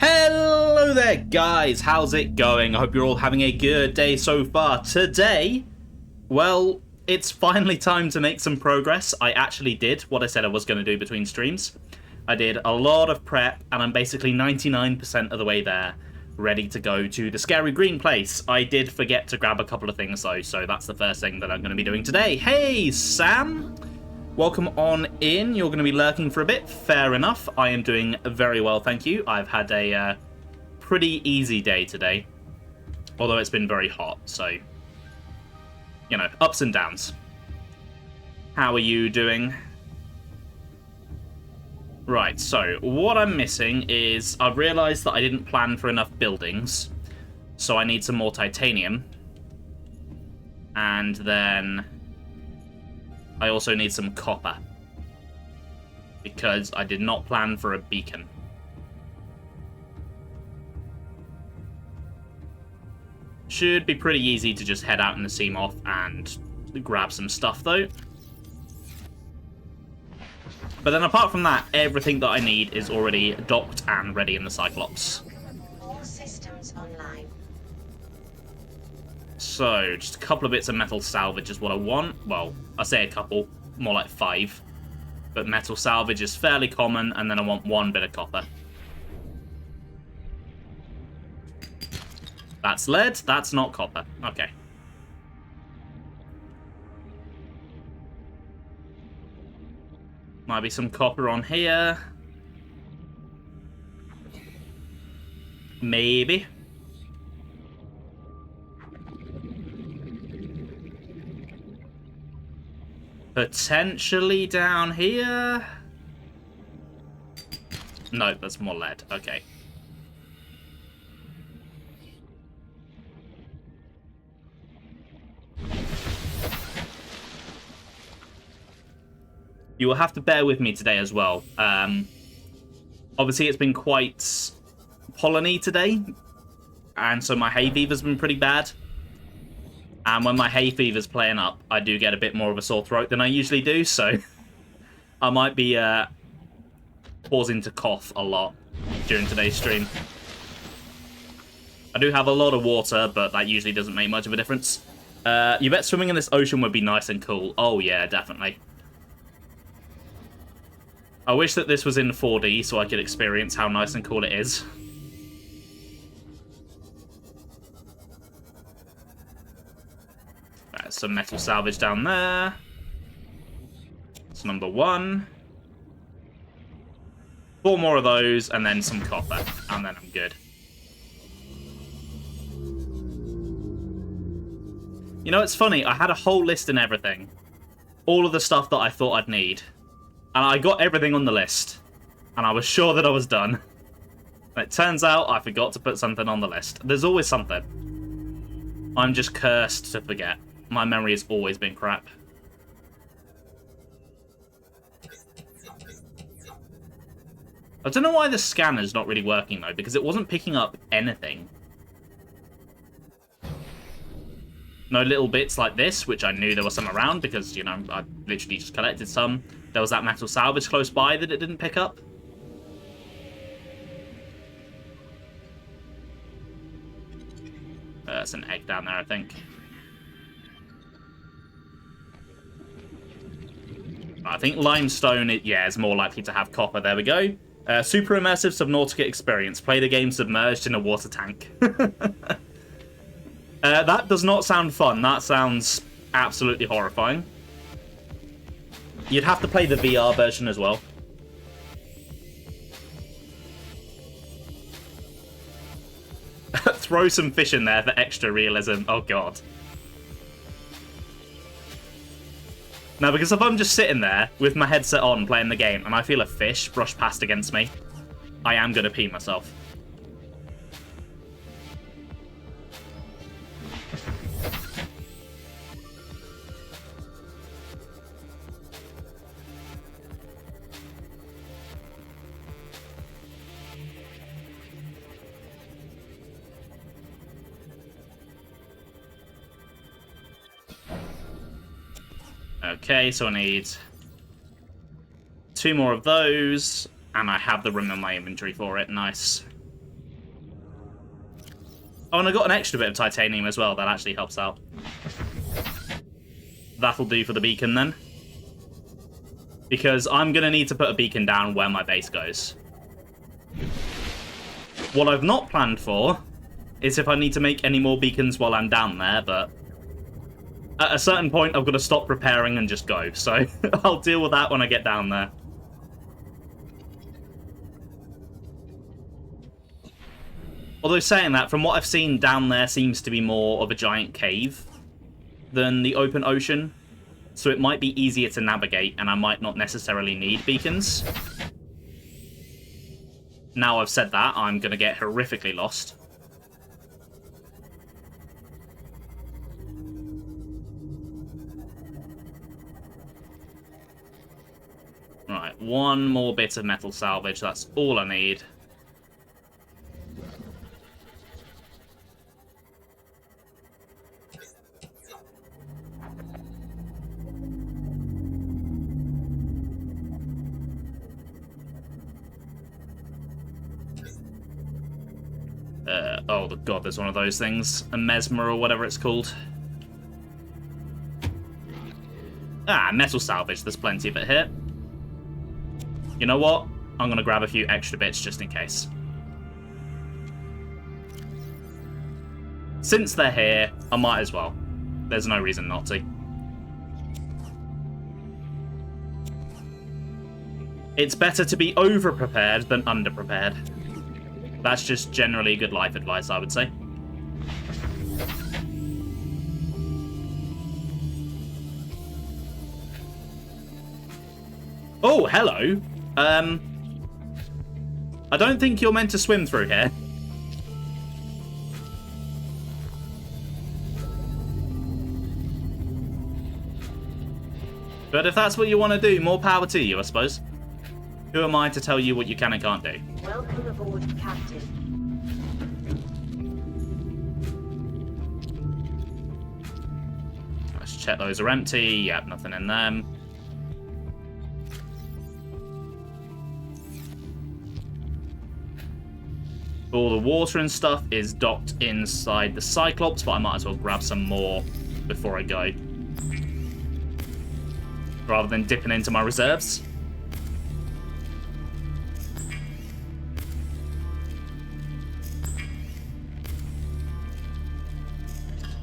Hello there, guys. How's it going? I hope you're all having a good day so far. Today, well, it's finally time to make some progress. I actually did what I said I was going to do between streams. I did a lot of prep, and I'm basically 99% of the way there, ready to go to the scary green place. I did forget to grab a couple of things, though, so that's the first thing that I'm going to be doing today. Hey, Sam! Welcome on in. You're going to be lurking for a bit. Fair enough. I am doing very well, thank you. I've had a pretty easy day today. Although it's been very hot, so, you know, ups and downs. How are you doing? Right, so what I'm missing is I've realised that I didn't plan for enough buildings. So I need some more titanium. And then I also need some copper, because I did not plan for a beacon. Should be pretty easy to just head out in the Seamoth and grab some stuff, though. But then apart from that, everything that I need is already docked and ready in the Cyclops. All systems online. So, just a couple of bits of metal salvage is what I want. Well, I say a couple, more like 5. But metal salvage is fairly common, and then I want 1 bit of copper. That's lead, that's not copper. Okay. Might be some copper on here. Maybe. Potentially down here. No, that's more lead. Okay. You will have to bear with me today as well. Obviously, it's been quite pollen-y today, and so my hay fever's been pretty bad. And when my hay fever's playing up, I do get a bit more of a sore throat than I usually do, so I might be pausing to cough a lot during today's stream. I do have a lot of water, but that usually doesn't make much of a difference. You bet swimming in this ocean would be nice and cool. Oh yeah, definitely. I wish that this was in 4D so I could experience how nice and cool it is. There's some metal salvage down there. That's number 1. 4 more of those, and then some copper, and then I'm good. You know, it's funny, I had a whole list and everything. All of the stuff that I thought I'd need. And I got everything on the list. And I was sure that I was done. And it turns out I forgot to put something on the list. There's always something. I'm just cursed to forget. My memory has always been crap. I don't know why the scanner's not really working, though, because it wasn't picking up anything. No little bits like this, which I knew there was some around, because, you know, I literally just collected some. There was that metal salvage close by that it didn't pick up. There's an egg down there, I think. I think limestone, is more likely to have copper. There we go. Super immersive Subnautica experience. Play the game submerged in a water tank. That does not sound fun. That sounds absolutely horrifying. You'd have to play the VR version as well. Throw some fish in there for extra realism. Oh, God. Now, because if I'm just sitting there with my headset on playing the game and I feel a fish brush past against me, I am going to pee myself. Okay, so I need 2 more of those, and I have the room in my inventory for it. Nice. Oh, and I got an extra bit of titanium as well. That actually helps out. That'll do for the beacon then. Because I'm going to need to put a beacon down where my base goes. What I've not planned for is if I need to make any more beacons while I'm down there, but at a certain point I've got to stop preparing and just go. So I'll deal with that when I get down there. Although saying that, from what I've seen, down there seems to be more of a giant cave than the open ocean. So it might be easier to navigate, and I might not necessarily need beacons. Now I've said that, I'm going to get horrifically lost. Right, one more bit of metal salvage, that's all I need. Oh god, there's one of those things. A mesmer or whatever it's called. Ah, metal salvage, there's plenty of it here. You know what? I'm gonna grab a few extra bits just in case. Since they're here, I might as well. There's no reason not to. It's better to be over-prepared than under-prepared. That's just generally good life advice, I would say. Oh, hello. I don't think you're meant to swim through here. But if that's what you want to do, more power to you, I suppose. Who am I to tell you what you can and can't do? Welcome aboard, Captain. Let's check those are empty. Yep, nothing in them. All the water and stuff is docked inside the Cyclops, but I might as well grab some more before I go. Rather than dipping into my reserves.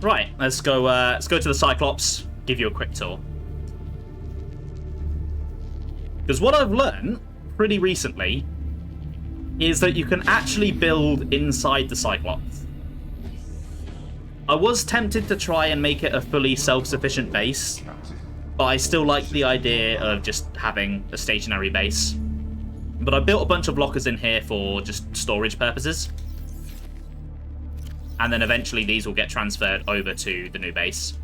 Right, let's go to the Cyclops, give you a quick tour. Because what I've learned pretty recently is that you can actually build inside the Cyclops. I was tempted to try and make it a fully self-sufficient base, but I still like the idea of just having a stationary base. But I built a bunch of lockers in here for just storage purposes. And then eventually these will get transferred over to the new base.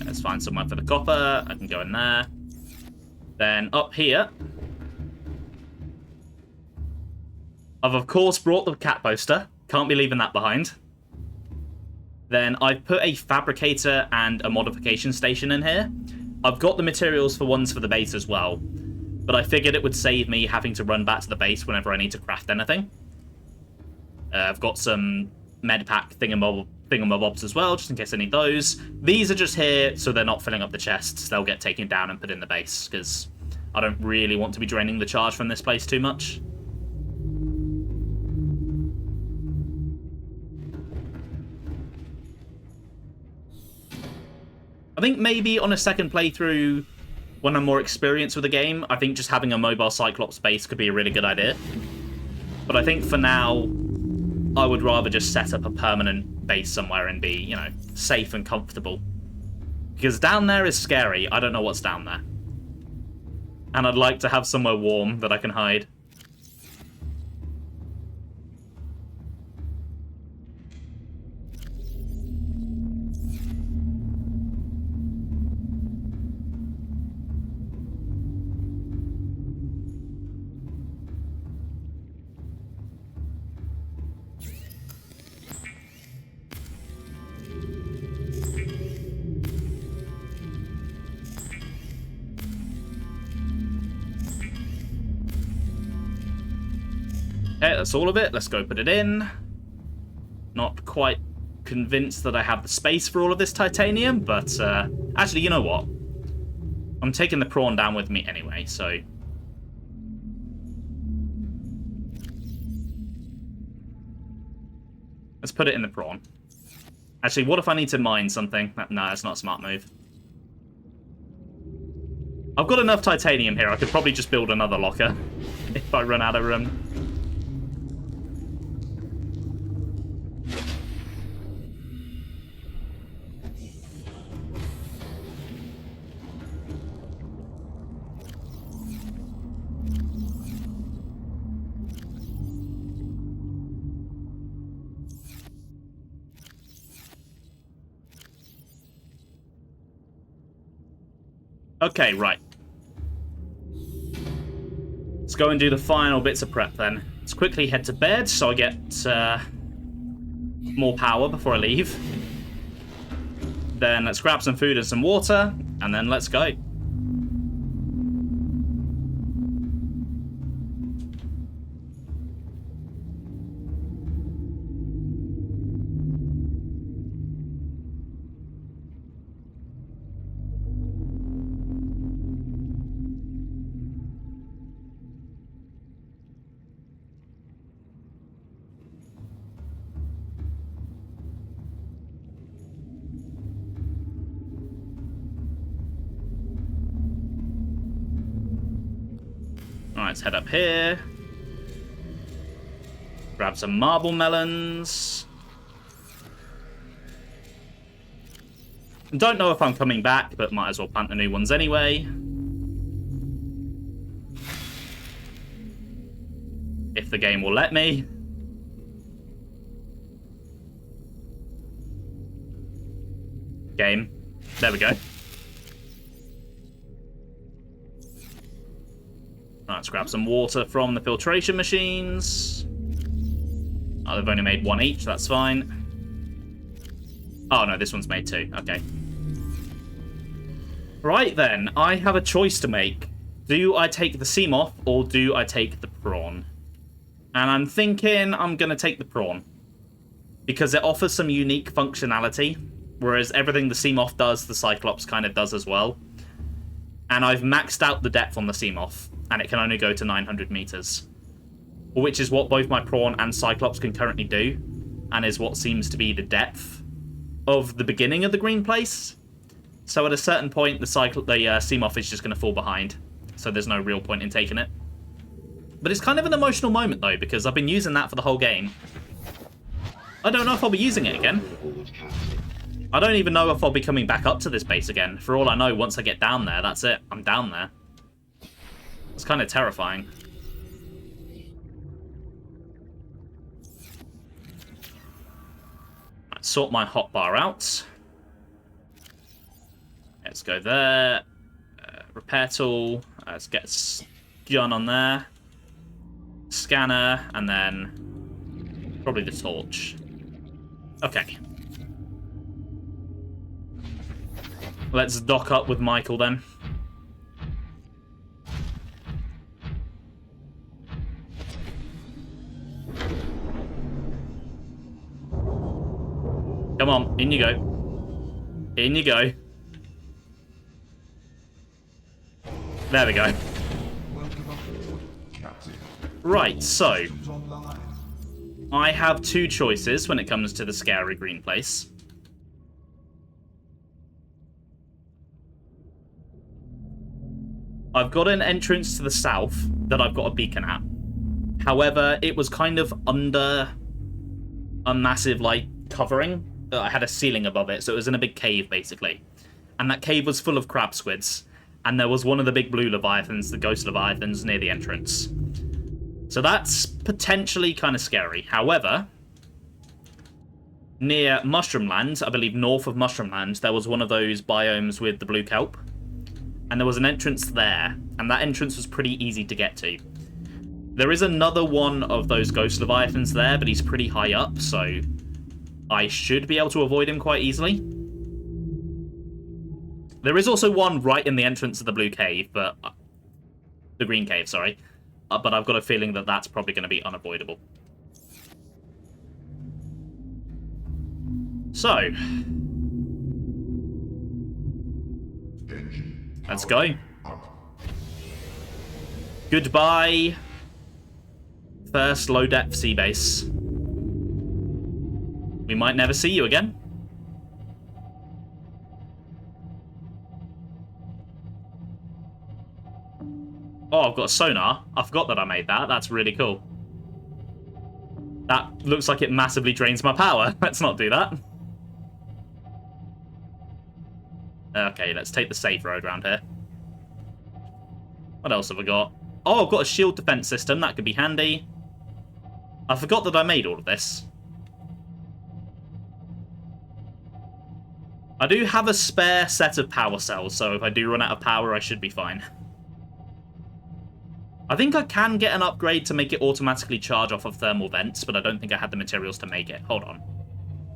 Let's find somewhere for the copper. I can go in there. Then up here, I've of course brought the cat poster. Can't be leaving that behind. Then I've put a fabricator and a modification station in here. I've got the materials for ones for the base as well. But I figured it would save me having to run back to the base whenever I need to craft anything. I've got some medpack thingamabobs as well, just in case I need those. These are just here so they're not filling up the chests. They'll get taken down and put in the base, because I don't really want to be draining the charge from this place too much. I think maybe on a second playthrough, when I'm more experienced with the game, I think just having a mobile Cyclops base could be a really good idea. But I think for now, I would rather just set up a permanent base somewhere and be, you know, safe and comfortable. Because down there is scary. I don't know what's down there. And I'd like to have somewhere warm that I can hide. Okay, that's all of it. Let's go put it in. Not quite convinced that I have the space for all of this titanium, but actually, you know what? I'm taking the prawn down with me anyway, so... Let's put it in the prawn. Actually, what if I need to mine something? No, that's not a smart move. I've got enough titanium here. I could probably just build another locker if I run out of room. Okay, right. Let's go and do the final bits of prep then. Let's quickly head to bed so I get more power before I leave. Then let's grab some food and some water, and then let's go. Alright, let's head up here. Grab some marble melons. Don't know if I'm coming back, but might as well plant the new ones anyway. If the game will let me. Game. There we go. Let's grab some water from the filtration machines. Oh, they've only made one each, that's fine. Oh no, this one's made two, okay. Right then, I have a choice to make. Do I take the sea moth or do I take the prawn? And I'm thinking I'm going to take the prawn. Because it offers some unique functionality. Whereas everything the sea moth does, the Cyclops kind of does as well. And I've maxed out the depth on the sea moth. And it can only go to 900 meters. Which is what both my prawn and Cyclops can currently do. And is what seems to be the depth of the beginning of the green place. So at a certain point, the sea moth is just going to fall behind. So there's no real point in taking it. But it's kind of an emotional moment, though, because I've been using that for the whole game. I don't know if I'll be using it again. I don't even know if I'll be coming back up to this base again. For all I know, once I get down there, that's it. I'm down there. It's kind of terrifying. Right, sort my hotbar out. Let's go there. Repair tool. Let's get gun on there. Scanner, and then probably the torch. Okay. Let's dock up with Michael then. Come on, in you go. In you go. There we go. Right, so I have two choices when it comes to the scary green place. I've got an entrance to the south that I've got a beacon at. However, it was kind of under a massive, like, covering. I had a ceiling above it, so it was in a big cave, basically. And that cave was full of crab squids. And there was one of the big blue leviathans, the ghost leviathans, near the entrance. So that's potentially kind of scary. However, near Mushroomland, I believe north of Mushroomland, there was one of those biomes with the blue kelp. And there was an entrance there, and that entrance was pretty easy to get to. There is another one of those ghost leviathans there, but he's pretty high up, so I should be able to avoid him quite easily. There is also one right in the entrance of the blue cave, but... the green cave, sorry. but I've got a feeling that that's probably going to be unavoidable. So, let's go. Goodbye, first low-depth sea base. We might never see you again. Oh, I've got a sonar. I forgot that I made that. That's really cool. That looks like it massively drains my power. Let's not do that. Okay, let's take the safe road around here. What else have I got? Oh, I've got a shield defense system. That could be handy. I forgot that I made all of this. I do have a spare set of power cells, so if I do run out of power, I should be fine. I think I can get an upgrade to make it automatically charge off of thermal vents, but I don't think I had the materials to make it. Hold on.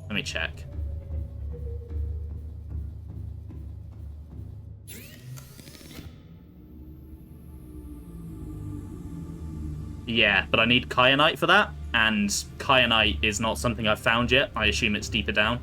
Let me check. Yeah, but I need kyanite for that, and kyanite is not something I've found yet. I assume it's deeper down.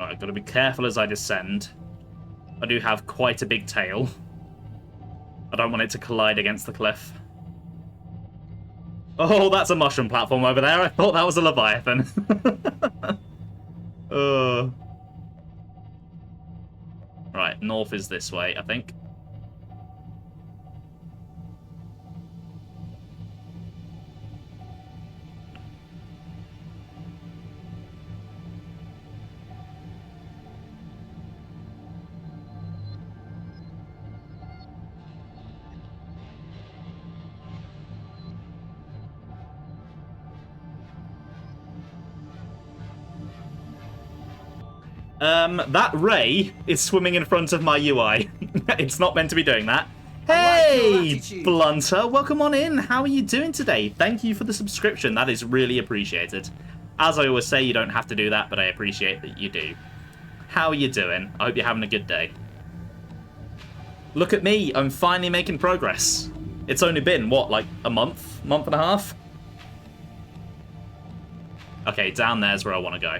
Alright, gotta be careful as I descend. I do have quite a big tail. I don't want it to collide against the cliff. Oh, that's a mushroom platform over there. I thought that was a Leviathan. Right, north is this way, I think. That ray is swimming in front of my UI. It's not meant to be doing that. Hey, Blunter, welcome on in. How are you doing today? Thank you for the subscription. That is really appreciated. As I always say, you don't have to do that, but I appreciate that you do. How are you doing? I hope you're having a good day. Look at me. I'm finally making progress. It's only been, what, like a month? Month and a half? Okay, down there's where I want to go.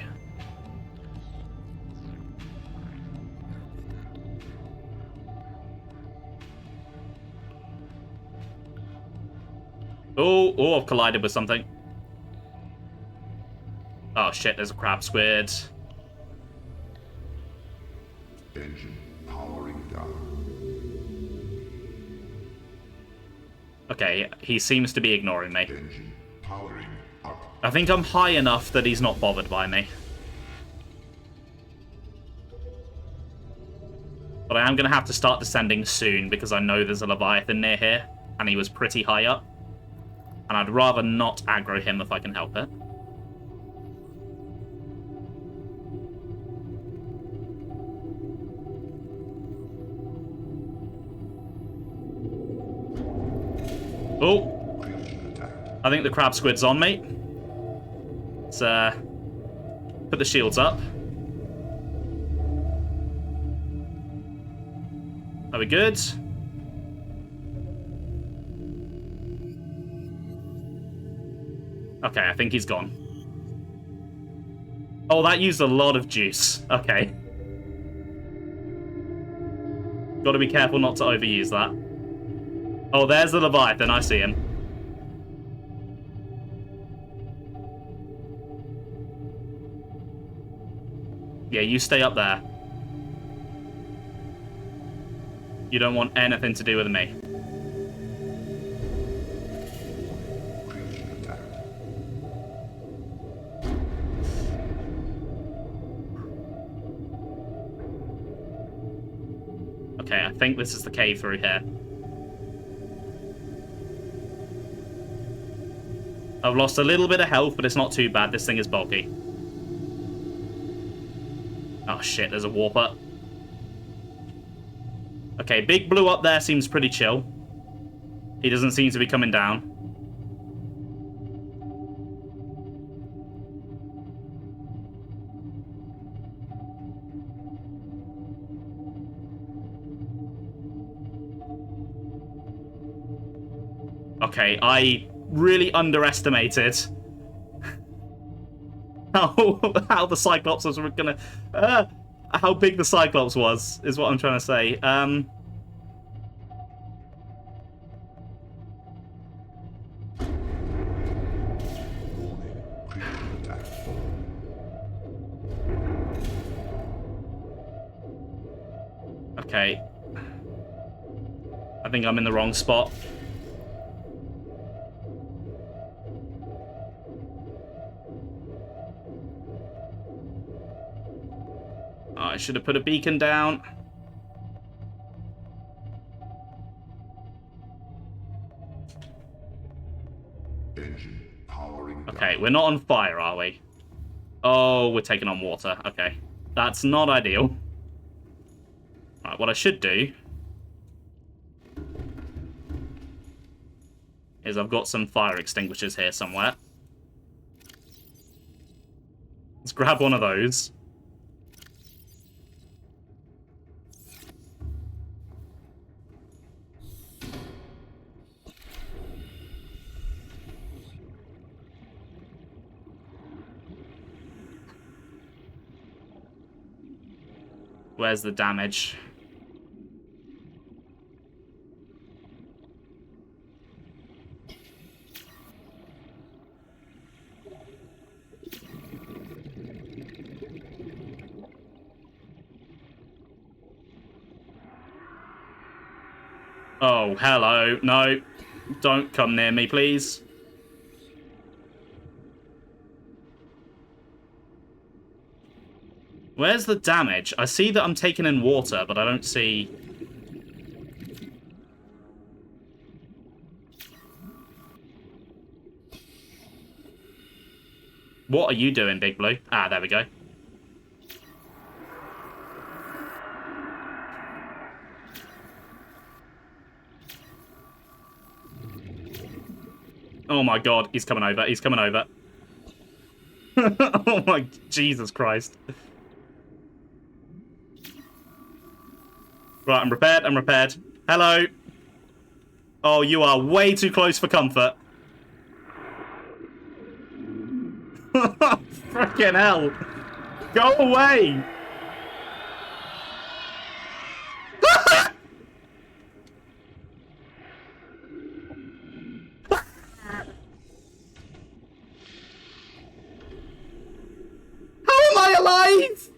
Oh, I've collided with something. Oh shit, there's a crab squid. Engine powering down. Okay, he seems to be ignoring me. Engine powering up. I think I'm high enough that he's not bothered by me. But I am going to have to start descending soon because I know there's a Leviathan near here, and he was pretty high up. And I'd rather not aggro him if I can help it. Oh! I think the crab squid's on me. Let's put the shields up. Are we good? Okay, I think he's gone. Oh, that used a lot of juice. Okay. Gotta be careful not to overuse that. Oh, there's the Leviathan. I see him. Yeah, you stay up there. You don't want anything to do with me. Okay, I think this is the cave through here. I've lost a little bit of health, but it's not too bad. This thing is bulky. Oh shit, there's a warper. Okay, Big Blue up there seems pretty chill. He doesn't seem to be coming down. Okay, I really underestimated how the Cyclops was gonna... how big the Cyclops was, is what I'm trying to say. Okay. I think I'm in the wrong spot. I should have put a beacon down. Engine powering Okay, down. we're not on fire, are we? Oh, we're taking on water. Okay. That's not ideal. Right, what I should do is I've got some fire extinguishers here somewhere. Let's grab one of those. Where's the damage? Oh, hello. No. Don't come near me, please. Where's the damage? I see that I'm taking in water, but I don't see... What are you doing, Big Blue? Ah, there we go. Oh my god, he's coming over. He's coming over. Oh my... Jesus Christ. Right, I'm repaired. I'm repaired. Hello. Oh, you are way too close for comfort. Frickin' hell. Go away. How am I alive?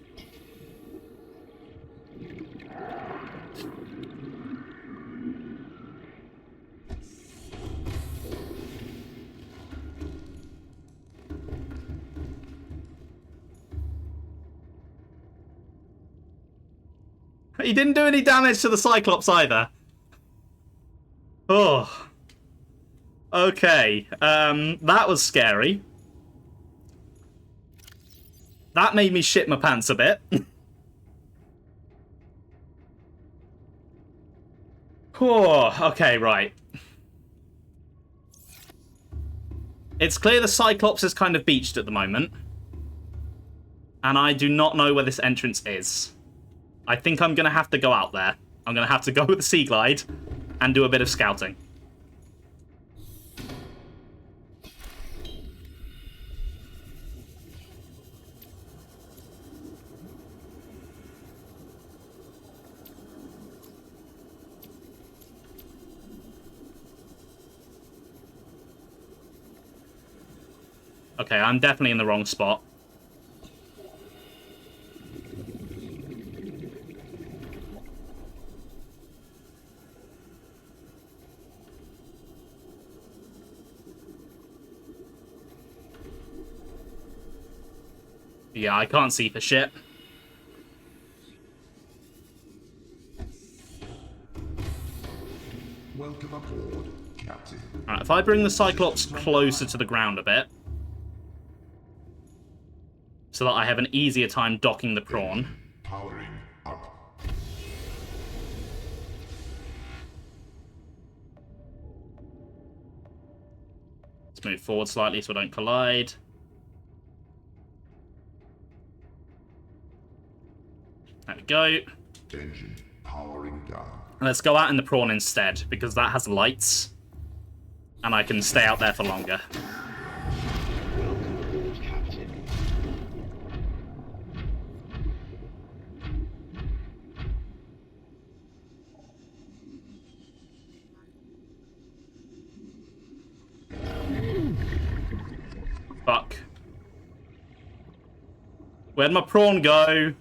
He didn't do any damage to the Cyclops either. Oh. Okay. That was scary. That made me shit my pants a bit. Oh, okay, right. It's clear the Cyclops is kind of beached at the moment. And I do not know where this entrance is. I think I'm going to have to go out there. I'm going to have to go with the Sea Glide and do a bit of scouting. Okay, I'm definitely in the wrong spot. Yeah, I can't see for shit. Welcome aboard, Captain. Alright, if I bring the Cyclops closer to the ground a bit, so that I have an easier time docking the prawn. Powering up. Let's move forward slightly so I don't collide. There we go. Engine powering down. Let's go out in the prawn instead, because that has lights. And I can stay out there for longer. Welcome aboard, Captain. Fuck. Where'd my prawn go?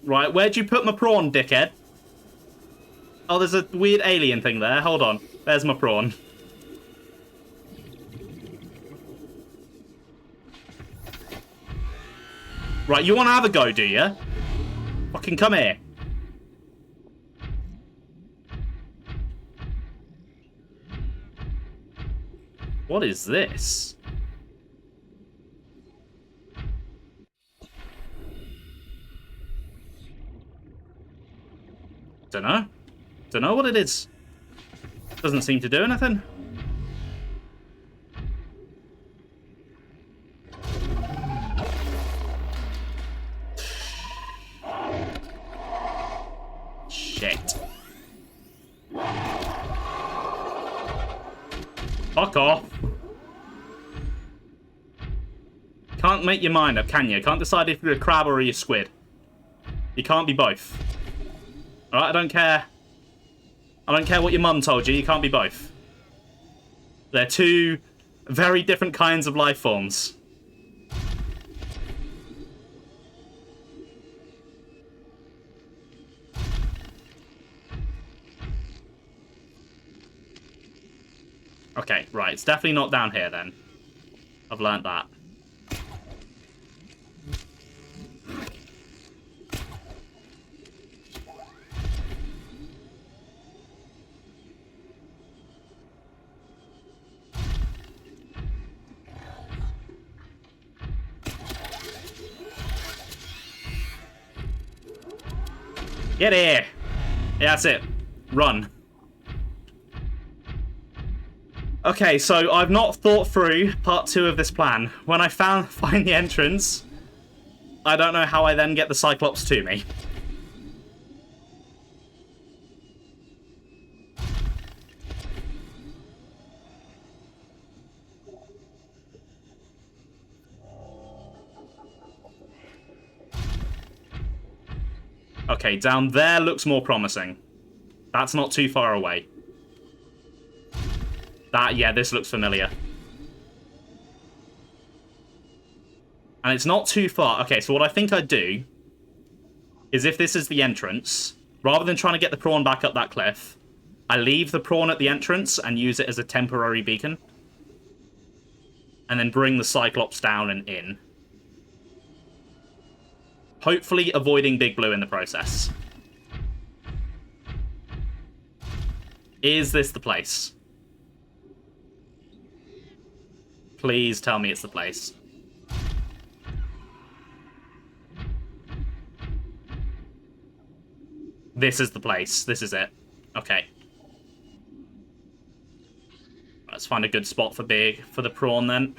Right, where'd you put my prawn, dickhead? Oh, there's a weird alien thing there. Hold on. There's my prawn. Right, you want to have a go, do you? Fucking come here. What is this? Dunno. Dunno what it is. Doesn't seem to do anything. Shit. Fuck off. Can't make your mind up, can you? Can't decide if you're a crab or you're a squid. You can't be both. Alright, I don't care. I don't care what your mum told you, you can't be both. They're two very different kinds of life forms. Okay, right, it's definitely not down here then. I've learnt that. Get here! Yeah, that's it. Run. Okay, so I've not thought through part 2 of this plan. When I find the entrance, I don't know how I then get the Cyclops to me. Okay, down there looks more promising. That's not too far away. Yeah, this looks familiar. And it's not too far. Okay, so what I think I'd do is if this is the entrance, rather than trying to get the prawn back up that cliff, I leave the prawn at the entrance and use it as a temporary beacon. And then bring the Cyclops down and in. Hopefully avoiding Big Blue in the process. Is this the place? Please tell me it's the place. This is the place. This is it. Okay. Let's find a good spot for the prawn then.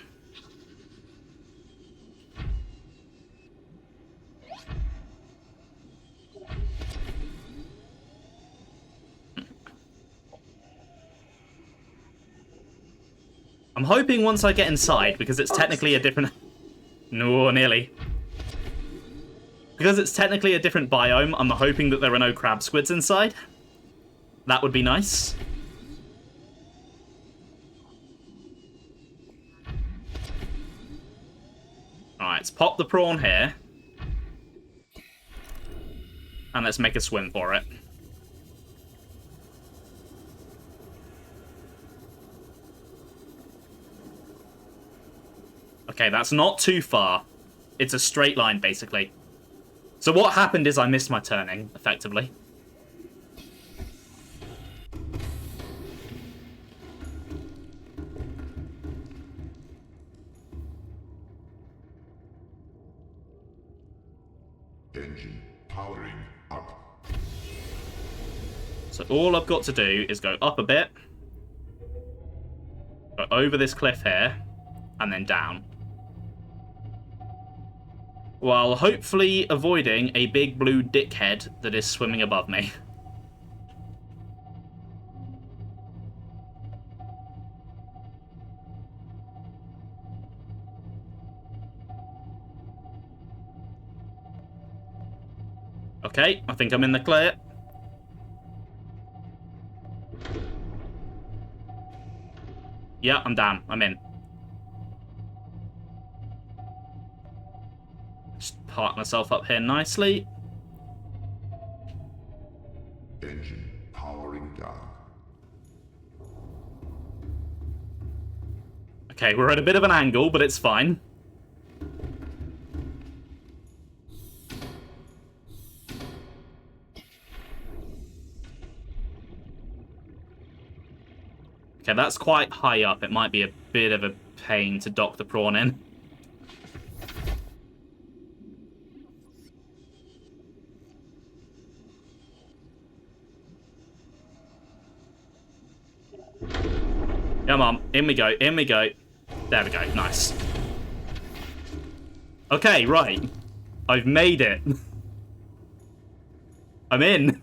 I'm hoping once I get inside, because it's technically a different... No, nearly. Because it's technically a different biome, I'm hoping that there are no crab squids inside. That would be nice. Alright, let's pop the prawn here. And let's make a swim for it. Okay, that's not too far. It's a straight line, basically. So what happened is I missed my turning, effectively. So all I've got to do is go up a bit, go over this cliff here, and then down. While hopefully avoiding a big blue dickhead that is swimming above me. Okay, I think I'm in the clear. Yeah, I'm down. I'm in. Just park myself up here nicely. Engine powering down. Okay, we're at a bit of an angle, but it's fine. Okay, that's quite high up. It might be a bit of a pain to dock the prawn in. Come on, in we go, in we go. There we go, nice. Okay, right. I've made it. I'm in.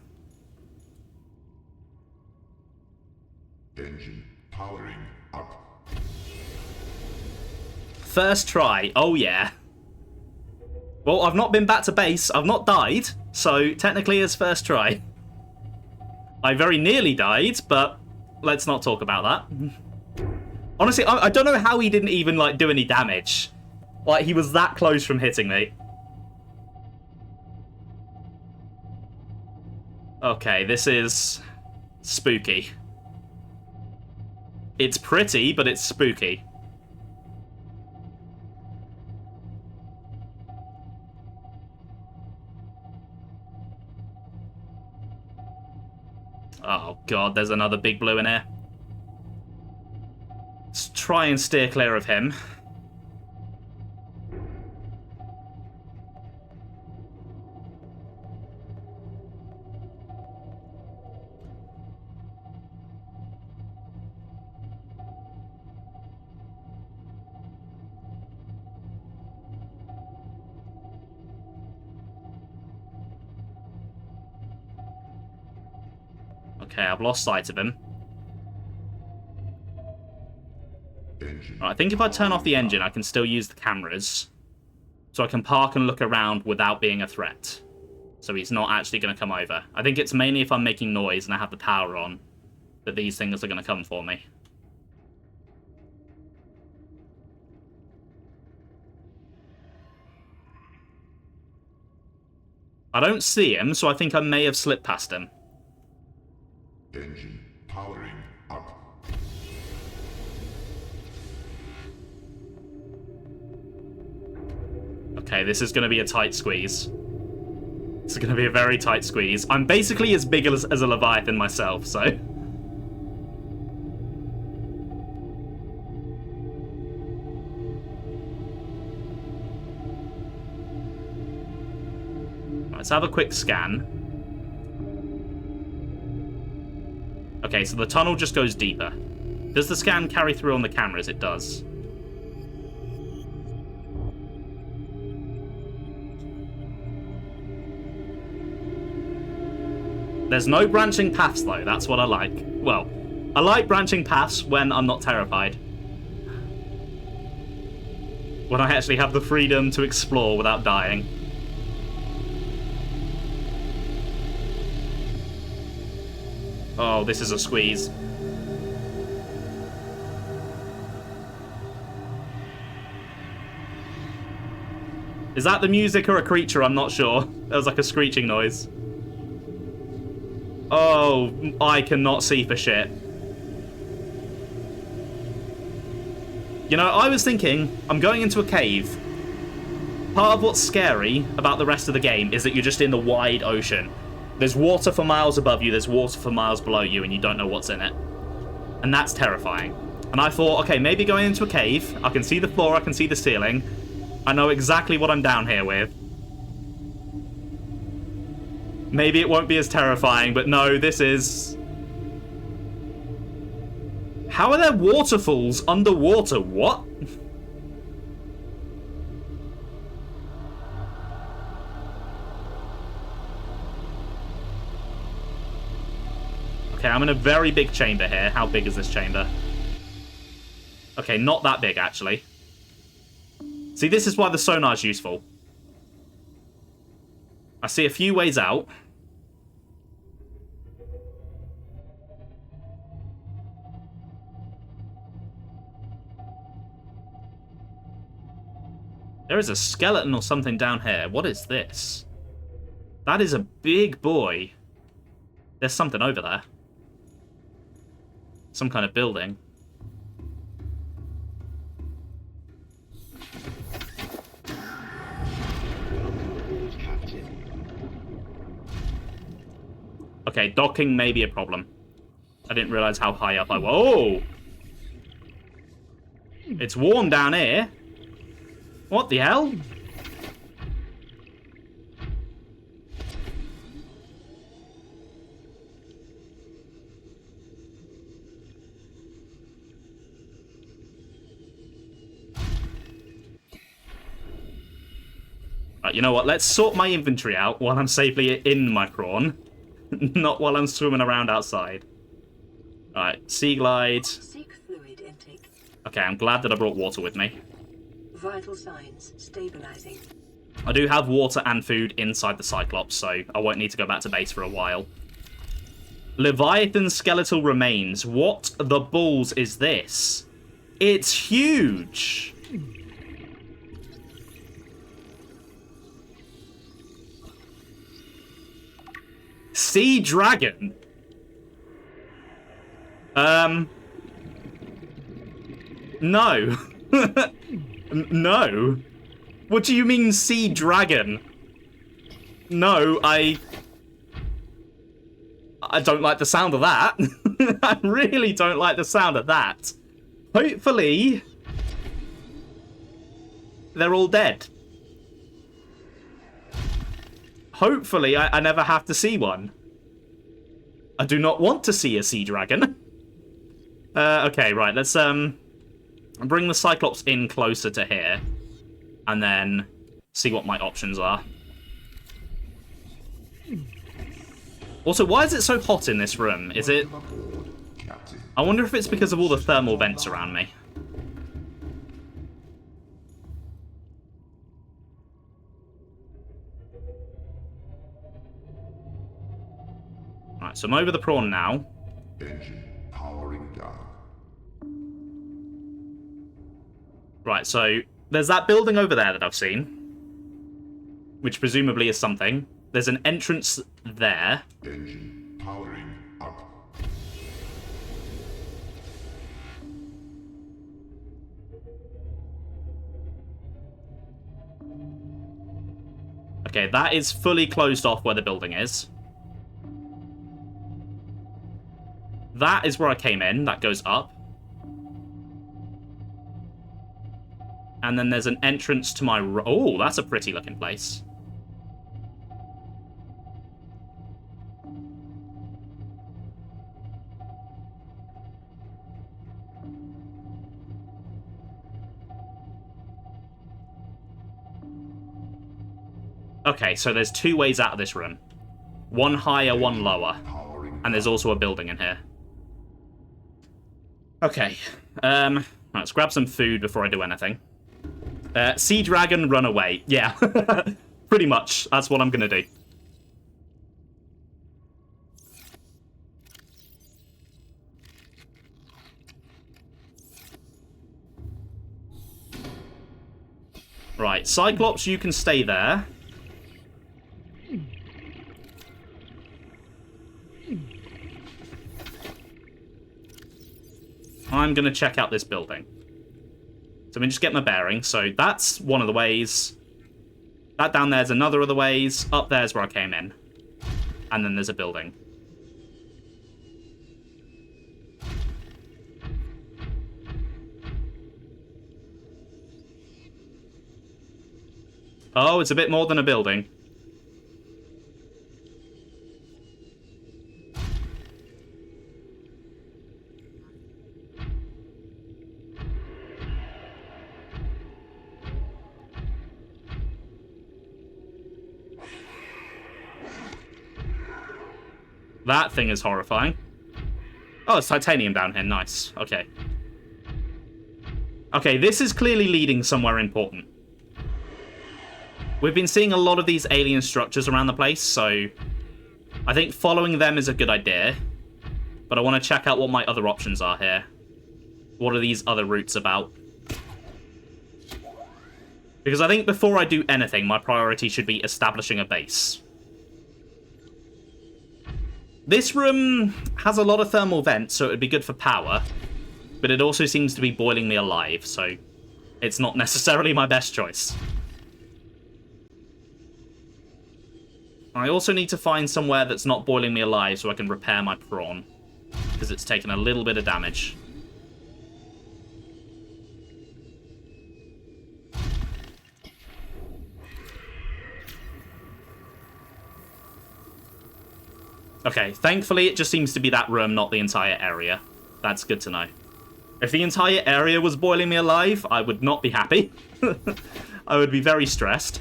Engine powering up. First try, oh yeah. Well, I've not been back to base, I've not died, so technically it's first try. I very nearly died, but let's not talk about that. Honestly, I don't know how he didn't even, like, do any damage. Like, he was that close from hitting me. Okay, this is spooky. It's pretty, but it's spooky. Oh god, there's another big blue in here. Let's try and steer clear of him. Okay, I've lost sight of him. Right, I think if I turn off the engine, I can still use the cameras. So I can park and look around without being a threat. So he's not actually going to come over. I think it's mainly if I'm making noise and I have the power on that these things are going to come for me. I don't see him, so I think I may have slipped past him. Engine powering up. Okay, this is going to be a tight squeeze. This is going to be a very tight squeeze. I'm basically as big as a Leviathan myself, so... Let's have a quick scan. Okay, so the tunnel just goes deeper. Does the scan carry through on the cameras? It does. There's no branching paths, though. That's what I like. Well, I like branching paths when I'm not terrified. When I actually have the freedom to explore without dying. Oh, this is a squeeze. Is that the music or a creature? I'm not sure. There was like a screeching noise. Oh, I cannot see for shit. You know, I was thinking, I'm going into a cave. Part of what's scary about the rest of the game is that you're just in the wide ocean. There's water for miles above you, there's water for miles below you, and you don't know what's in it. And that's terrifying. And I thought, okay, maybe going into a cave, I can see the floor, I can see the ceiling. I know exactly what I'm down here with. Maybe it won't be as terrifying, but no, this is... How are there waterfalls underwater? What? Okay, I'm in a very big chamber here. How big is this chamber? Okay, not that big, actually. See, this is why the sonar's useful. I see a few ways out. There is a skeleton or something down here. What is this? That is a big boy. There's something over there. Some kind of building. Welcome aboard, Captain. Okay, docking may be a problem. I didn't realize how high up I was. Oh! It's warm down here. What the hell? Right, you know what? Let's sort my inventory out while I'm safely in my prawn. Not while I'm swimming around outside. Alright, sea glide. Seek fluid intake. Okay, I'm glad that I brought water with me. Vital signs stabilizing. I do have water and food inside the Cyclops, so I won't need to go back to base for a while. Leviathan skeletal remains. What the balls is this? It's huge! Sea dragon? No. No. What do you mean, sea dragon? No, I don't like the sound of that. I really don't like the sound of that. Hopefully, they're all dead. Hopefully, I never have to see one. I do not want to see a sea dragon. Okay, right, let's bring the Cyclops in closer to here. And then see what my options are. Also, why is it so hot in this room? Is it... Captain. I wonder if it's because of all the thermal vents around me. Right, so I'm over the prawn now. Engine powering down. Right, so there's that building over there that I've seen, which presumably is something. There's an entrance there. Engine powering up. Okay, that is fully closed off where the building is. That is where I came in. That goes up. And then there's an entrance to my... Oh, that's a pretty looking place. Okay, so there's two ways out of this room. One higher, one lower. And there's also a building in here. Okay. Right, let's grab some food before I do anything. Sea dragon, run away. Yeah. Pretty much. That's what I'm gonna do. Right, Cyclops, you can stay there. I'm going to check out this building. So let me just get my bearings. So that's one of the ways. That down there's another of the ways. Up there's where I came in. And then there's a building. Oh, it's a bit more than a building. That thing is horrifying. Oh, it's titanium down here. Nice. Okay. Okay, this is clearly leading somewhere important. We've been seeing a lot of these alien structures around the place, so I think following them is a good idea. But I want to check out what my other options are here. What are these other routes about? Because I think before I do anything, my priority should be establishing a base. This room has a lot of thermal vents, so it would be good for power. But it also seems to be boiling me alive, so it's not necessarily my best choice. I also need to find somewhere that's not boiling me alive so I can repair my prawn, because it's taken a little bit of damage. Okay, thankfully it just seems to be that room, not the entire area. That's good to know. If the entire area was boiling me alive, I would not be happy. I would be very stressed.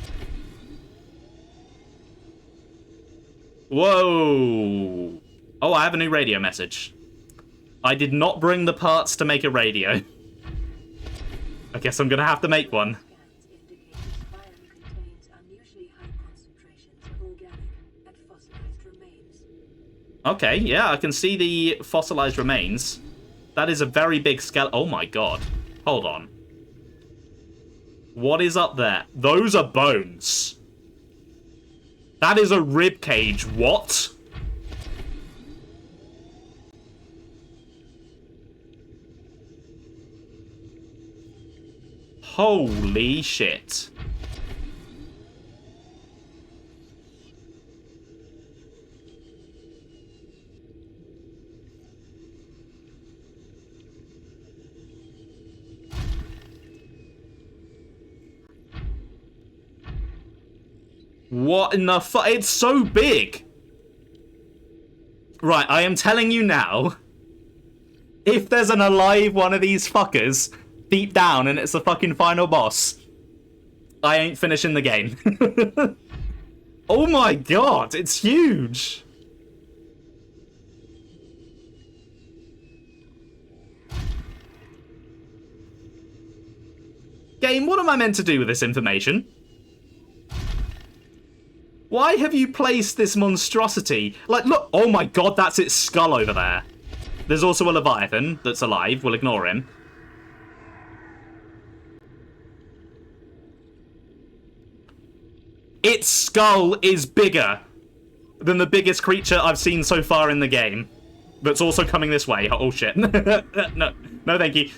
Whoa! Oh, I have a new radio message. I did not bring the parts to make a radio. I guess I'm gonna have to make one. Okay, yeah, I can see the fossilized remains. That is a very big skeleton. Oh my god. Hold on. What is up there? Those are bones. That is a rib cage. What? Holy shit. What in the fu- It's so big! Right, I am telling you now, if there's an alive one of these fuckers deep down and it's the fucking final boss, I ain't finishing the game. Oh my god, it's huge! Game, what am I meant to do with this information? Why have you placed this monstrosity? Like, look, oh my god, that's its skull over there. There's also a Leviathan that's alive. We'll ignore him. Its skull is bigger than the biggest creature I've seen so far in the game. That's also coming this way. Oh, shit. No, no, thank you.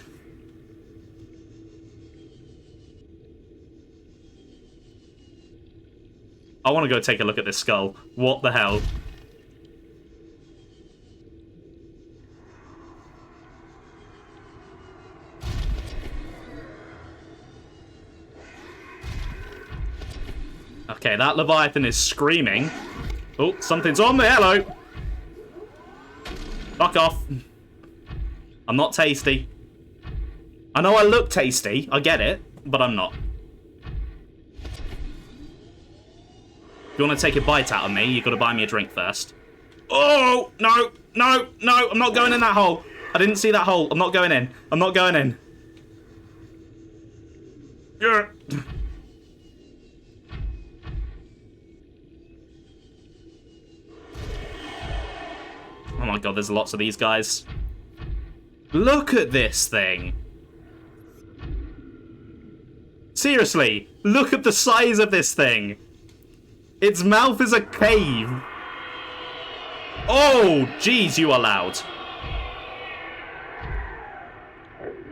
I want to go take a look at this skull. What the hell? Okay, that Leviathan is screaming. Oh, something's on me. Hello. Fuck off. I'm not tasty. I know I look tasty. I get it, but I'm not. If you want to take a bite out of me, you've got to buy me a drink first. Oh, no, no, no, I'm not going in that hole. I didn't see that hole. I'm not going in. I'm not going in. Yeah. Oh my god, there's lots of these guys. Look at this thing. Seriously, look at the size of this thing. Its mouth is a cave. Oh, jeez, you are loud.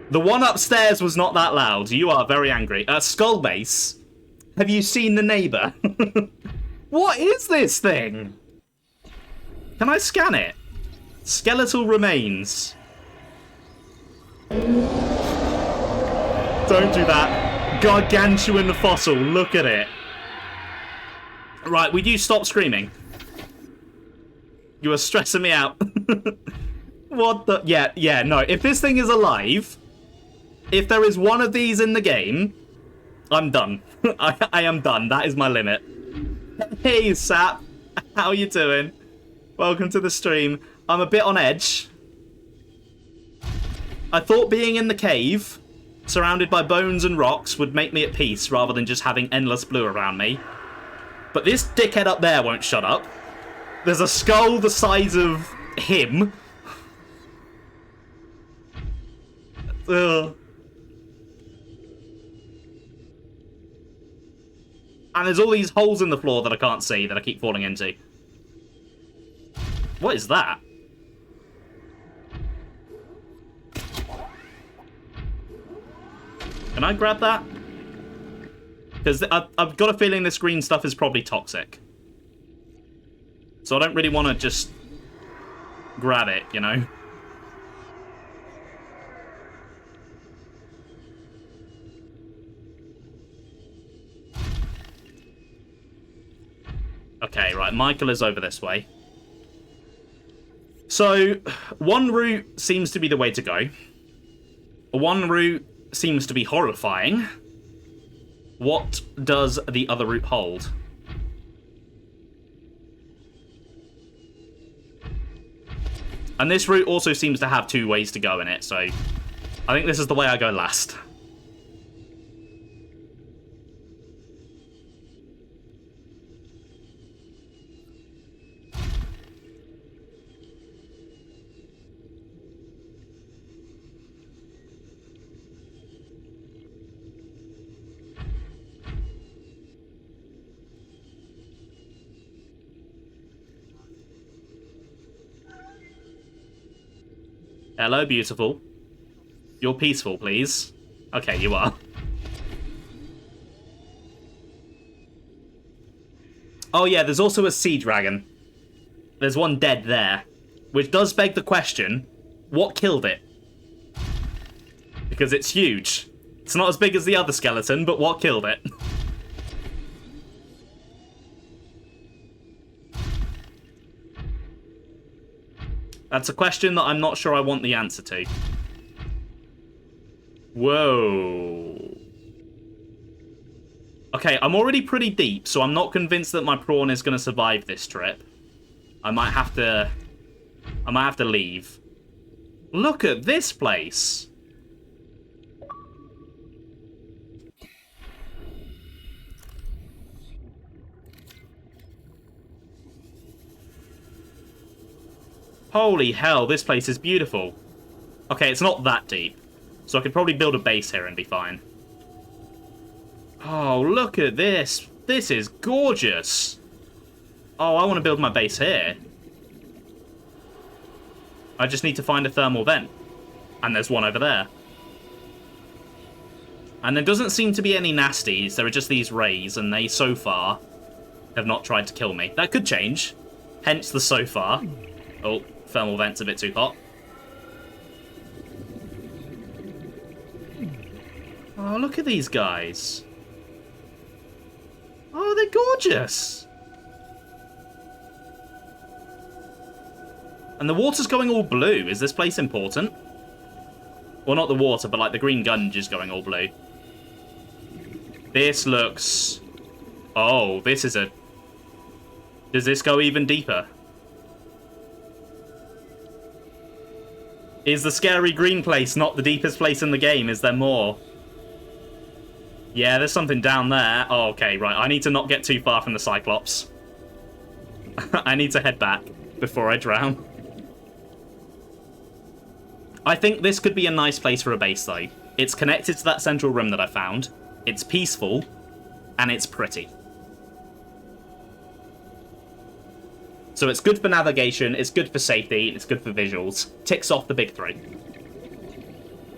The one upstairs was not that loud. You are very angry. Skull Base, have you seen the neighbor? What is this thing? Can I scan it? Skeletal remains. Don't do that. Gargantuan fossil. Look at it. Right, would you stop screaming? You are stressing me out. What the... Yeah, no. If this thing is alive, if there is one of these in the game, I'm done. I am done. That is my limit. Hey, Sap. How you doing? Welcome to the stream. I'm a bit on edge. I thought being in the cave, surrounded by bones and rocks, would make me at peace rather than just having endless blue around me. But this dickhead up there won't shut up. There's a skull the size of him. Ugh. And there's all these holes in the floor that I can't see that I keep falling into. What is that? Can I grab that? Because I've got a feeling this green stuff is probably toxic. So I don't really want to just grab it, you know? Okay, right, Michael is over this way. So, one route seems to be the way to go. One route seems to be horrifying. What does the other route hold? And this route also seems to have 2 ways to go in it, so I think this is the way I go last. Hello, beautiful. You're peaceful, please. Okay, you are. Oh yeah, there's also a sea dragon. There's one dead there. Which does beg the question, what killed it? Because it's huge. It's not as big as the other skeleton, but what killed it? That's a question that I'm not sure I want the answer to. Whoa. Okay, I'm already pretty deep, so I'm not convinced that my prawn is going to survive this trip. I might have to leave. Look at this place. Holy hell, this place is beautiful. Okay, it's not that deep, so I could probably build a base here and be fine. Oh, look at this. This is gorgeous. Oh, I want to build my base here. I just need to find a thermal vent. And there's one over there. And there doesn't seem to be any nasties. There are just these rays, and they, so far, have not tried to kill me. That could change. Hence the so far. Oh, thermal vent's a bit too hot. Oh, look at these guys. Oh, they're gorgeous. And the water's going all blue. Is this place important? Well, not the water, but like the green gunge is going all blue. This looks... Oh, this is a... Does this go even deeper? Is the scary green place not the deepest place in the game? Is there more? Yeah, there's something down there. Oh, okay, right. I need to not get too far from the Cyclops. I need to head back before I drown. I think this could be a nice place for a base, though. It's connected to that central room that I found. It's peaceful. And it's pretty. So it's good for navigation, it's good for safety, it's good for visuals. Ticks off the big 3.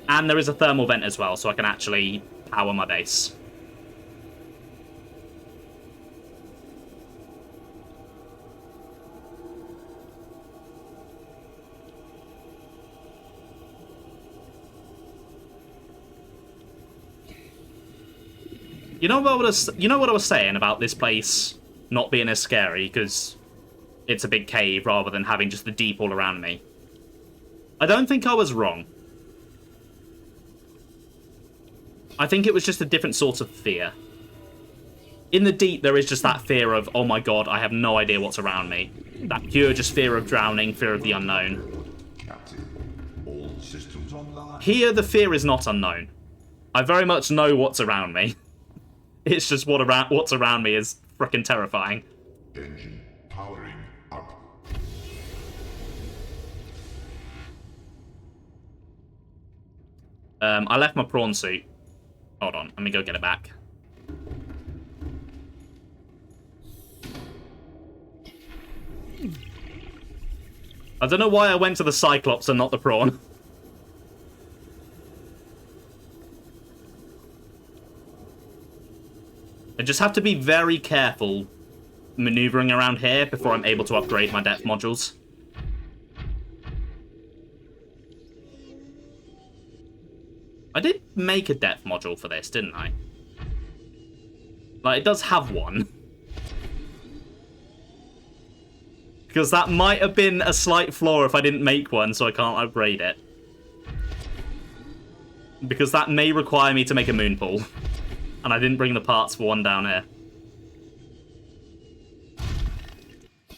And there is a thermal vent as well, so I can actually power my base. You know what I was saying about this place not being as scary because it's a big cave rather than having just the deep all around me? I don't think I was wrong. I think it was just a different sort of fear. In the deep, there is just that fear of, oh my god, I have no idea what's around me. That pure just fear of drowning, fear of the unknown. Captain, all systems online. Here, the fear is not unknown. I very much know what's around me. It's just what's around me is frickin' terrifying. Engine powering up. I left my prawn suit. Hold on, let me go get it back. I don't know why I went to the Cyclops and not the prawn. I just have to be very careful maneuvering around here before I'm able to upgrade my depth modules. I did make a depth module for this, didn't I? Like, it does have one. Because that might have been a slight flaw if I didn't make one, so I can't upgrade it. Because that may require me to make a moon pool. And I didn't bring the parts for one down here.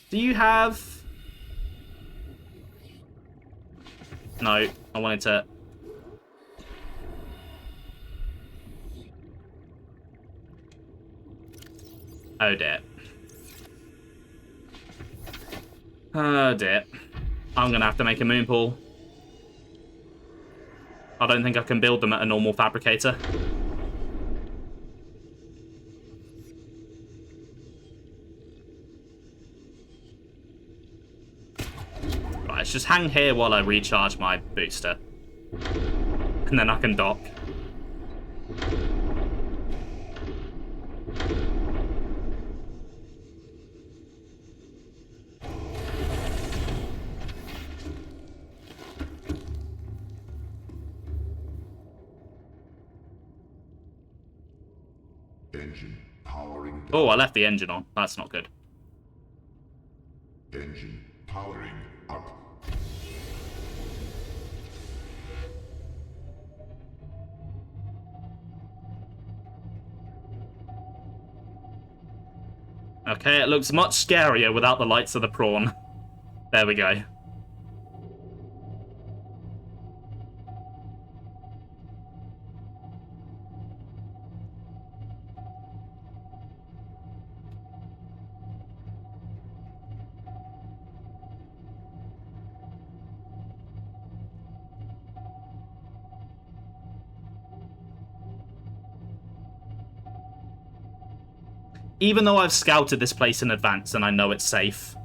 Do you have... No, I wanted to... Oh dear. Oh dear. I'm gonna have to make a moon pool. I don't think I can build them at a normal fabricator. Right, let's just hang here while I recharge my booster. And then I can dock. Engine powering down. Oh, I left the engine on. That's not good. Engine powering up. Okay, it looks much scarier without the lights of the prawn. There we go. Even though I've scouted this place in advance and I know it's safe,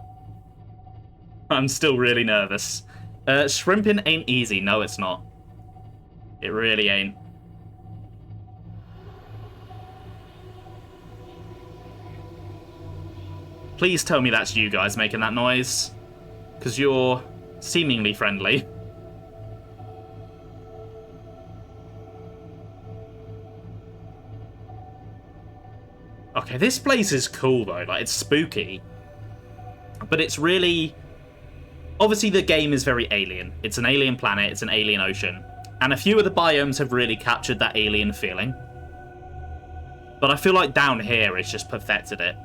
I'm still really nervous. Shrimping ain't easy. No, it's not. It really ain't. Please tell me that's you guys making that noise, because you're seemingly friendly. Okay, this place is cool, though. Like, it's spooky. But it's really... Obviously, the game is very alien. It's an alien planet. It's an alien ocean. And a few of the biomes have really captured that alien feeling. But I feel like down here, it's just perfected it.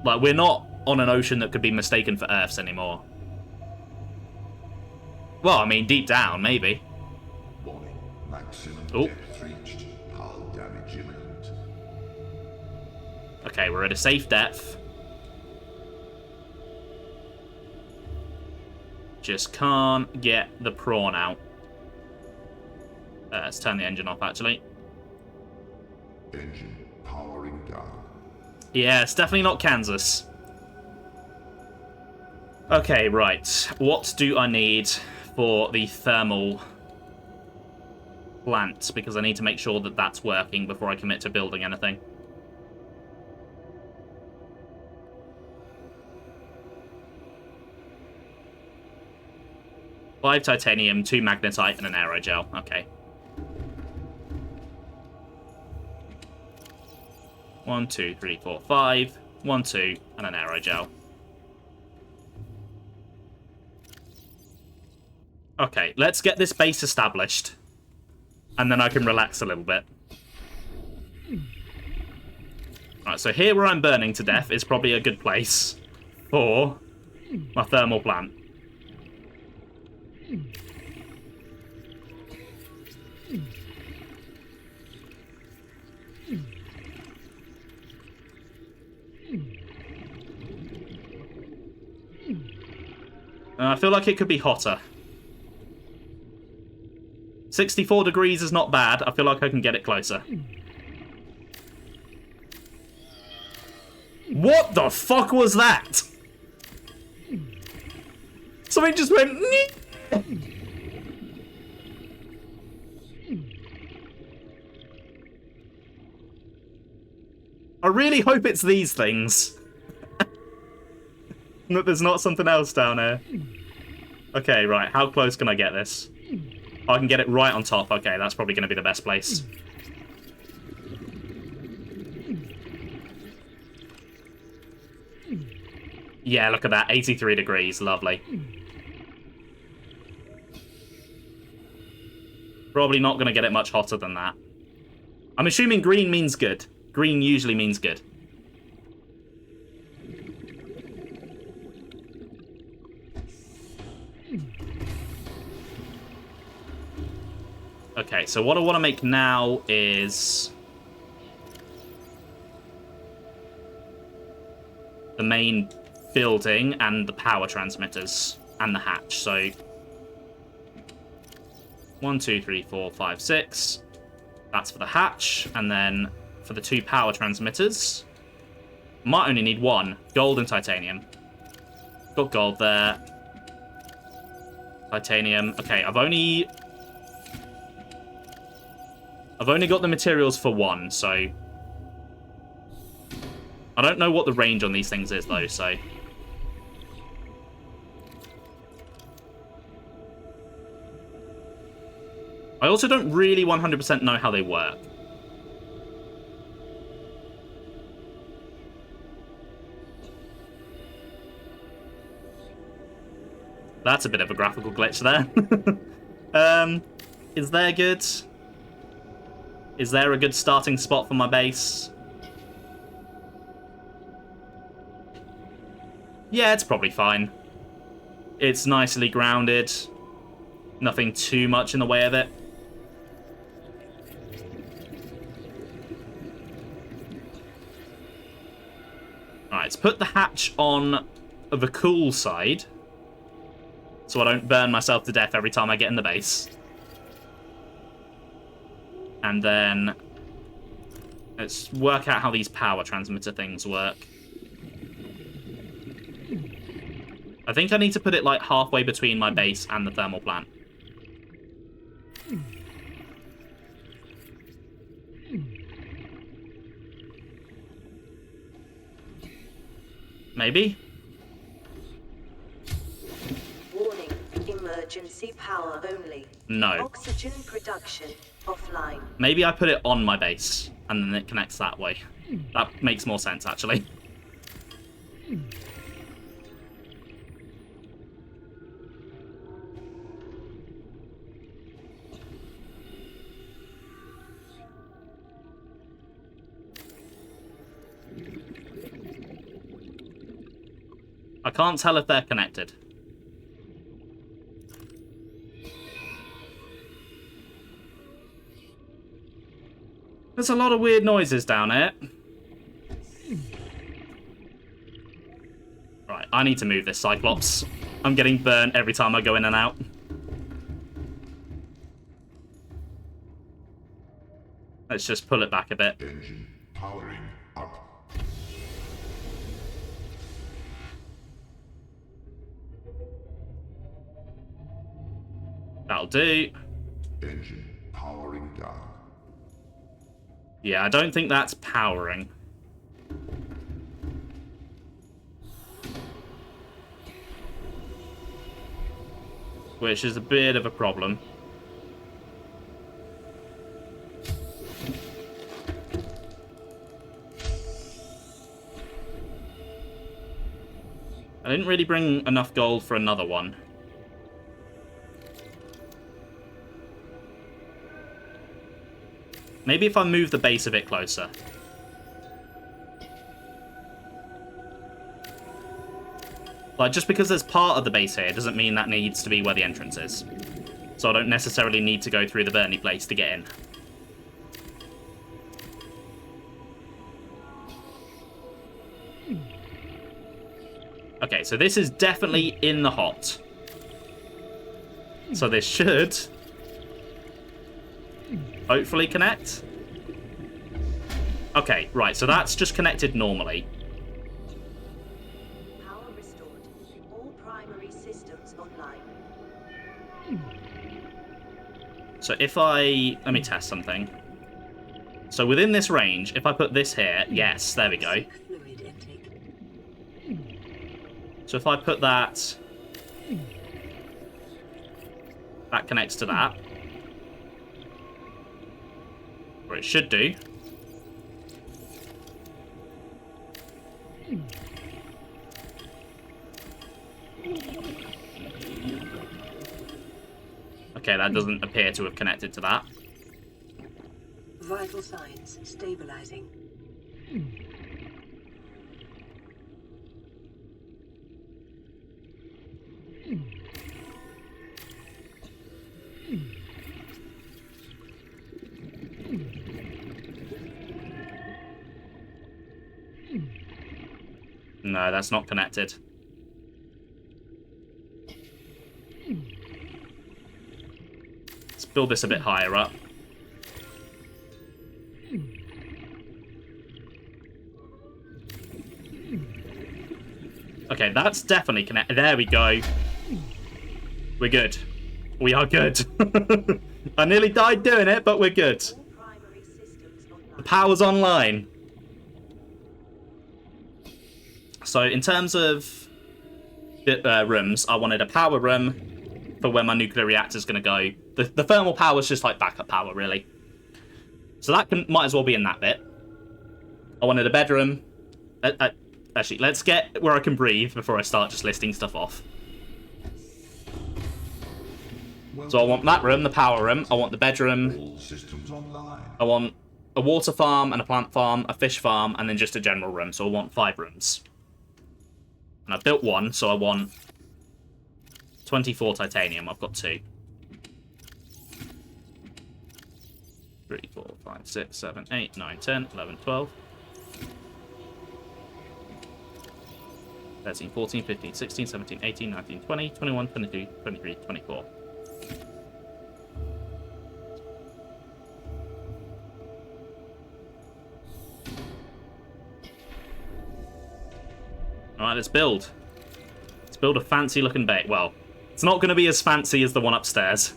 Like, we're not on an ocean that could be mistaken for Earth's anymore. Well, I mean, deep down, maybe. Warning. Maximum Oh. depth reached. Hull damage imminent. Okay, we're at a safe depth. Just can't get the prawn out. Let's turn the engine off, actually. Engine powering down. Yeah, it's definitely not Kansas. Okay, right. What do I need for the thermal plant? Because I need to make sure that that's working before I commit to building anything. Five titanium, 2 magnetite, and an aerogel. Okay. 1, 2, 3, 4, 5. 1, 2, and an aerogel. Okay, let's get this base established. And then I can relax a little bit. Alright, so here where I'm burning to death is probably a good place for My thermal plant. I feel like it could be hotter. 64 degrees is not bad. I feel like I can get it closer. What the fuck was that? Something just went... I really hope it's these things. That there's not something else down here. Okay, right. How close can I get this? Oh, I can get it right on top. Okay, that's probably going to be the best place. Yeah, look at that. 83 degrees. Lovely. Probably not going to get it much hotter than that. I'm assuming green means good. Green usually means good. Okay, so what I want to make now is the main building and the power transmitters and the hatch. So 1, 2, 3, 4, 5, 6. That's for the hatch, and then for the 2 power transmitters, might only need 1. Gold and titanium. Got gold there. Titanium. Okay, I've only got the materials for 1, so I don't know what the range on these things is, though, so... I also don't really 100% know how they work. That's a bit of a graphical glitch there. Is there good? Is there a good starting spot for my base? Yeah, it's probably fine. It's nicely grounded. Nothing too much in the way of it. Alright, let's put the hatch on the cool side, so I don't burn myself to death every time I get in the base. And then let's work out how these power transmitter things work. I think I need to put it like halfway between my base and the thermal plant. Maybe? Warning, emergency power only. No. Oxygen production offline. Maybe I put it on my base, and then it connects that way. That makes more sense, actually. I can't tell if they're connected. There's a lot of weird noises down here. Right, I need to move this Cyclops. I'm getting burnt every time I go in and out. Let's just pull it back a bit. Engine powering up. That'll do. Engine powering down. Yeah, I don't think that's powering. Which is a bit of a problem. I didn't really bring enough gold for another one. Maybe if I move the base a bit closer. Like, just because there's part of the base here doesn't mean that needs to be where the entrance is. So I don't necessarily need to go through the Burnley place to get in. Okay, so this is definitely in the hot. So this should hopefully connect. Okay, right, so that's just connected normally. Power restored. All primary systems online. So if I... Let me test something. So within this range, if I put this here... Yes, there we go. Fluid intake. So if I put that... That connects to that. Or it should do. Okay, that doesn't appear to have connected to that. Vital signs stabilizing. No, that's not connected. Let's build this a bit higher up. Okay, that's definitely connected. There we go. We're good. We are good. I nearly died doing it, but we're good. All primary systems online. The power's online. So in terms of rooms, I wanted a power room for where my nuclear reactor's going to go. The thermal power is just like backup power, really. So that might as well be in that bit. I wanted a bedroom. Actually, let's get where I can breathe before I start just listing stuff off. So I want that room, the power room. I want the bedroom. All systems online. I want a water farm and a plant farm, a fish farm, and then just a general room. So I want 5 rooms. And I've built 1, so I want 24 titanium. I've got 2. 3, 4, 5, 6, 7, 8, 9, 10, 11, 12. 13, 14, 15, 16, 17, 18, 19, 20, 21, 22, 23, 24. Alright, let's build. Let's build a fancy looking base. Well, it's not going to be as fancy as the one upstairs.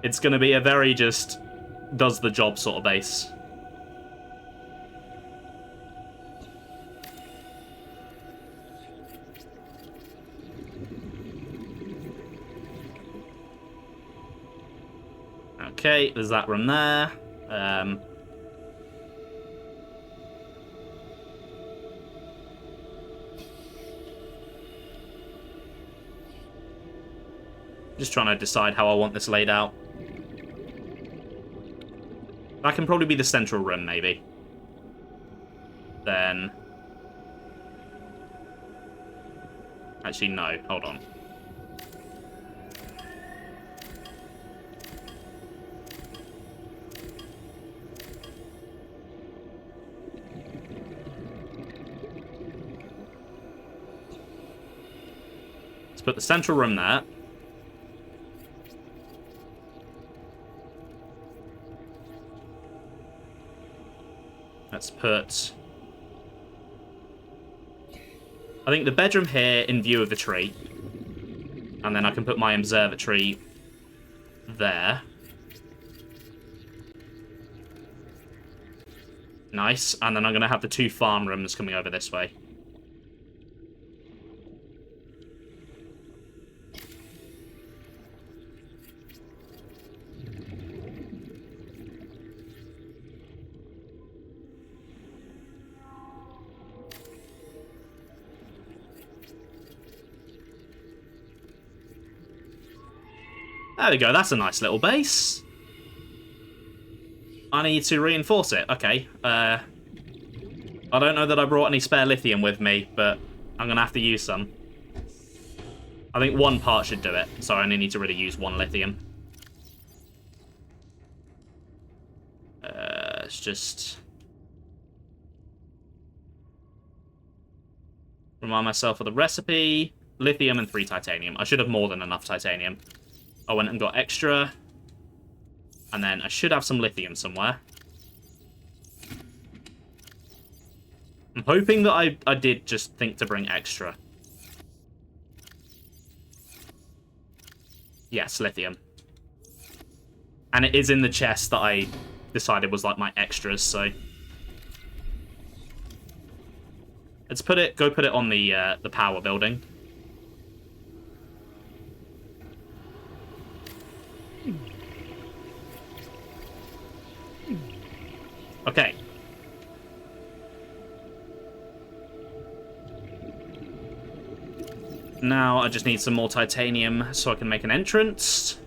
It's going to be a very just does the job sort of base. Okay, there's that room there. Just trying to decide how I want this laid out. That can probably be the central room, maybe. Then... Actually, no. Hold on. Let's put the central room there. Let's put... I think the bedroom here in view of the tree. And then I can put my observatory there. Nice. And then I'm going to have the 2 farm rooms coming over this way. There we go, that's a nice little base. I need to reinforce it. Okay. I don't know that I brought any spare lithium with me, but I'm going to have to use some. I think one part should do it, so I only need to really use one lithium. Let's just remind myself of the recipe. Lithium and 3 titanium. I should have more than enough titanium. I went and got extra. And then I should have some lithium somewhere. I'm hoping that I did just think to bring extra. Yes, lithium. And it is in the chest that I decided was like my extras, so let's go put it on the power building. Okay. Now I just need some more titanium so I can make an entrance.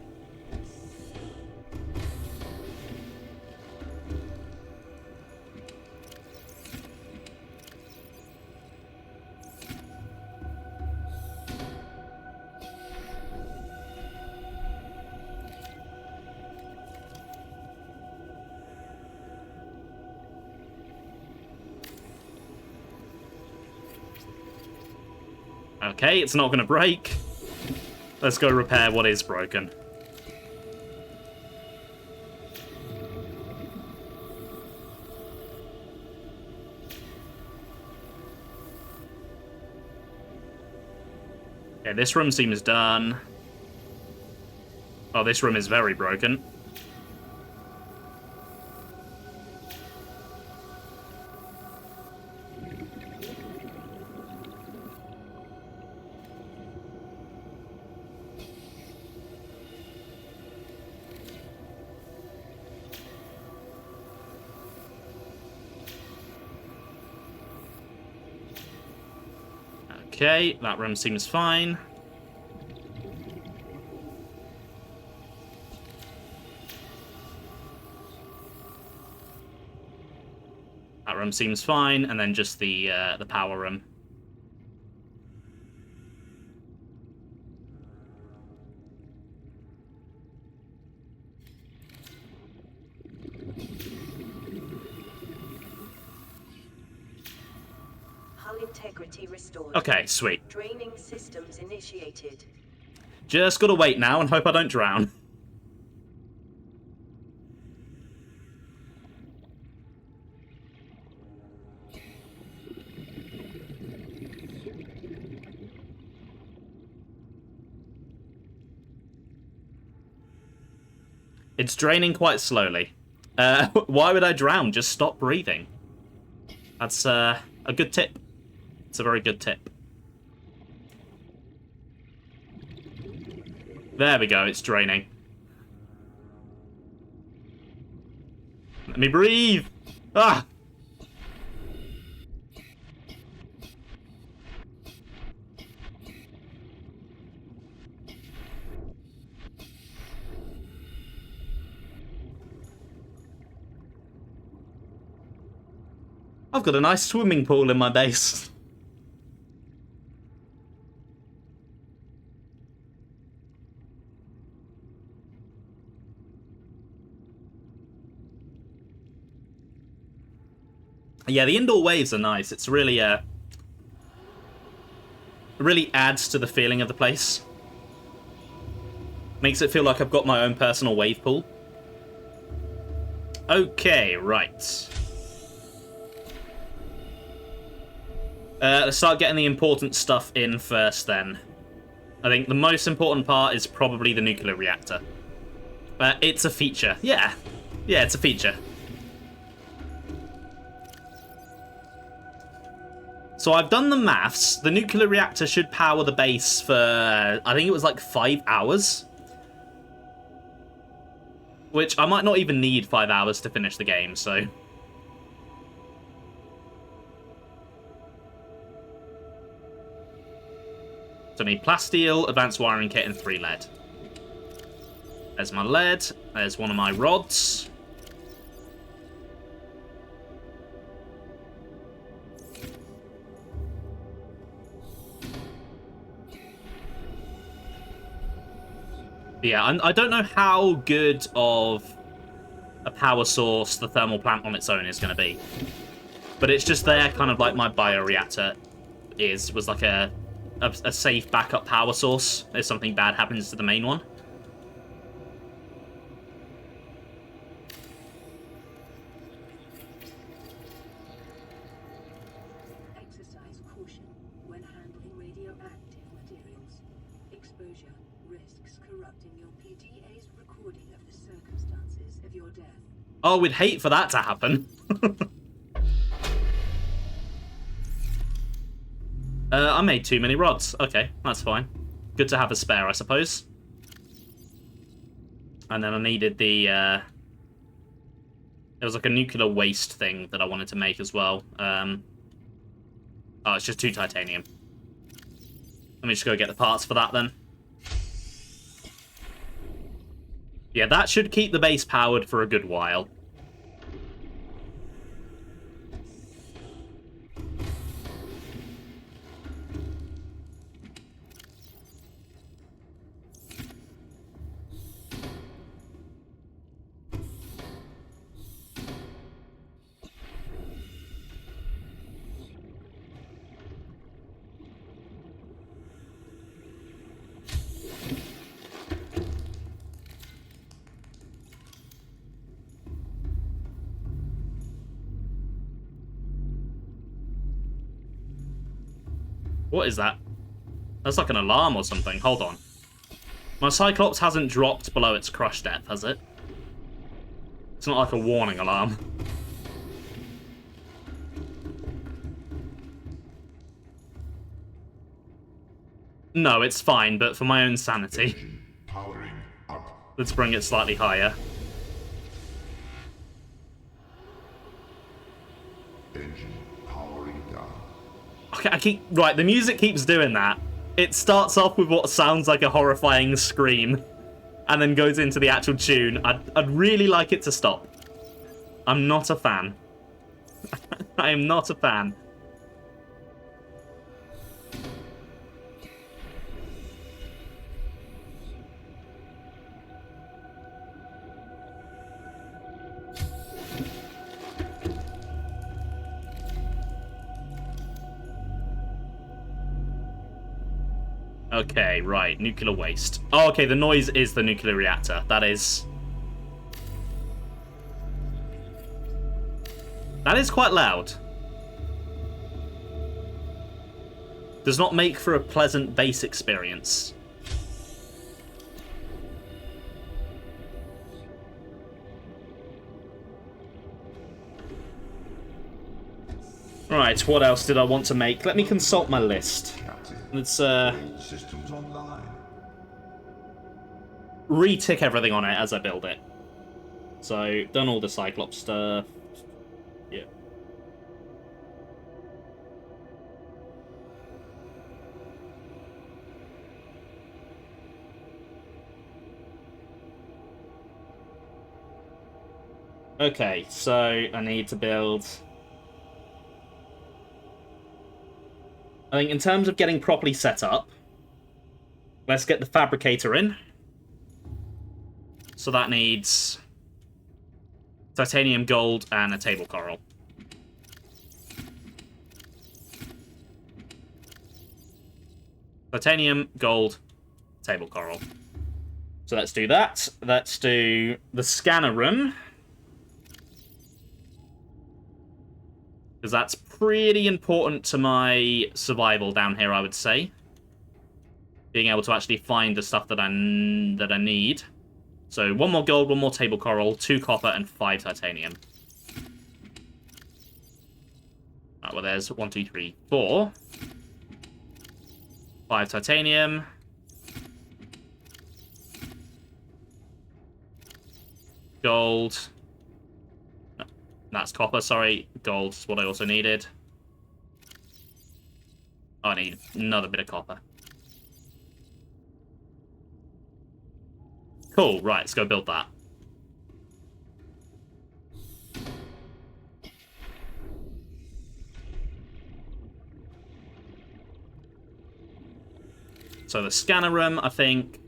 Okay, it's not going to break. Let's go repair what is broken. Okay, this room seems done. Oh, this room is very broken. Okay, that room seems fine. That room seems fine, and then just the power room. Integrity restored. Okay, sweet. Draining systems initiated. Just gotta wait now and hope I don't drown. It's draining quite slowly. Why would I drown? Just stop breathing. That's a good tip. It's a very good tip. There we go, it's draining. Let me breathe! Ah! I've got a nice swimming pool in my base. Yeah, the indoor waves are nice. It's really, it really adds to the feeling of the place. Makes it feel like I've got my own personal wave pool. Okay, right. Let's start getting the important stuff in first, then. I think the most important part is probably the nuclear reactor. It's a feature. Yeah. Yeah, it's a feature. So I've done the maths. The nuclear reactor should power the base for, I think it was like 5 hours. Which I might not even need 5 hours to finish the game, so... So I need plasteel, advanced wiring kit, and 3 lead. There's my lead. There's one of my rods. Yeah, I don't know how good of a power source the thermal plant on its own is going to be. But it's just there, kind of like my bioreactor was like a safe backup power source if something bad happens to the main one. Exercise caution when handling radioactive materials. Exposure risks corrupting your PDA's recording of the circumstances of your death. Oh, we'd hate for that to happen. I made too many rods. Okay, that's fine. Good to have a spare, I suppose. And then I needed the... There was like a nuclear waste thing that I wanted to make as well. Oh, it's just 2 titanium. Let me just go get the parts for that then. Yeah, that should keep the base powered for a good while. What is that? That's like an alarm or something. Hold on. My Cyclops hasn't dropped below its crush depth, has it? It's not like a warning alarm. No, it's fine, but for my own sanity, Engine powering up. let's bring it slightly higher. Engine powering down. Okay, right, the music keeps doing that. It starts off with what sounds like a horrifying scream, and then goes into the actual tune. I'd really like it to stop. I'm not a fan. I am not a fan. Okay, right, nuclear waste. Oh, okay, the noise is the nuclear reactor. That is quite loud. Does not make for a pleasant base experience. Right, what else did I want to make? Let me consult my list. Captain. Let's All systems online. re-tick everything on it as I build it. So, done all the Cyclops stuff. Yeah. Okay, so I need to build... I think in terms of getting properly set up, let's get the fabricator in. So that needs titanium, gold, and a table coral. Titanium, gold, table coral. So let's do that. Let's do the scanner room. Because that's pretty important to my survival down here, I would say. Being able to actually find the stuff that I need. So 1 more gold, 1 more table coral, 2 copper, and 5 titanium. Right, well, there's 1, 2, 3, 4. 5 titanium. Gold. No, that's copper, sorry. Gold is what I also needed. Oh, I need another bit of copper. Cool, right, let's go build that. So the scanner room, I think...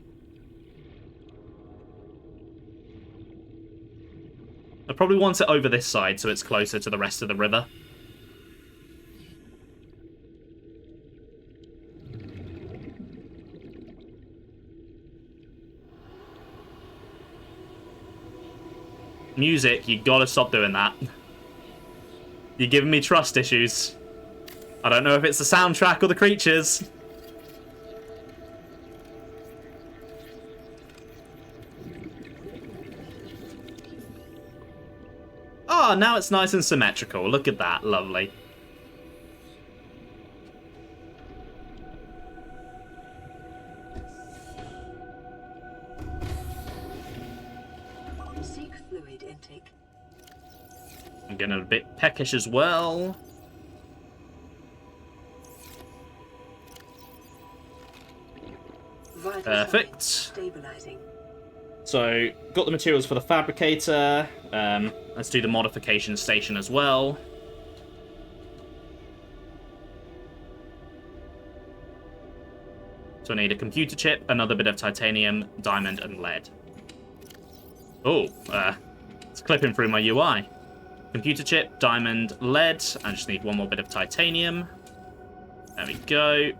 I probably want it over this side so it's closer to the rest of the river. Music, you gotta stop doing that. You're giving me trust issues. I don't know if it's the soundtrack or the creatures. Oh, now it's nice and symmetrical. Look at that. Lovely. Seek fluid intake. I'm getting a bit peckish as well. Vital Perfect. signs stabilizing. So, got the materials for the fabricator. Let's do the modification station as well. So I need a computer chip, another bit of titanium, diamond, and lead. Oh, it's clipping through my UI. Computer chip, diamond, lead. I just need one more bit of titanium. There we go.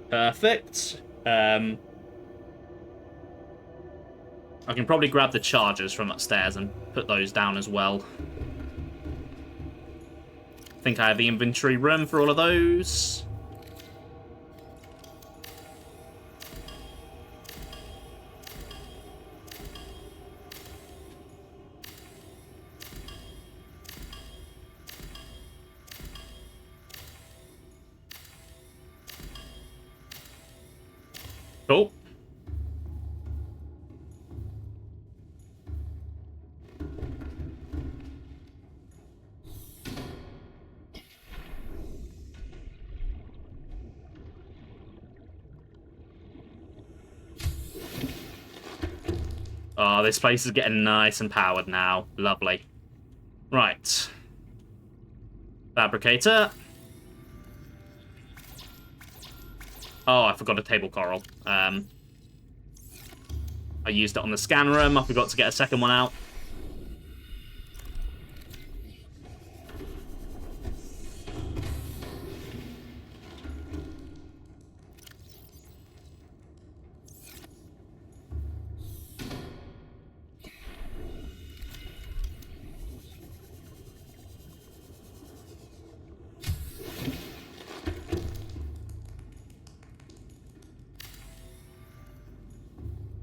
Perfect. I can probably grab the chargers from upstairs and put those down as well. I think I have the inventory room for all of those. Cool. Oh, this place is getting nice and powered now. Lovely. Right. Fabricator. Oh, I forgot a table coral. I used it on the scan room. I forgot to get a second one out.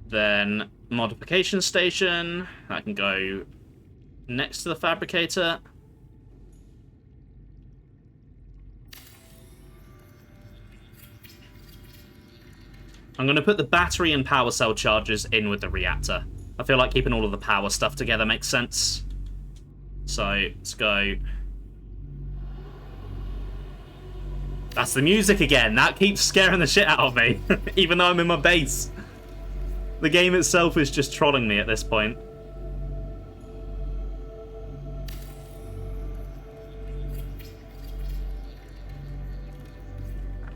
Then modification station. That can go next to the fabricator. I'm going to put the battery and power cell chargers in with the reactor. I feel like keeping all of the power stuff together makes sense. So, let's go. That's the music again. That keeps scaring the shit out of me, even though I'm in my base. The game itself is just trolling me at this point.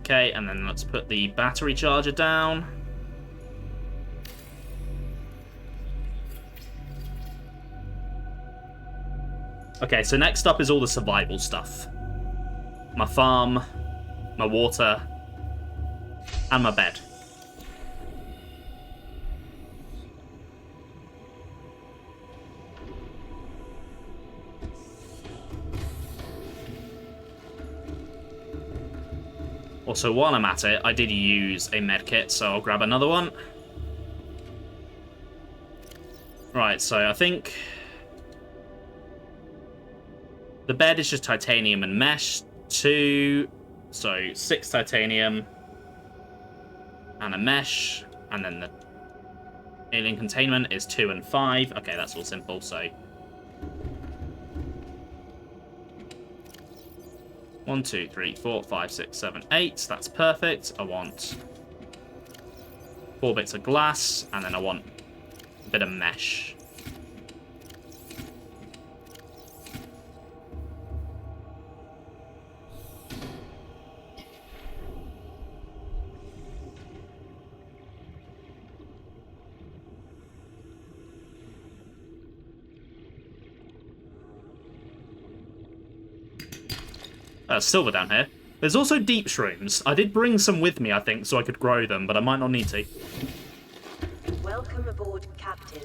Okay, and then let's put the battery charger down. Okay, so next up is all the survival stuff. My farm, my water, and my bed. Also, while I'm at it, I did use a medkit, so I'll grab another one. Right, so I think the bed is just titanium and mesh. 2, so 6 titanium and a mesh, and then the alien containment is 2 and 5. Okay, that's all simple, so 1, 2, 3, 4, 5, 6, 7, 8. That's perfect. I want 4 bits of glass, and then I want a bit of mesh. Silver down here. There's also deep shrooms. I did bring some with me, I think, so I could grow them, but I might not need to. Welcome aboard, Captain.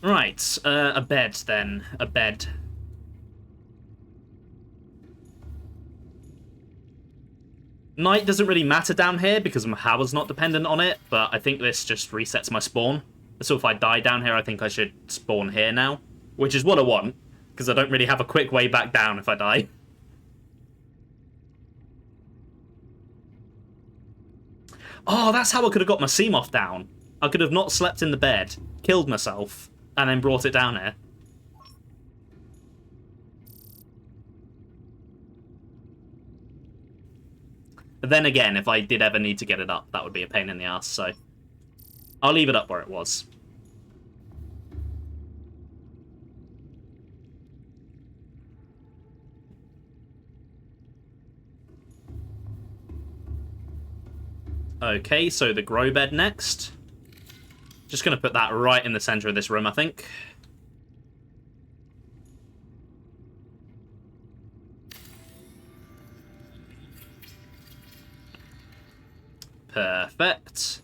Right, a bed then. A bed. Night doesn't really matter down here because my power's not dependent on it, but I think this just resets my spawn. So if I die down here, I think I should spawn here now, which is what I want, because I don't really have a quick way back down if I die. Oh, that's how I could have got my Seamoth down. I could have not slept in the bed, killed myself, and then brought it down here. But then again, if I did ever need to get it up, that would be a pain in the ass, so I'll leave it up where it was. Okay, so the grow bed next. Just going to put that right in the center of this room, I think. Perfect.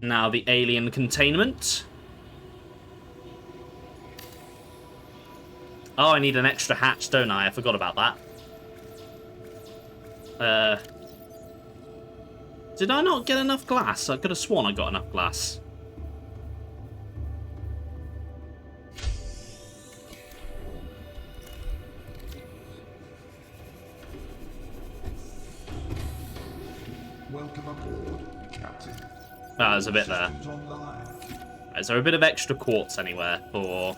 Now the alien containment. Oh, I need an extra hatch, don't I? I forgot about that. Did I not get enough glass? I could have sworn I got enough glass. Welcome aboard, Captain. Ah, there's a bit there. Systems online. Is there a bit of extra quartz anywhere for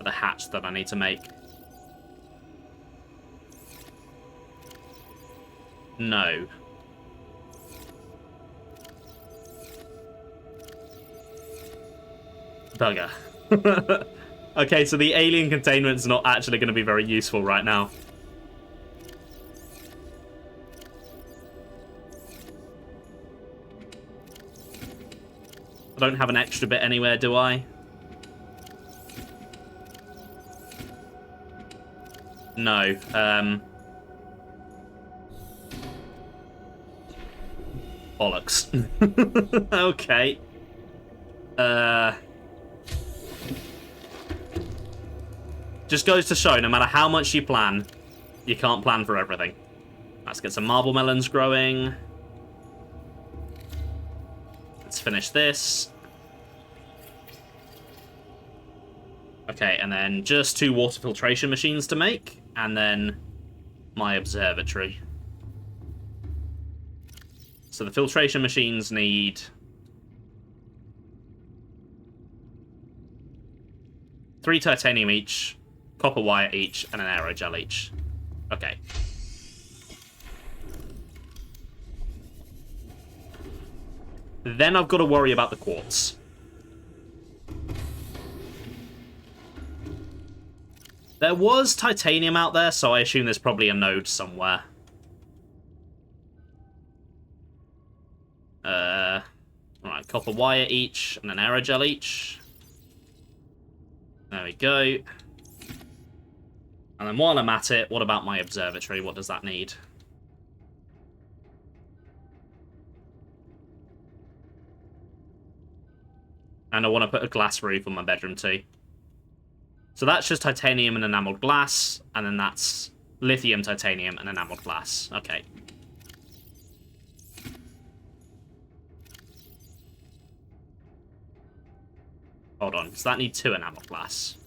the hatch that I need to make? No. Bugger. Okay, so the alien containment's not actually going to be very useful right now. I don't have an extra bit anywhere, do I? No. Bollocks. Okay. Just goes to show, no matter how much you plan, you can't plan for everything. Let's get some marble melons growing. Let's finish this. Okay, and then just 2 water filtration machines to make, and then my observatory. So the filtration machines need 3 titanium each, copper wire each, and an aerogel each. Okay. Then I've got to worry about the quartz. There was titanium out there, so I assume there's probably a node somewhere. Alright, copper wire each, and an aerogel each. There we go. And then while I'm at it, what about my observatory? What does that need? And I want to put a glass roof on my bedroom too. So that's just titanium and enameled glass, and then that's lithium, titanium, and enameled glass. Okay. Hold on, does that need 2 enameled glass?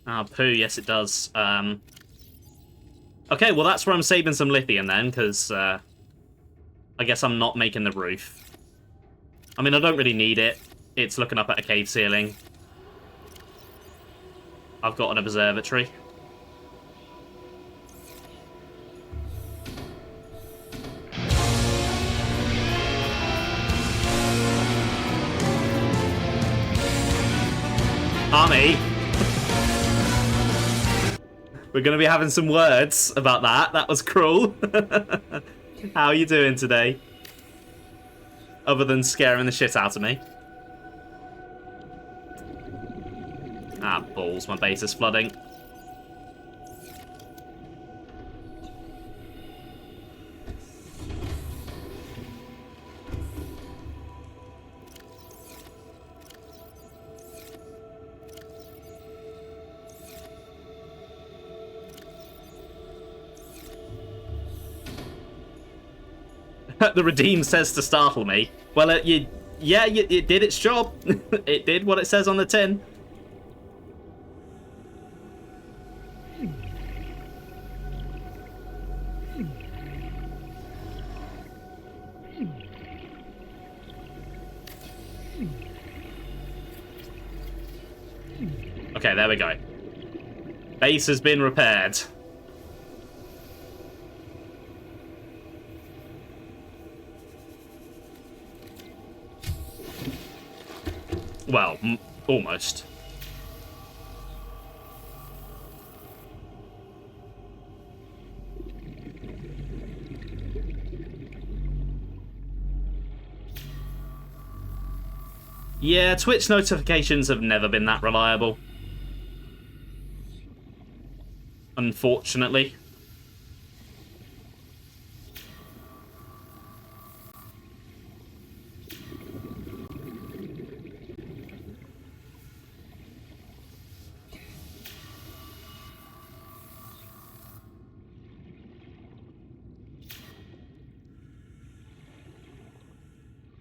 Ah, poo, yes it does. Okay, well that's where I'm saving some lithium then, because I guess I'm not making the roof. I mean, I don't really need it. It's looking up at a cave ceiling. I've got an observatory. Army. We're going to be having some words about that. That was cruel. How are you doing today? other than scaring the shit out of me. Ah, balls, my base is flooding. The Redeem says to startle me. Well, it did its job. It did what it says on the tin. Okay, there we go. Base has been repaired. Well, almost. Yeah, Twitch notifications have never been that reliable. Unfortunately.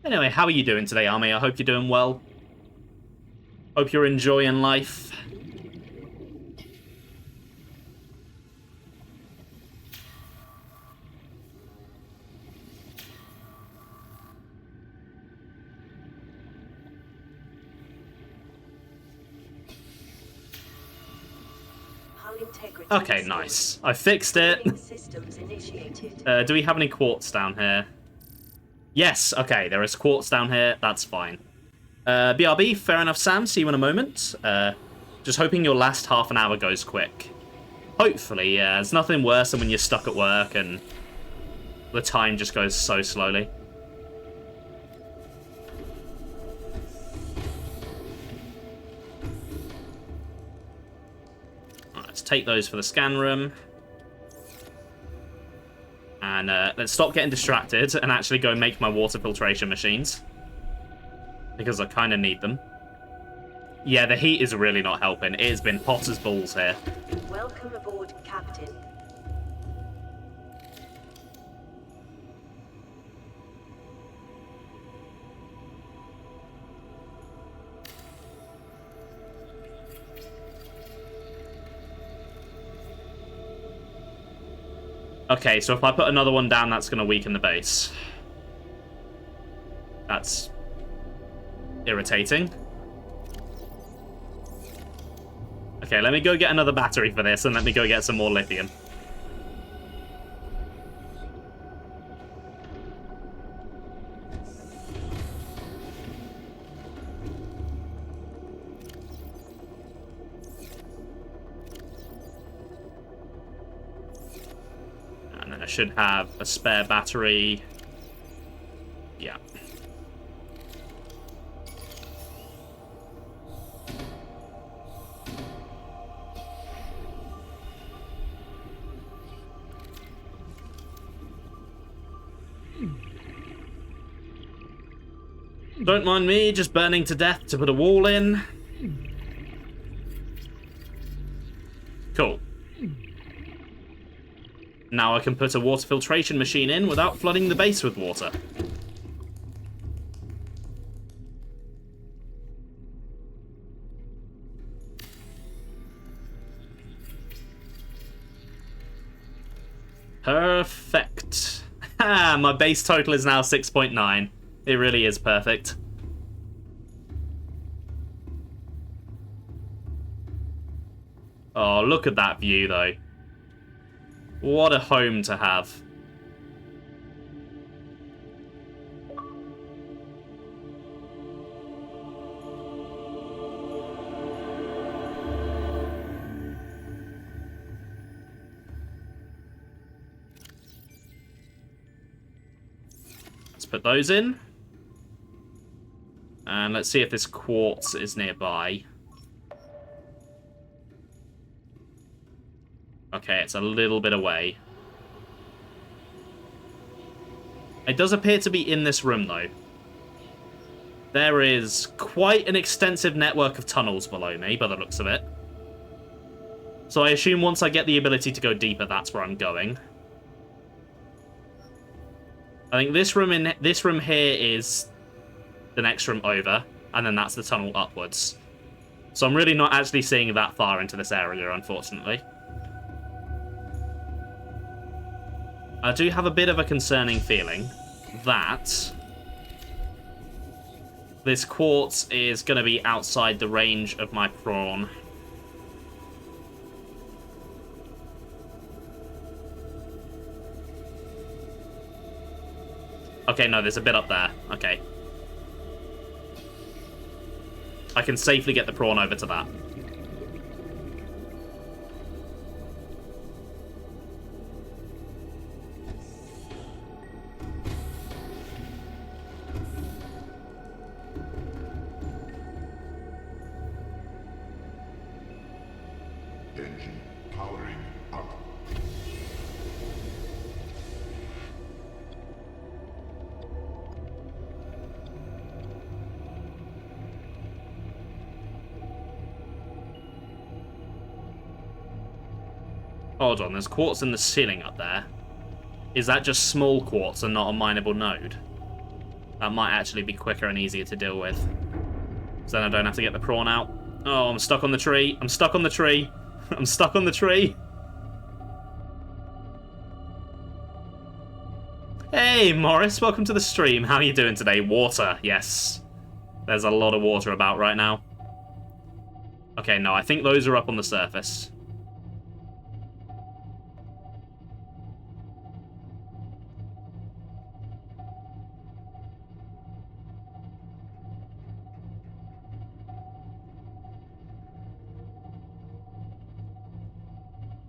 Anyway, how are you doing today, Army? I hope you're doing well. Hope you're enjoying life. Okay, nice. I fixed it. Do we have any quartz down here? Yes, okay, there is quartz down here. That's fine. BRB, fair enough, Sam. See you in a moment. Just hoping your last half an hour goes quick. Hopefully, yeah. It's nothing worse than when you're stuck at work and the time just goes so slowly. Alright, let's take those for the scan room. And let's stop getting distracted and actually go make my water filtration machines. Because I kind of need them. Yeah, the heat is really not helping. It has been hot as balls here. Welcome aboard, Captain. Okay, so if I put another one down, that's going to weaken the base. That's irritating. Okay, let me go get another battery for this, and let me go get some more lithium. And then I should have a spare battery. Yeah. Don't mind me, just burning to death to put a wall in. Cool. Now I can put a water filtration machine in without flooding the base with water. Perfect. Ha! My base total is now 6.9. It really is perfect. Oh, look at that view, though. What a home to have. Let's put those in. And let's see if this quartz is nearby. Okay, it's a little bit away. It does appear to be in this room, though. There is quite an extensive network of tunnels below me, by the looks of it. So I assume once I get the ability to go deeper, that's where I'm going. I think this room here is the next room over, and then that's the tunnel upwards. So I'm really not actually seeing that far into this area, unfortunately. I do have a bit of a concerning feeling that this quartz is going to be outside the range of my prawn. Okay, no, there's a bit up there. Okay. I can safely get the prawn over to that. Engine powering up. Hold on, there's quartz in the ceiling up there. Is that just small quartz and not a mineable node? That might actually be quicker and easier to deal with. So then I don't have to get the prawn out. Oh, I'm stuck on the tree. I'm stuck on the tree. I'm stuck on the tree. Hey, Morris. Welcome to the stream. How are you doing today? Water. Yes. There's a lot of water about right now. Okay, no, I think those are up on the surface.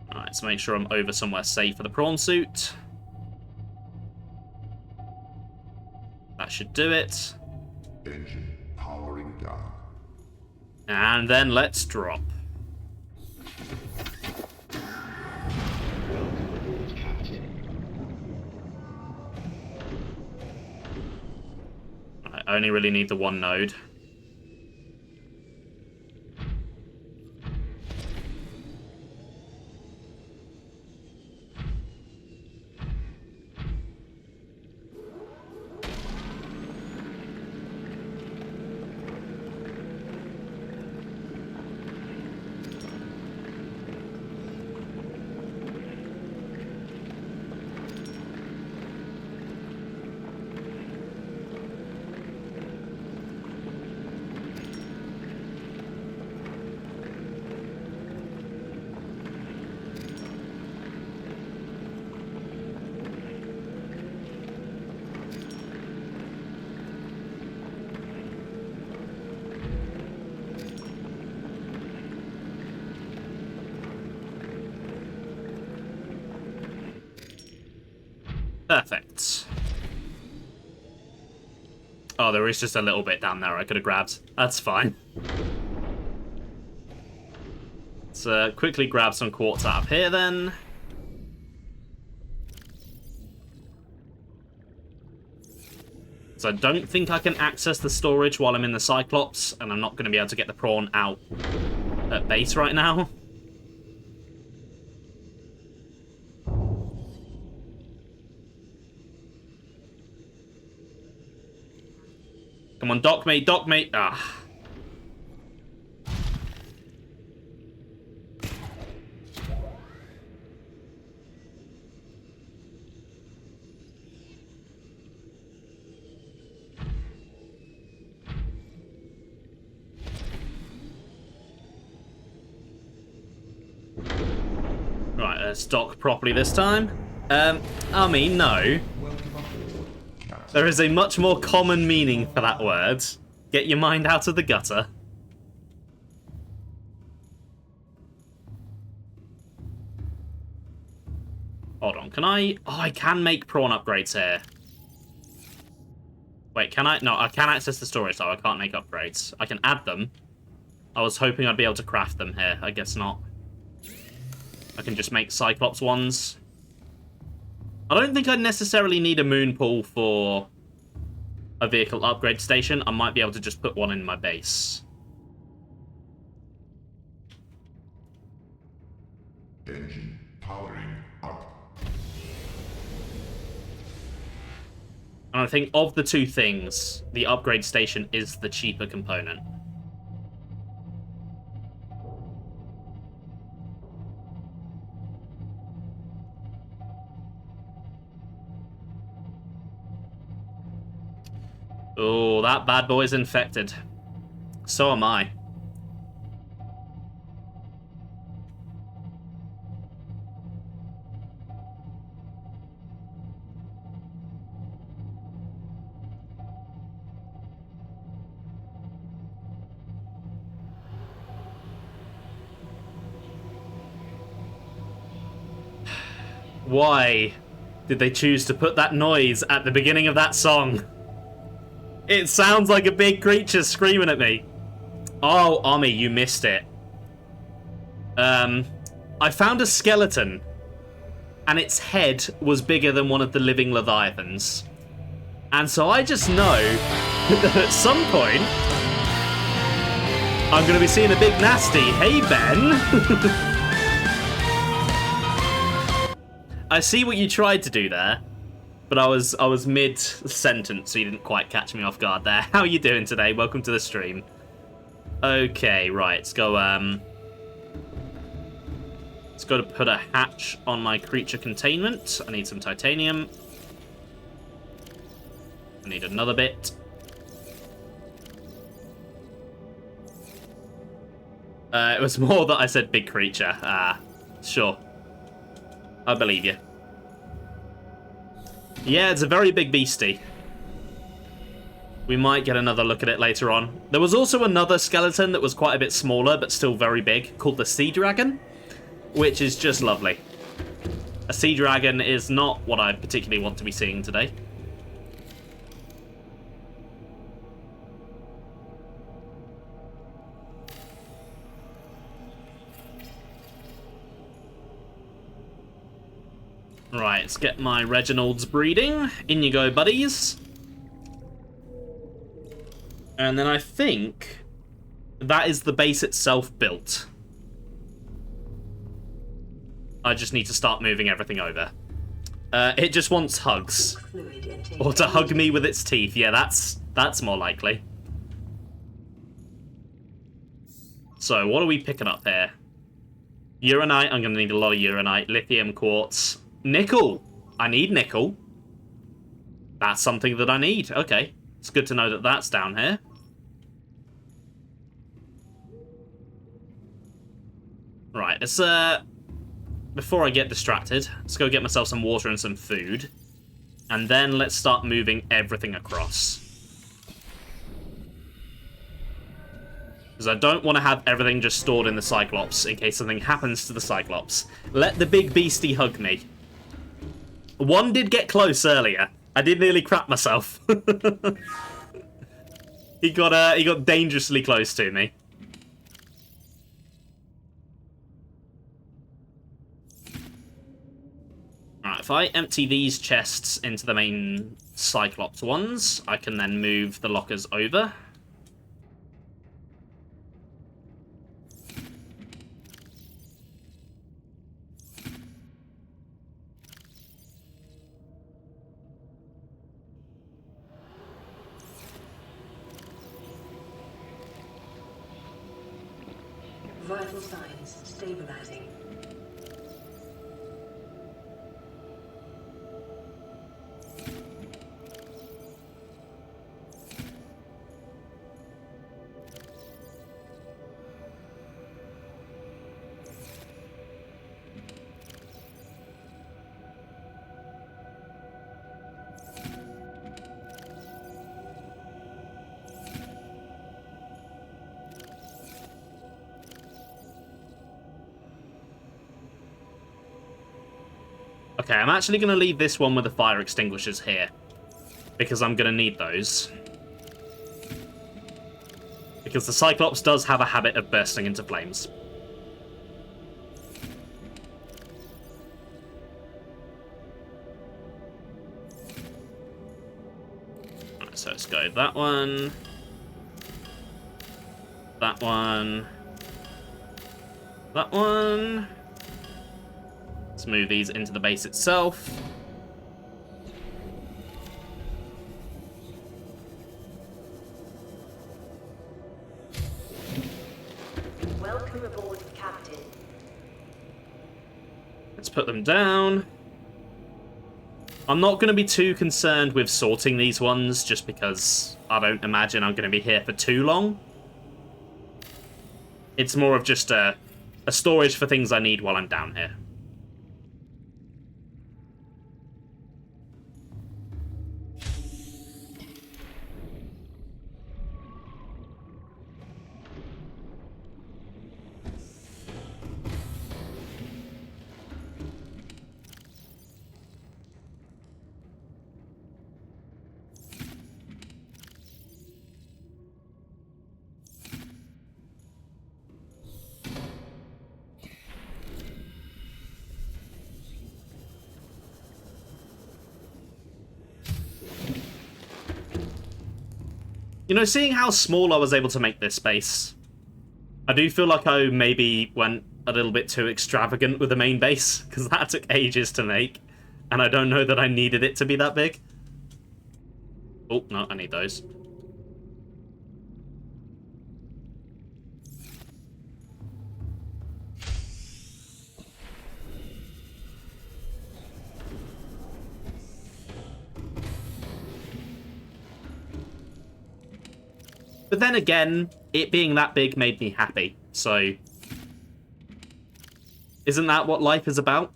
Alright, so make sure I'm over somewhere safe for the prawn suit. That should do it. Engine powering down. And then let's drop. Welcome aboard, Captain. I only really need the one node. Perfect. Oh, there is just a little bit down there I could have grabbed. That's fine. Let's quickly grab some quartz out of here then. So I don't think I can access the storage while I'm in the Cyclops, and I'm not going to be able to get the prawn out at base right now. Come on, dock me, dock me. Ah. Right, let's dock properly this time. I mean, no. Welcome aboard, Captain. There is a much more common meaning for that word. Get your mind out of the gutter. Hold on, can I... Oh, I can make prawn upgrades here. Wait, can I? No, I can access the storage, though. I can't make upgrades. I can add them. I was hoping I'd be able to craft them here. I guess not. I can just make Cyclops ones. I don't think I necessarily need a moon pool for a vehicle upgrade station. I might be able to just put one in my base. Engine powering up. And I think of the two things, the upgrade station is the cheaper component. Oh, that bad boy's infected. So am I. Why did they choose to put that noise at the beginning of that song? It sounds like a big creature screaming at me. Oh, Ami, you missed it. I found a skeleton, and its head was bigger than one of the living leviathans. And so I just know that at some point, I'm going to be seeing a big nasty. Hey, Ben. I see what you tried to do there. But I was mid-sentence, so you didn't quite catch me off guard there. How are you doing today? Welcome to the stream. Okay, right. Let's go to put a hatch on my creature containment. I need some titanium. I need another bit. It was more that I said big creature. Sure. I believe you. Yeah, it's a very big beastie. We might get another look at it later on. There was also another skeleton that was quite a bit smaller, but still very big, called the Sea Dragon, which is just lovely. A Sea Dragon is not what I particularly want to be seeing today. Right, let's get my Reginald's breeding. In you go, buddies. And then I think that is the base itself built. I just need to start moving everything over. It just wants hugs. Or to hug me with its teeth. Yeah, that's more likely. So, what are we picking up here? Uranite. I'm going to need a lot of uranite. Lithium, quartz. Nickel! I need nickel. That's something that I need. Okay. It's good to know that that's down here. Right, let's, before I get distracted, let's go get myself some water and some food. And then let's start moving everything across. Because I don't want to have everything just stored in the Cyclops in case something happens to the Cyclops. Let the big beastie hug me. One did get close earlier. I did nearly crap myself. He got dangerously close to me. Alright, if I empty these chests into the main Cyclops ones, I can then move the lockers over. Vital signs stabilizing. Okay, I'm actually going to leave this one with the fire extinguishers here. because I'm going to need those. Because the Cyclops does have a habit of bursting into flames. Right, so let's go that one. That one. That one. Let's move these into the base itself. Welcome aboard, Captain. Let's put them down. I'm not going to be too concerned with sorting these ones, just because I don't imagine I'm going to be here for too long. It's more of just a storage for things I need while I'm down here. You know, seeing how small I was able to make this space, I do feel like I maybe went a little bit too extravagant with the main base, because that took ages to make, and I don't know that I needed it to be that big. Oh, no, I need those. But then again, it being that big made me happy, so... Isn't that what life is about?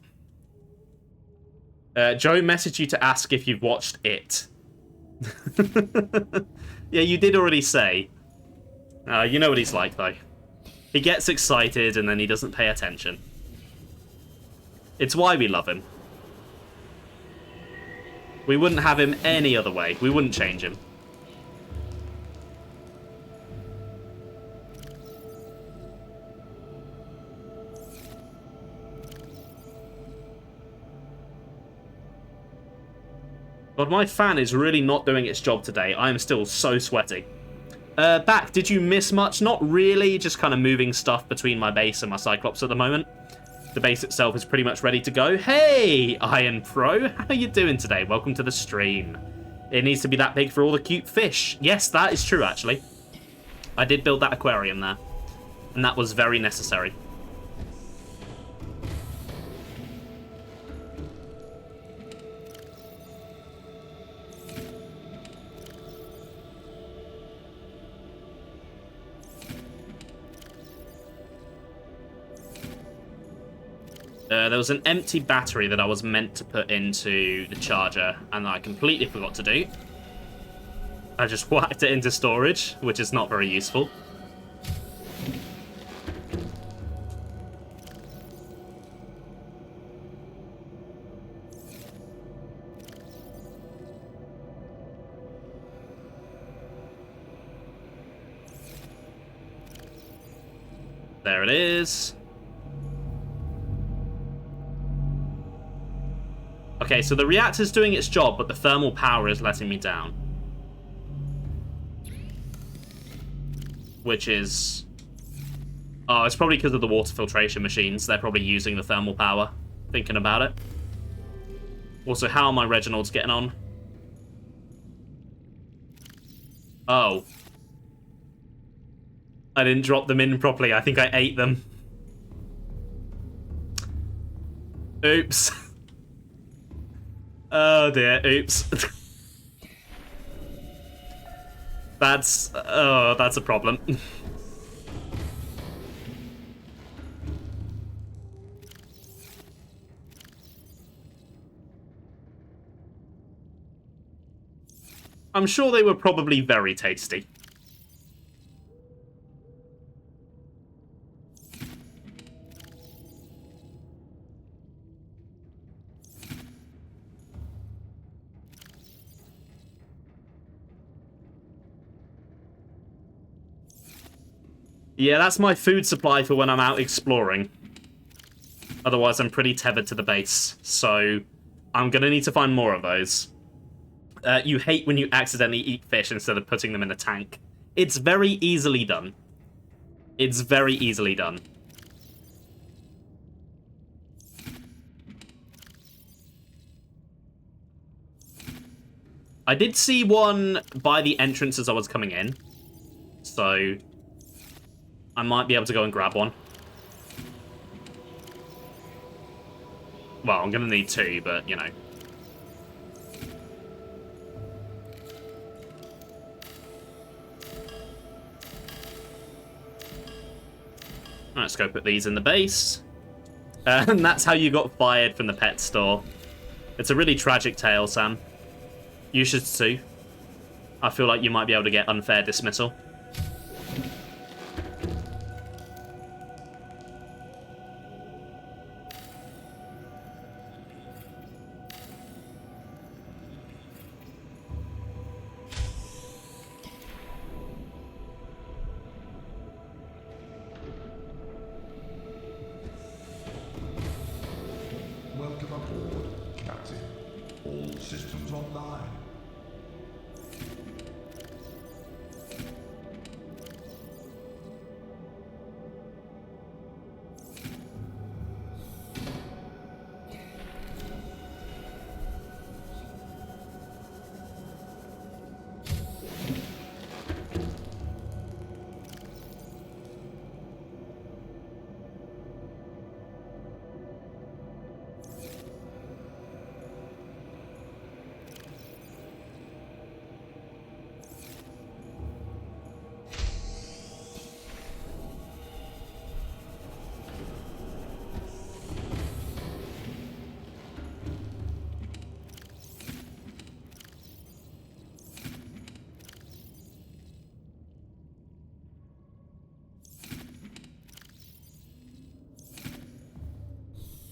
Joe messaged you to ask if you've watched It. Yeah, you did already say. You know what he's like, though. He gets excited and then he doesn't pay attention. It's why we love him. We wouldn't have him any other way. We wouldn't change him. But my fan is really not doing its job today. I am still so sweaty. Back, did you miss much? Not really, just kind of moving stuff between my base and my Cyclops at the moment. The base itself is pretty much ready to go. Hey, Iron Pro, how are you doing today? Welcome to the stream. It needs to be that big for all the cute fish. Yes, that is true, actually. I did build that aquarium there, and that was very necessary. There was an empty battery that I was meant to put into the charger, and I completely forgot to do. I just whacked it into storage, which is not very useful. There it is. Okay, so the reactor's doing its job, but the thermal power is letting me down. Which is... Oh, it's probably because of the water filtration machines. They're probably using the thermal power, thinking about it. Also, how are my Reginalds getting on? Oh. I didn't drop them in properly. I think I ate them. Oops. Oh dear, oops. That's a problem. I'm sure they were probably very tasty. Yeah, that's my food supply for when I'm out exploring. Otherwise, I'm pretty tethered to the base. So, I'm going to need to find more of those. You hate when you accidentally eat fish instead of putting them in a tank. It's very easily done. It's very easily done. I did see one by the entrance as I was coming in. So, I might be able to go and grab one. Well, I'm going to need two, but, you know. Let's go put these in the base. And that's how you got fired from the pet store. It's a really tragic tale, Sam. You should sue. I feel like you might be able to get unfair dismissal. Welcome aboard, Captain. All systems online.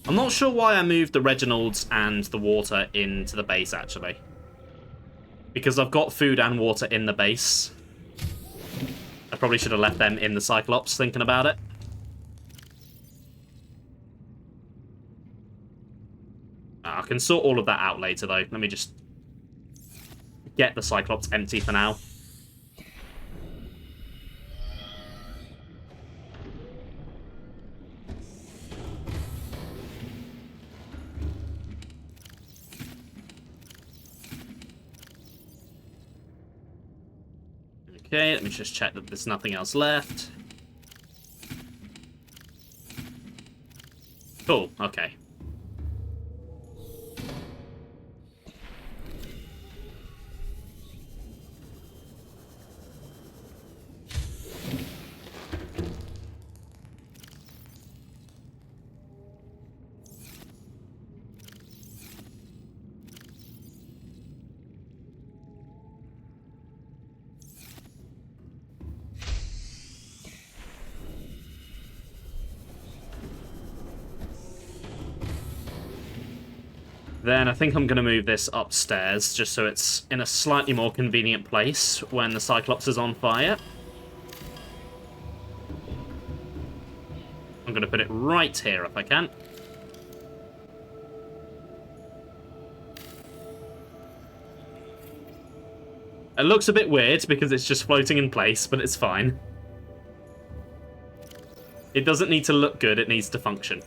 I'm not sure why I moved the Reginalds and the water into the base, actually. Because I've got food and water in the base. I probably should have left them in the Cyclops, thinking about it. I can sort all of that out later, though. Let me just get the Cyclops empty for now. Okay, let me just check that there's nothing else left. Cool, okay. Then I think I'm going to move this upstairs, just so it's in a slightly more convenient place when the Cyclops is on fire. I'm going to put it right here if I can. It looks a bit weird because it's just floating in place, but it's fine. It doesn't need to look good, it needs to function.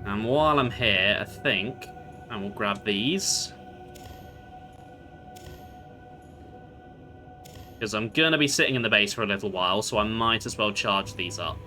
And while I'm here, I think I will grab these. Because I'm going to be sitting in the base for a little while, so I might as well charge these up.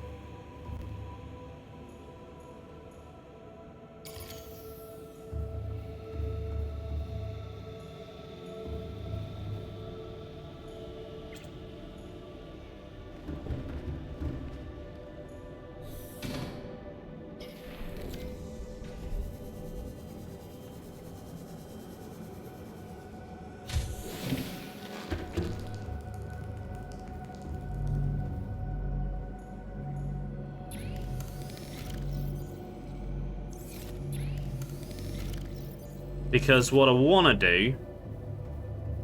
Because what I want to do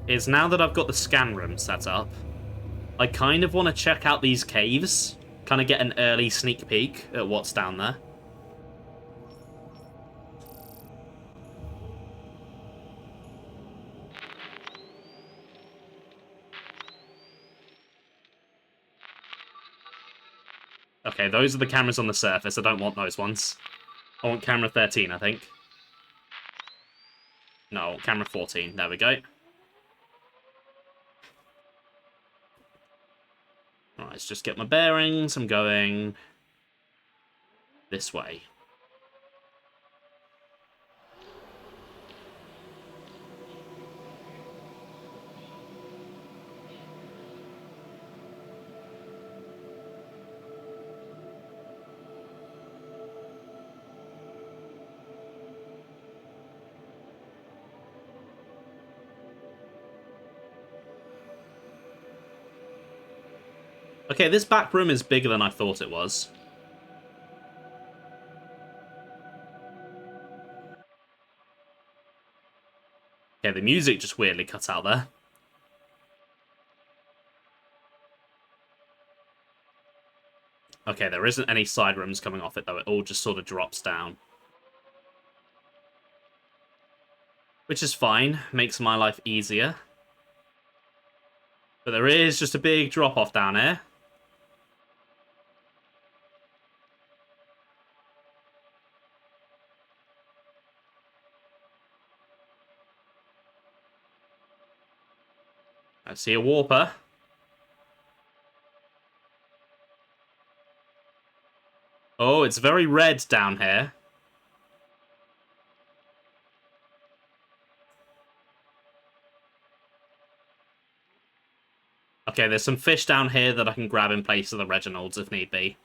is now that I've got the scan room set up, I kind of want to check out these caves, kind of get an early sneak peek at what's down there. Okay, those are the cameras on the surface. I don't want those ones. I want camera 13, I think. No, camera 14. There we go. Alright, let's just get my bearings. I'm going this way. Okay, this back room is bigger than I thought it was. Okay, the music just weirdly cut out there. Okay, there isn't any side rooms coming off it, though. It all just sort of drops down. Which is fine. Makes my life easier. But there is just a big drop-off down here. I see a warper. Oh, it's very red down here. Okay, there's some fish down here that I can grab in place of the Reginalds if need be.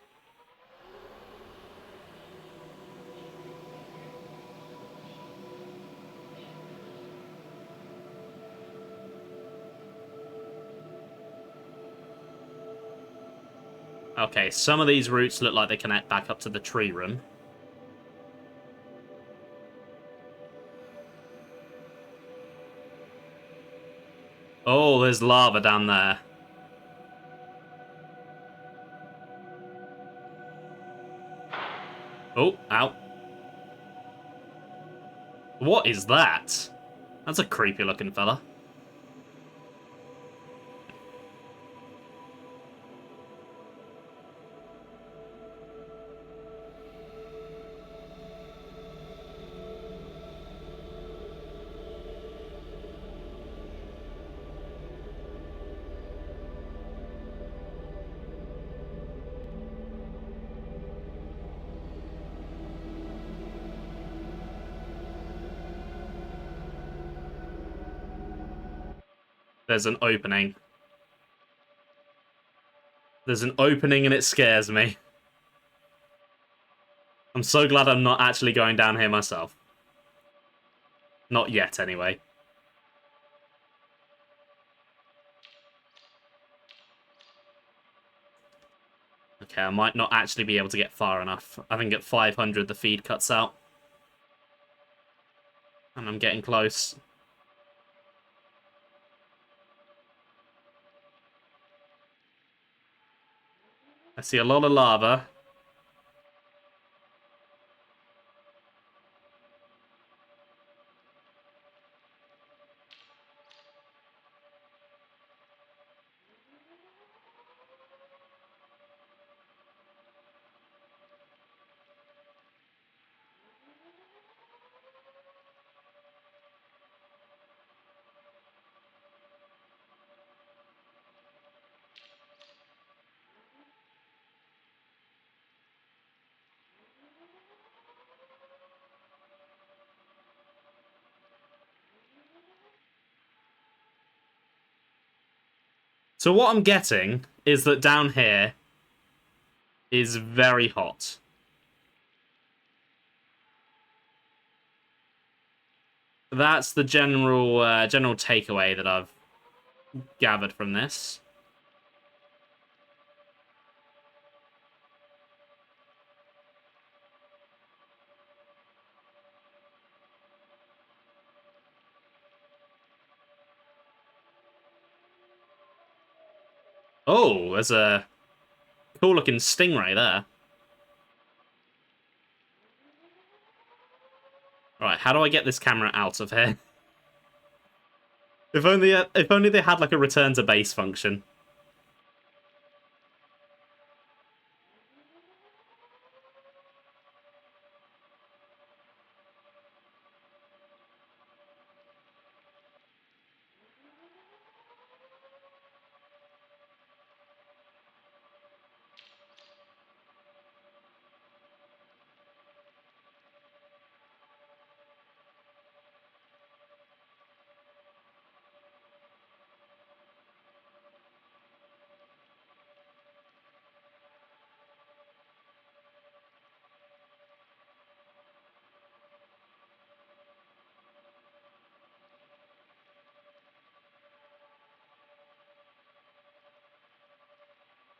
Okay, some of these routes look like they connect back up to the tree room. Oh, there's lava down there. Oh, ow. What is that? That's a creepy looking fella. There's an opening. There's an opening and it scares me. I'm so glad I'm not actually going down here myself. Not yet, anyway. Okay, I might not actually be able to get far enough. I think at 500 the feed cuts out. And I'm getting close. I see a lot of lava. So what I'm getting is that down here is very hot. That's the general takeaway that I've gathered from this. Oh, there's a cool-looking stingray there. Alright, how do I get this camera out of here? If only they had, like, a return to base function.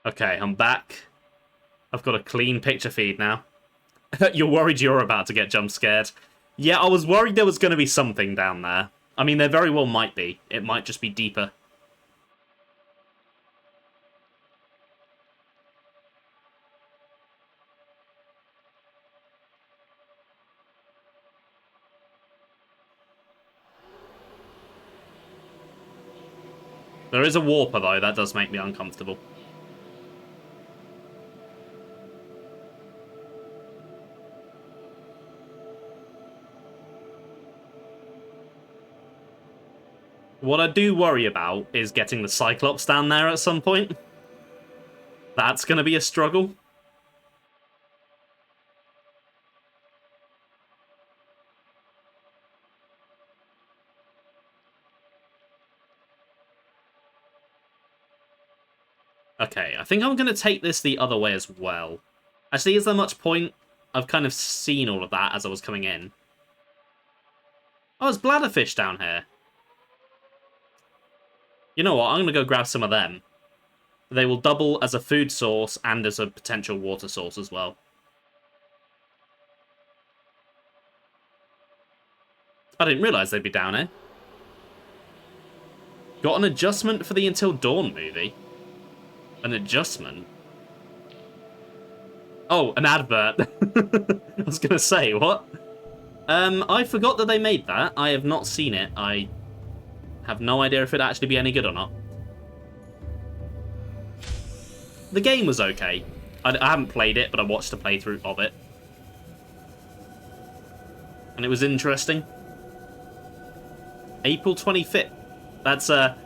Okay, I'm back. I've got a clean picture feed now. You're worried you're about to get jump scared. Yeah, I was worried there was going to be something down there. I mean, there very well might be. It might just be deeper. There is a warper, though. That does make me uncomfortable. What I do worry about is getting the Cyclops down there at some point. That's going to be a struggle. Okay, I think I'm going to take this the other way as well. Actually, is there much point? I've kind of seen all of that as I was coming in. Oh, there's bladderfish down here. You know what? I'm going to go grab some of them. They will double as a food source and as a potential water source as well. I didn't realise they'd be down here. Got an adjustment for the Until Dawn movie. An adjustment? Oh, an advert. I was going to say, what? I forgot that they made that. I have not seen it. I have no idea if it'd actually be any good or not. The game was okay. I haven't played it, but I watched a playthrough of it. And it was interesting. April 25th. That's a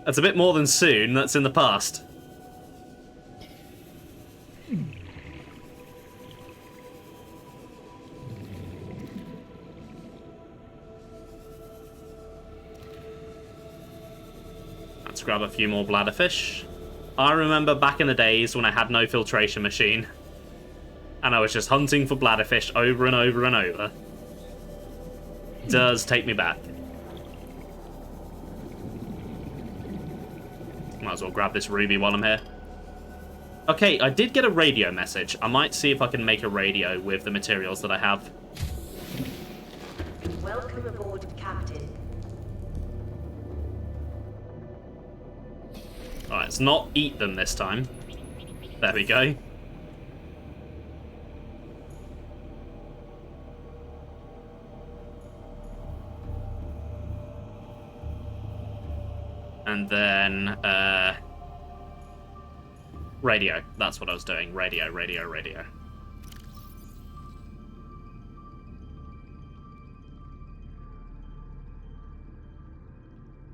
bit more than soon. That's in the past. Let's grab a few more bladderfish. I remember back in the days when I had no filtration machine. And I was just hunting for bladderfish over and over and over. Does take me back. Might as well grab this ruby while I'm here. Okay, I did get a radio message. I might see if I can make a radio with the materials that I have. Welcome aboard, Captain. Alright, let's not eat them this time. There we go. And then, radio. That's what I was doing. Radio, radio, radio.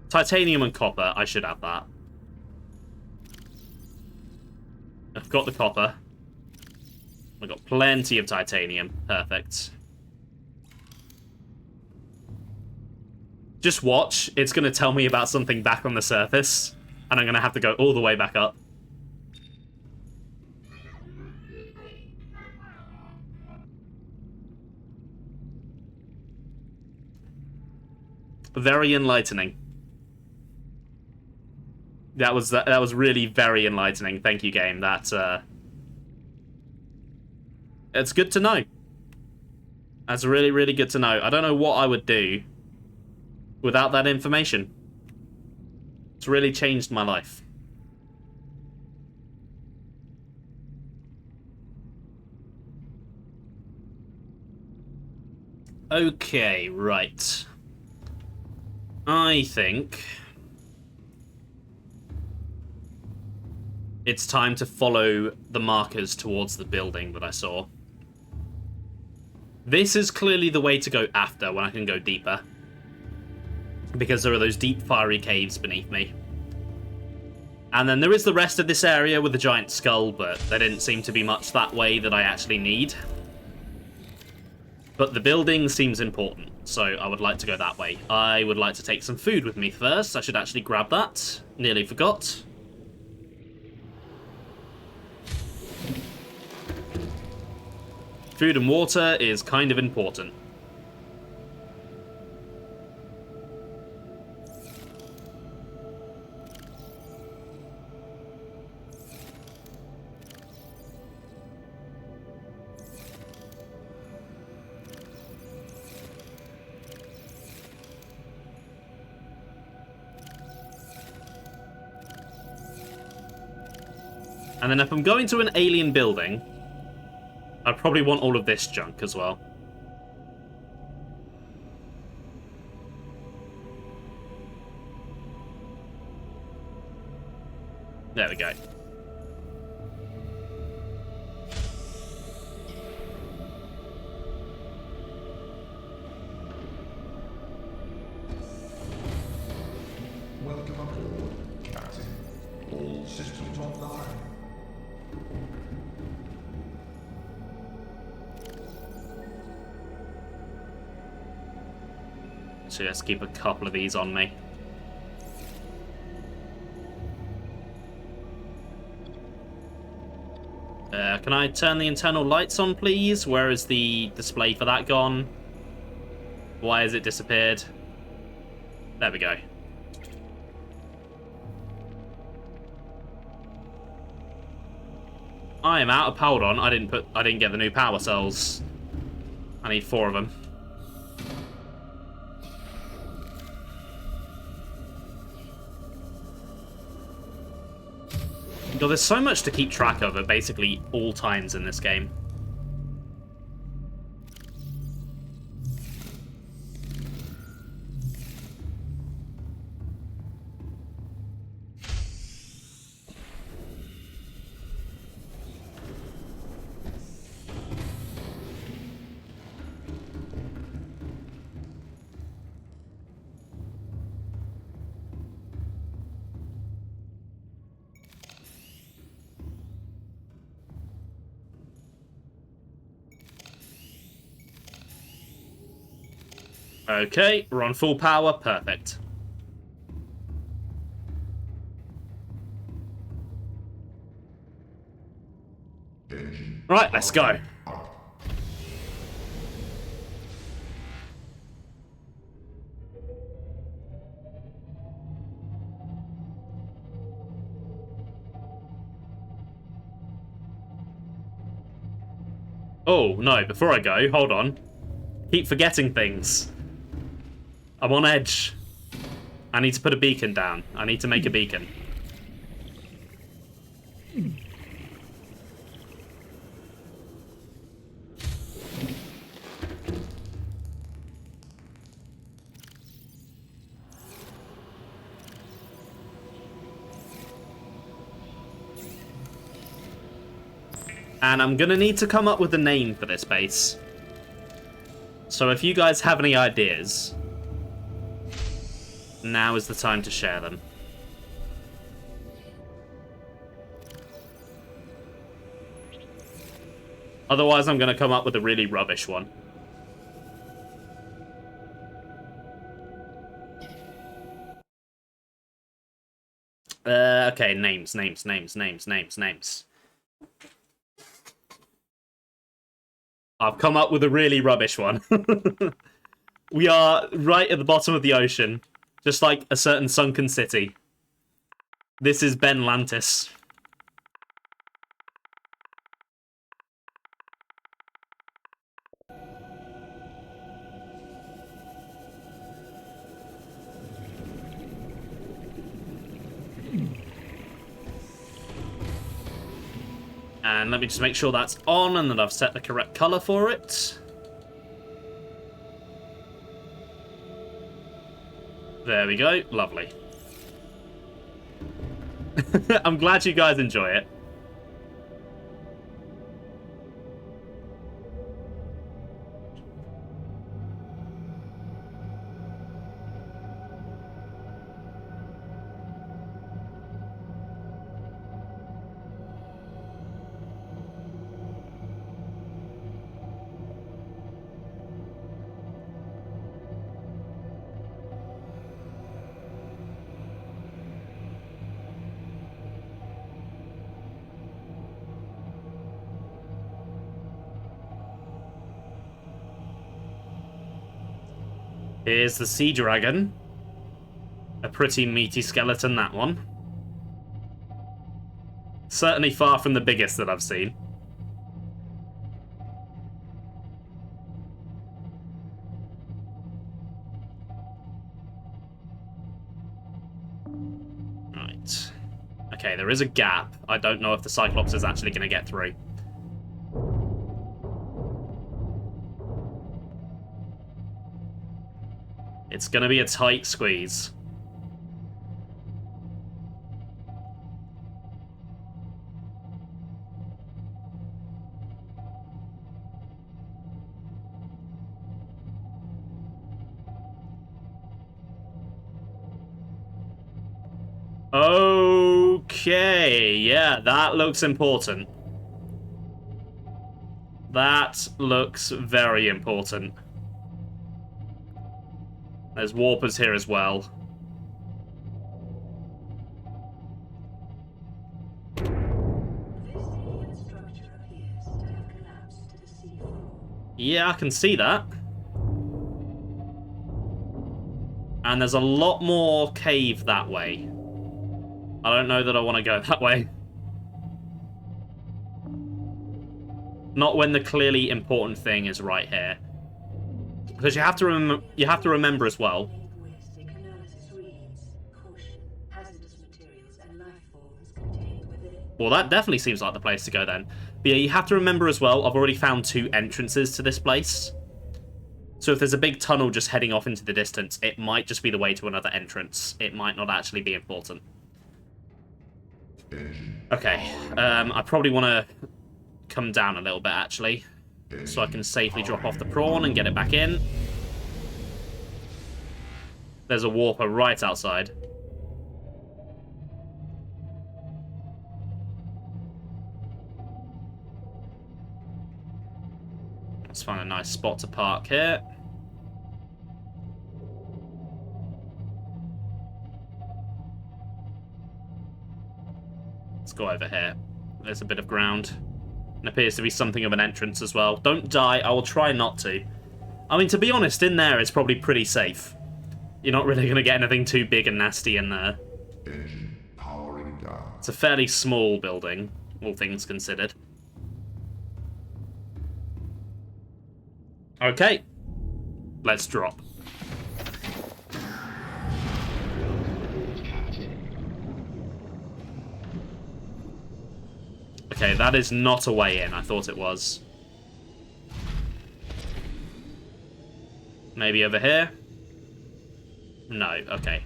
Titanium and copper. I should have that. I've got the copper. I've got plenty of titanium. Perfect. Just watch. It's going to tell me about something back on the surface. And I'm going to have to go all the way back up. Very enlightening. That was really very enlightening. Thank you, game. It's good to know. That's really, really good to know. I don't know what I would do without that information. It's really changed my life. Okay, right. I think it's time to follow the markers towards the building that I saw. This is clearly the way to go after, when I can go deeper. Because there are those deep, fiery caves beneath me. And then there is the rest of this area with the giant skull, but there didn't seem to be much that way that I actually need. But the building seems important, so I would like to go that way. I would like to take some food with me first. I should actually grab that. Nearly forgot. Food and water is kind of important. And then if I'm going to an alien building, I probably want all of this junk as well. There we go. Welcome aboard, Captain. All systems online. So let's keep a couple of these on me. Can I turn the internal lights on, please? Where is the display for that gone? Why has it disappeared? There we go. I am out of power on. I didn't get the new power cells. I need 4 of them. God, there's so much to keep track of at basically all times in this game. Okay, we're on full power. Perfect. Right, let's go. Oh, no, before I go, hold on. Keep forgetting things. I'm on edge. I need to put a beacon down. I need to make a beacon. And I'm gonna need to come up with a name for this base. So if you guys have any ideas, now is the time to share them. Otherwise, I'm going to come up with a really rubbish one. Okay, names. I've come up with a really rubbish one. We are right at the bottom of the ocean, just like a certain sunken city. This is Benlantis. And let me just make sure that's on and that I've set the correct color for it. There we go. Lovely. I'm glad you guys enjoy it. Here's the sea dragon. A pretty meaty skeleton, that one. Certainly far from the biggest that I've seen. Right. Okay, there is a gap. I don't know if the Cyclops is actually going to get through. It's going to be a tight squeeze. Okay, yeah, that looks important. That looks very important. There's warpers here as well. This alien structure appears to have collapsed to the seafloor. Yeah, I can see that. And there's a lot more cave that way. I don't know that I want to go that way. Not when the clearly important thing is right here. Because you have to remember as well. Linguistic analysis reads, caution, hazardous materials and life forms contained within. Well, that definitely seems like the place to go then. But yeah, you have to remember as well, I've already found 2 entrances to this place. So if there's a big tunnel just heading off into the distance, it might just be the way to another entrance. It might not actually be important. Okay, I probably want to come down a little bit, actually. So I can safely drop off the prawn and get it back in. There's a warper right outside. Let's find a nice spot to park here. Let's go over here. There's a bit of ground. And appears to be something of an entrance as well. Don't die. I will try not to. I mean, to be honest, in there it's probably pretty safe. You're not really going to get anything too big and nasty in there. Engine powering down. It's a fairly small building, all things considered. Okay. Let's drop. Okay, that is not a way in. I thought it was. Maybe over here? No, okay.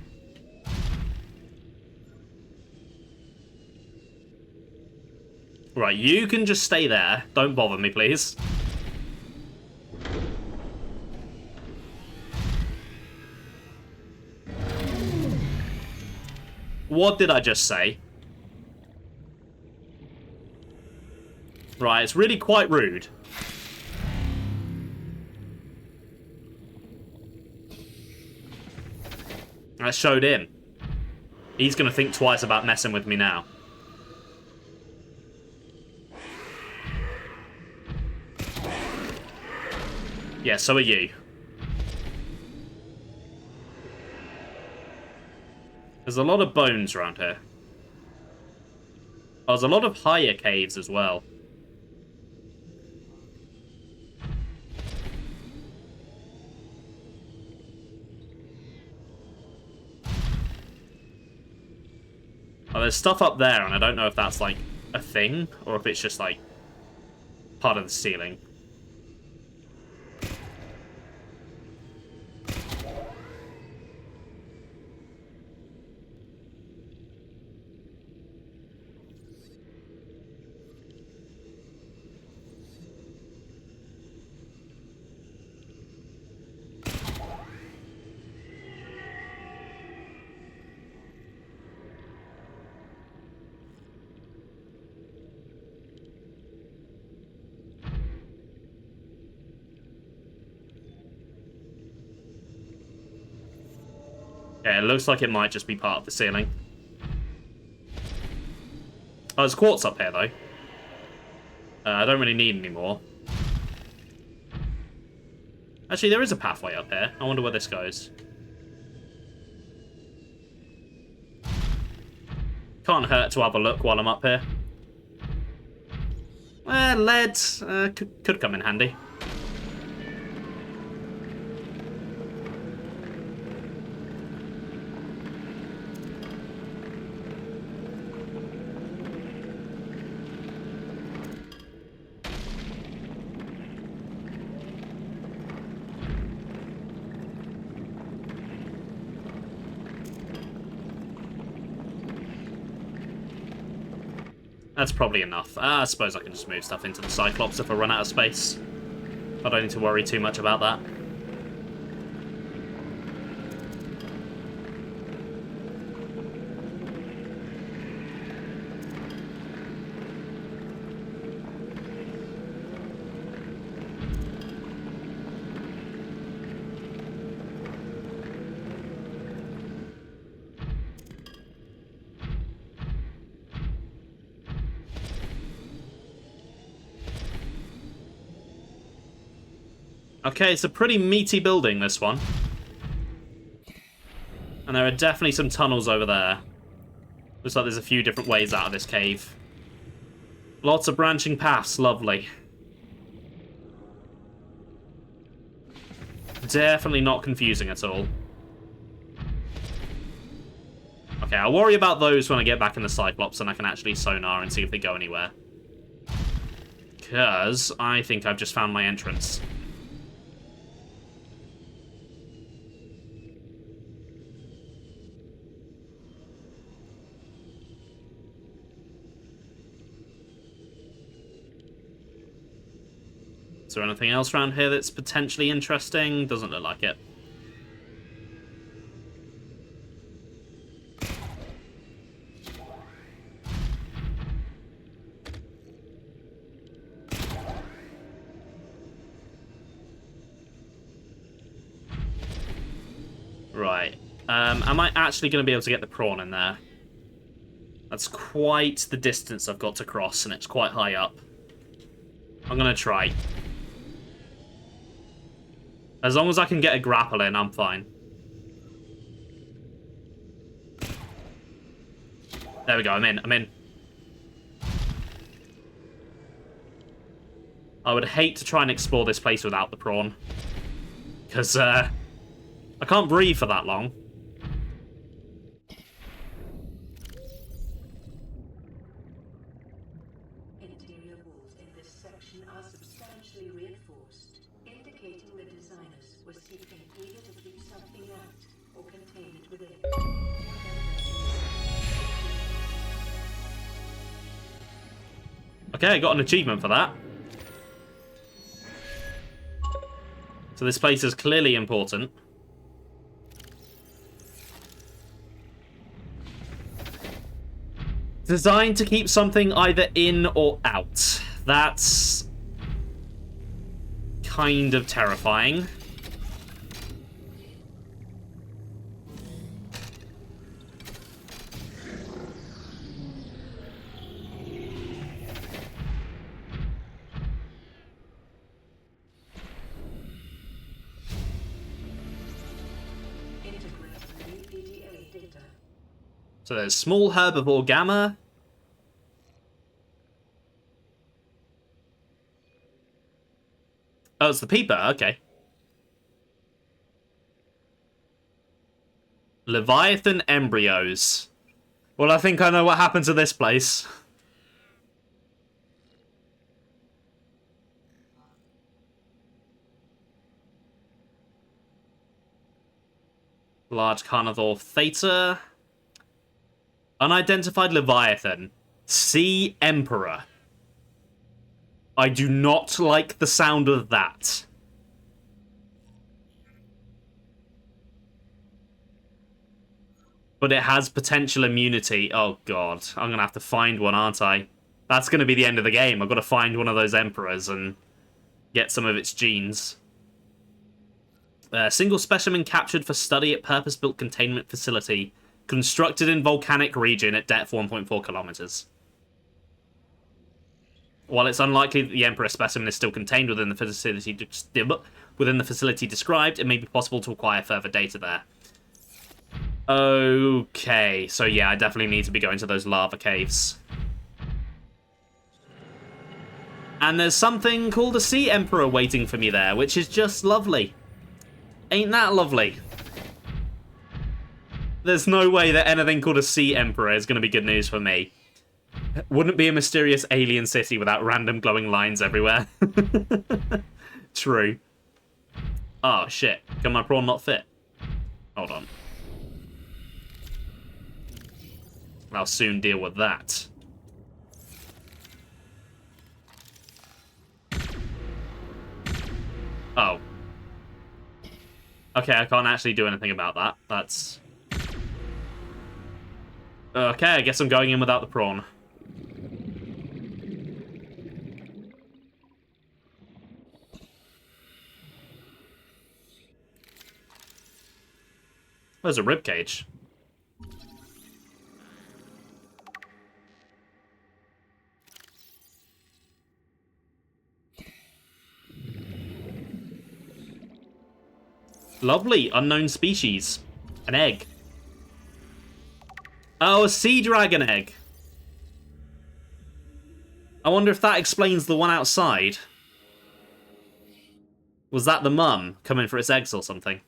Right, you can just stay there. Don't bother me, please. What did I just say? Right, it's really quite rude. That showed him. He's going to think twice about messing with me now. Yeah, so are you. There's a lot of bones around here. Oh, there's a lot of higher caves as well. Oh, there's stuff up there, and I don't know if that's, like, a thing, or if it's just, like, part of the ceiling. Yeah, it looks like it might just be part of the ceiling. Oh, there's quartz up here, though. I don't really need any more. Actually, there is a pathway up here. I wonder where this goes. Can't hurt to have a look while I'm up here. Lead could come in handy. That's probably enough. I suppose I can just move stuff into the Cyclops if I run out of space. I don't need to worry too much about that. Okay, it's a pretty meaty building, this one. And there are definitely some tunnels over there. Looks like there's a few different ways out of this cave. Lots of branching paths, lovely. Definitely not confusing at all. Okay, I'll worry about those when I get back in the Cyclops and I can actually sonar and see if they go anywhere. Because I think I've just found my entrance. Is there anything else around here that's potentially interesting? Doesn't look like it. Right. Am I actually going to be able to get the prawn in there? That's quite the distance I've got to cross, and it's quite high up. I'm going to try. As long as I can get a grapple in, I'm fine. There we go, I'm in. I would hate to try and explore this place without the prawn. Because, I can't breathe for that long. Interior walls in this section are substantially reinforced, indicating the designers were seeking either to keep something out or contain it within. Okay, I got an achievement for that. So this place is clearly important. Designed to keep something either in or out. That's kind of terrifying. So there's small herbivore gamma. Oh, it's the peeper, okay. Leviathan embryos. Well, I think I know what happened to this place. Large carnivore theta. Unidentified Leviathan. Sea Emperor. I do not like the sound of that. But it has potential immunity. Oh god, I'm gonna have to find one, aren't I? That's gonna be the end of the game. I've got to find one of those Emperors and get some of its genes. Single specimen captured for study at purpose-built containment facility constructed in volcanic region at depth 1.4 kilometers. While it's unlikely that the Emperor specimen is still contained within the facility described, it may be possible to acquire further data there. Okay, so yeah, I definitely need to be going to those lava caves. And there's something called a Sea Emperor waiting for me there, which is just lovely. Ain't that lovely? There's no way that anything called a Sea Emperor is going to be good news for me. Wouldn't be a mysterious alien city without random glowing lines everywhere. True. Oh, shit. Can my prawn not fit? Hold on. I'll soon deal with that. Oh. Okay, I can't actually do anything about that. That's... Okay, I guess I'm going in without the prawn. There's a ribcage. Lovely, unknown species. An egg. Oh, a sea dragon egg. I wonder if that explains the one outside. Was that the mum coming for its eggs or something?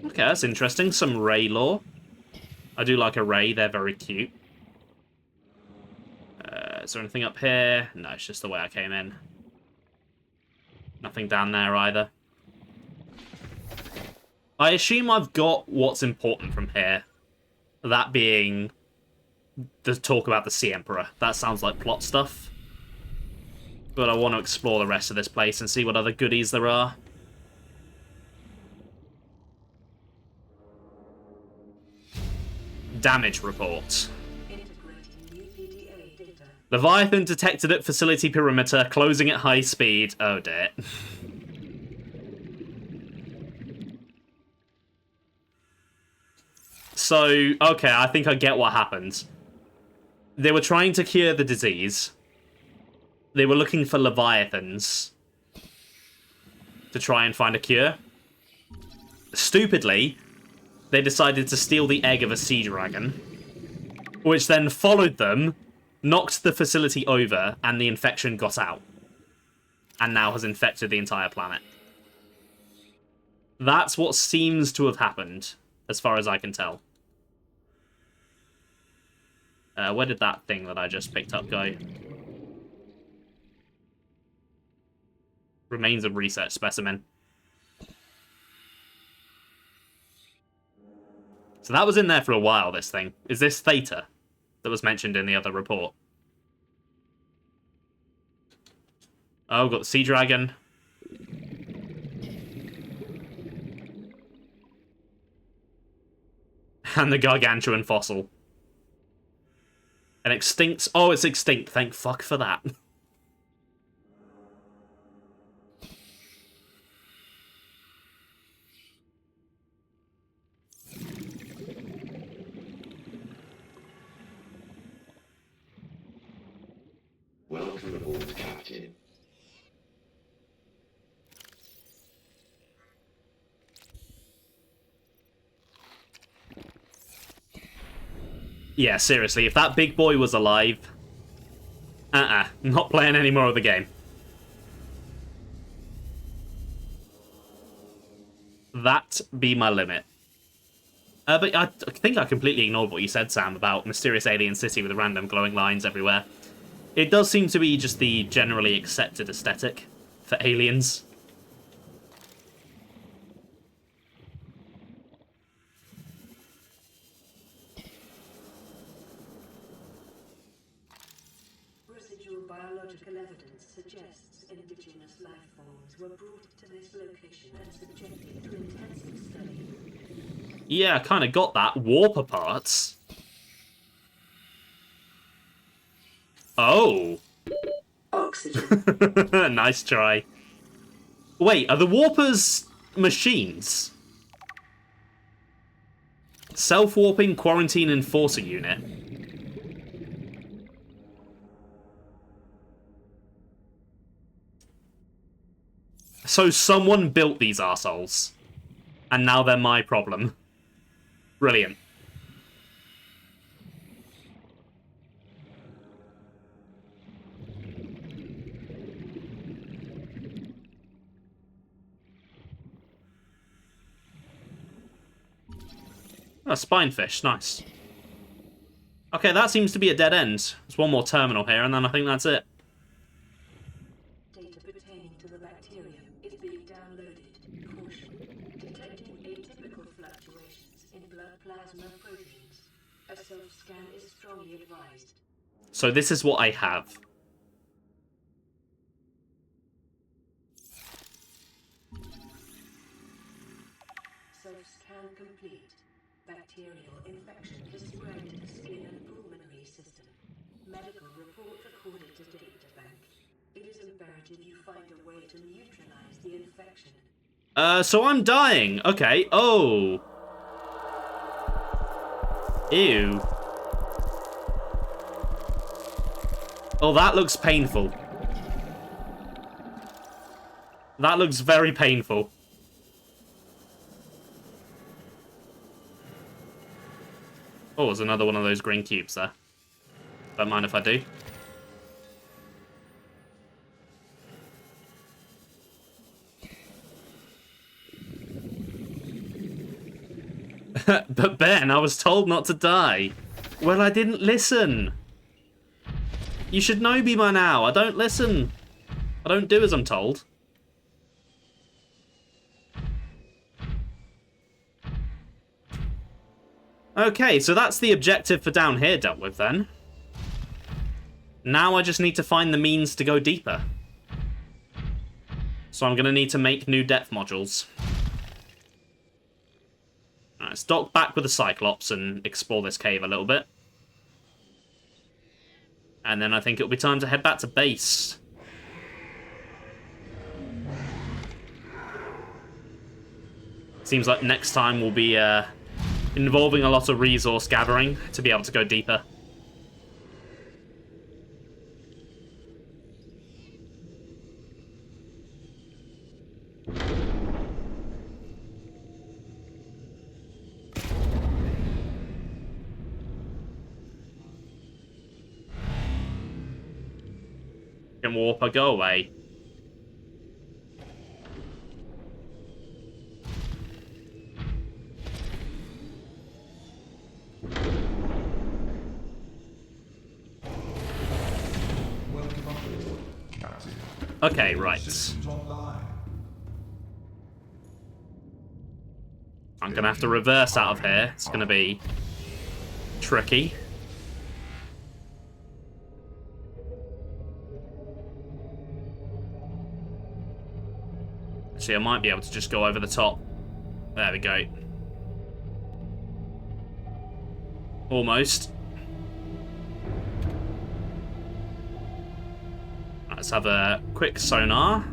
Okay, that's interesting. Some ray lore. I do like a ray. They're very cute. Is there anything up here? No, it's just the way I came in. Nothing down there either. I assume I've got what's important from here. That being the talk about the Sea Emperor. That sounds like plot stuff. But I want to explore the rest of this place and see what other goodies there are. Damage report. Leviathan detected at facility perimeter, closing at high speed. Oh dear. So, okay, I think I get what happened. They were trying to cure the disease. They were looking for Leviathans to try and find a cure. Stupidly, they decided to steal the egg of a sea dragon, which then followed them, knocked the facility over, and the infection got out. And now has infected the entire planet. That's what seems to have happened, as far as I can tell. Where did that thing that I just picked up go? Remains of research specimen. So that was in there for a while, this thing. Is this Theta that was mentioned in the other report? Oh, got the Sea Dragon. And the Gargantuan fossil. An extinct... Oh, it's extinct. Thank fuck for that. Welcome aboard, Captain. Yeah, seriously, if that big boy was alive... not playing any more of the game. That be my limit. But I think I completely ignored what you said, Sam, about mysterious alien city with random glowing lines everywhere. It does seem to be just the generally accepted aesthetic for aliens. were brought to this location and subjected to intensive study. Yeah, I kind of got that. Warper parts. Oh. Oxygen. Nice try. Wait, are the warpers machines? Self-warping quarantine enforcer unit. So someone built these arseholes. And now they're my problem. Brilliant. Oh, spinefish, nice. Okay, that seems to be a dead end. There's one more terminal here, and then I think that's it. Data pertaining to the bacterium is being downloaded. Caution. Detecting atypical fluctuations in blood plasma proteins. A self-scan is strongly advised. So this is what I have. Self-scan complete. Bacterial infection has spread to the skin and pulmonary system. Medical report recorded to data bank. It is imperative you find a way to neutralize the infection. So I'm dying. Okay. Oh. Ew. Oh, that looks painful. That looks very painful. Oh, there's another one of those green cubes there. Don't mind if I do. But Ben, I was told not to die. Well, I didn't listen. You should know me by now. I don't listen. I don't do as I'm told. Okay, so that's the objective for down here dealt with then. Now I just need to find the means to go deeper. So I'm going to need to make new depth modules. Alright, let's dock back with the Cyclops and explore this cave a little bit. And then I think it'll be time to head back to base. Seems like next time will be involving a lot of resource gathering to be able to go deeper. Can Warper go away? Welcome aboard, Captain. Okay, right. Systems online. I'm gonna have to reverse out of here. It's gonna be tricky. Actually, I might be able to just go over the top. There we go. Almost. Let's have a quick sonar.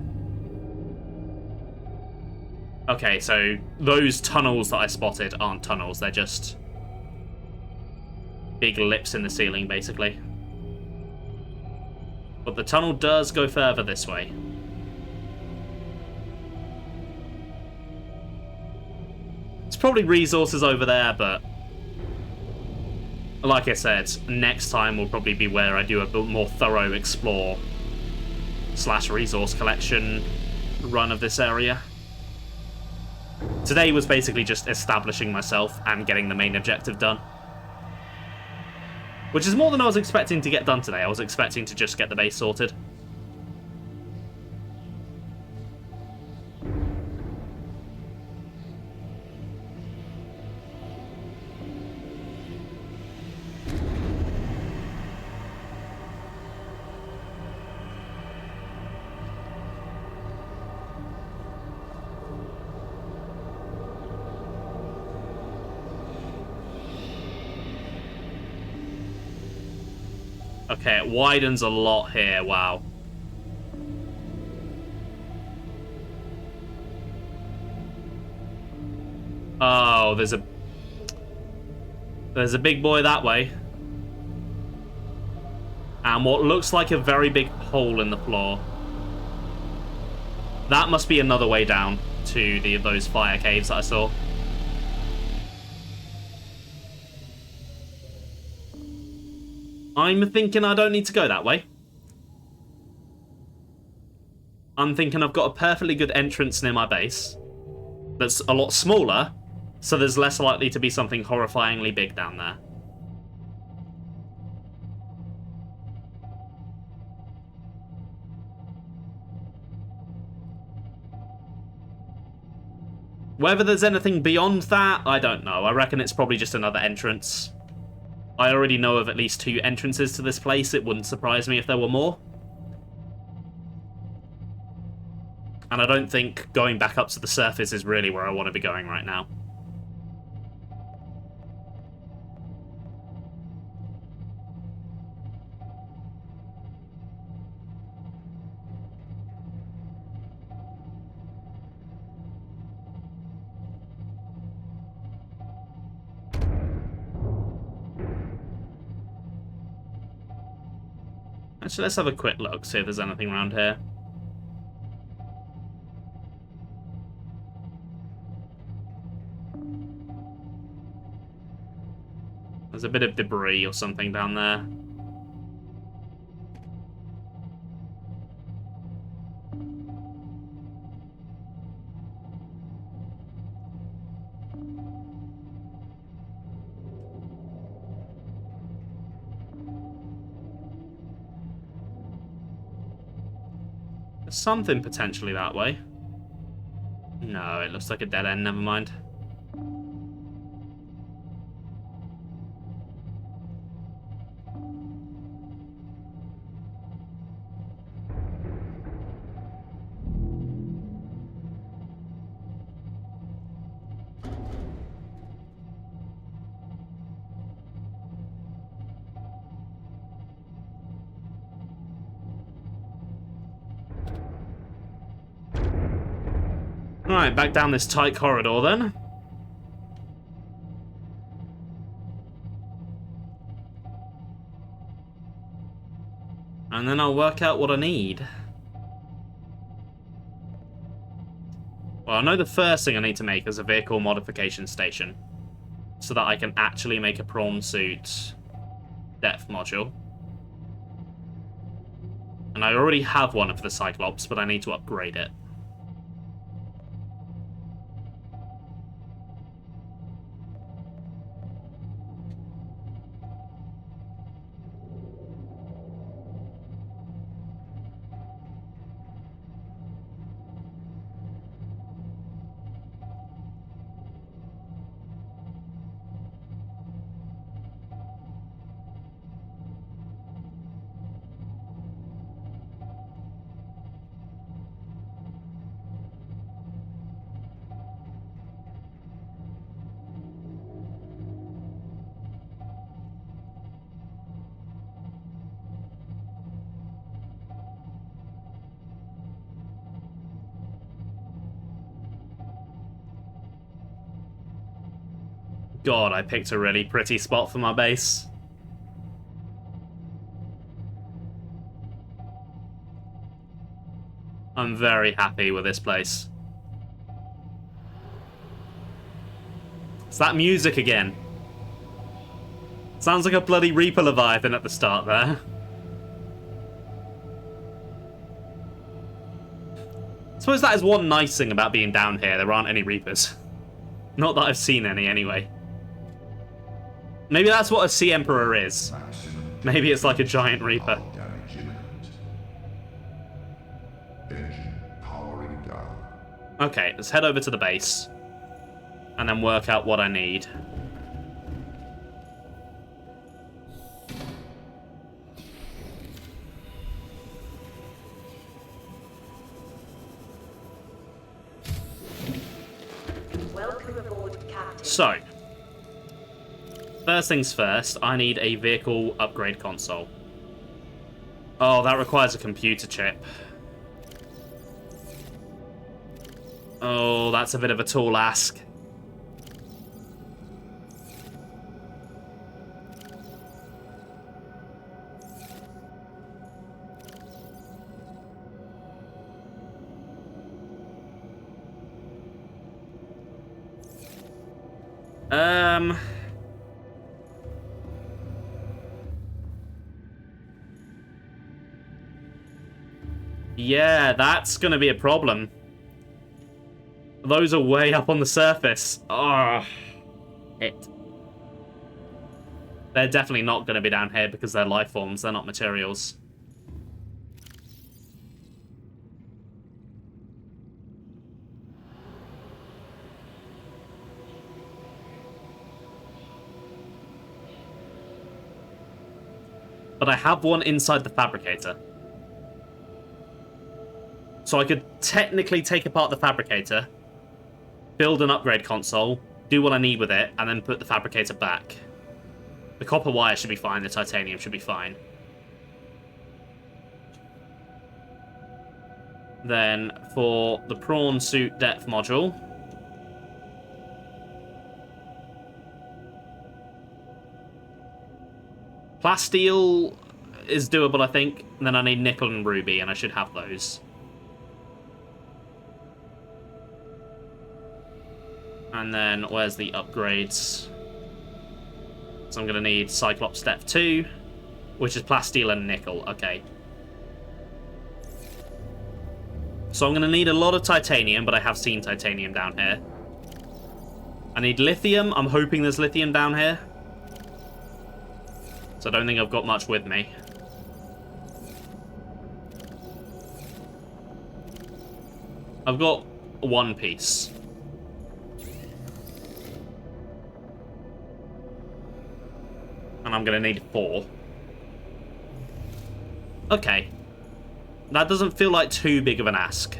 Okay, so those tunnels that I spotted aren't tunnels, they're just big lips in the ceiling, basically. But the tunnel does go further this way. It's probably resources over there, but like I said, next time will probably be where I do a bit more thorough explore / resource collection run of this area. Today was basically just establishing myself and getting the main objective done. Which is more than I was expecting to get done today. I was expecting to just get the base sorted. Okay, it widens a lot here. Wow. Oh, there's a big boy that way. And what looks like a very big hole in the floor. That must be another way down to those fire caves that I saw. I'm thinking I don't need to go that way. I'm thinking I've got a perfectly good entrance near my base that's a lot smaller, so there's less likely to be something horrifyingly big down there. Whether there's anything beyond that, I don't know. I reckon it's probably just another entrance. I already know of at least 2 entrances to this place. It wouldn't surprise me if there were more. And I don't think going back up to the surface is really where I want to be going right now. Actually, let's have a quick look, see if there's anything around here. There's a bit of debris or something down there. There's something potentially that way. No, it looks like a dead end, never mind. Alright, back down this tight corridor then. And then I'll work out what I need. Well, I know the first thing I need to make is a vehicle modification station. So that I can actually make a prawn suit depth module. And I already have one of the Cyclops, but I need to upgrade it. God, I picked a really pretty spot for my base. I'm very happy with this place. It's that music again. Sounds like a bloody Reaper Leviathan at the start there. I suppose that is one nice thing about being down here. There aren't any Reapers. Not that I've seen any, anyway. Maybe that's what a Sea Emperor is. Maybe it's like a giant Reaper. Engine powering down. Okay, let's head over to the base. And then work out what I need. Welcome aboard, Captain. So, first things first, I need a vehicle upgrade console. Oh, that requires a computer chip. Oh, that's a bit of a tall ask. Yeah, that's gonna be a problem. Those are way up on the surface. Oh, it. They're definitely not gonna be down here because they're life forms, they're not materials. But I have one inside the fabricator. So I could technically take apart the fabricator, build an upgrade console, do what I need with it, and then put the fabricator back. The copper wire should be fine, the titanium should be fine. Then, for the prawn suit depth module... Plasteel is doable, I think. And then I need nickel and ruby, and I should have those. And then, where's the upgrades? So I'm going to need Cyclops Step 2, which is plasteel and nickel. Okay. So I'm going to need a lot of titanium, but I have seen titanium down here. I need lithium. I'm hoping there's lithium down here. So I don't think I've got much with me. I've got one piece. And I'm going to need 4. Okay. That doesn't feel like too big of an ask.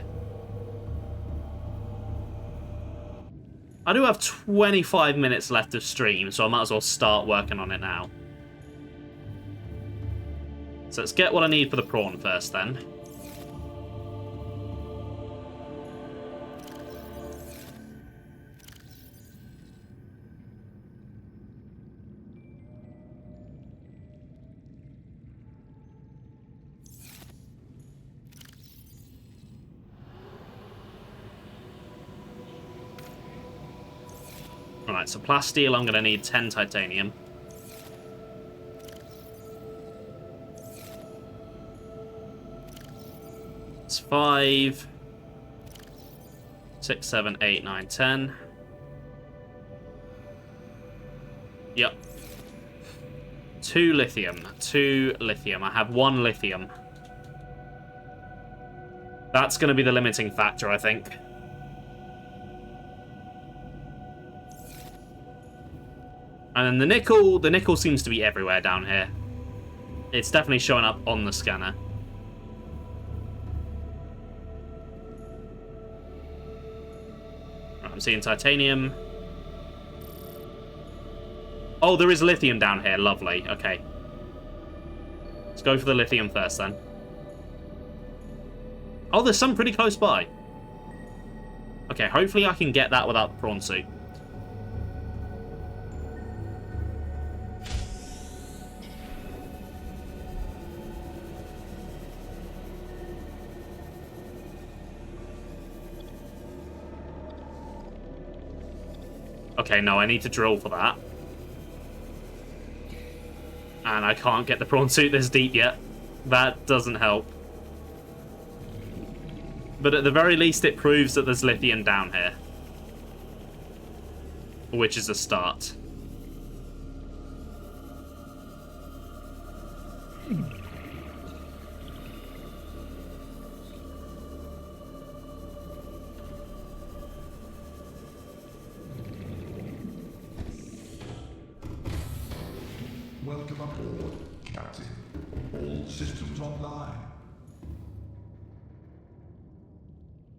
I do have 25 minutes left of stream, so I might as well start working on it now. So let's get what I need for the prawn first, then. Alright, so plasteel, I'm going to need 10 titanium. It's 5, 6, 7, 8, 9, 10. Yep. 2 lithium. 2 lithium. I have 1 lithium. That's going to be the limiting factor, I think. And then the nickel seems to be everywhere down here. It's definitely showing up on the scanner. Right, I'm seeing titanium. Oh, there is lithium down here. Lovely. Okay. Let's go for the lithium first, then. Oh, there's some pretty close by. Okay, hopefully I can get that without the prawn suit. Okay, no, I need to drill for that. And I can't get the prawn suit this deep yet. That doesn't help. But at the very least, it proves that there's lithium down here. Which is a start. Welcome aboard, Captain. All systems online.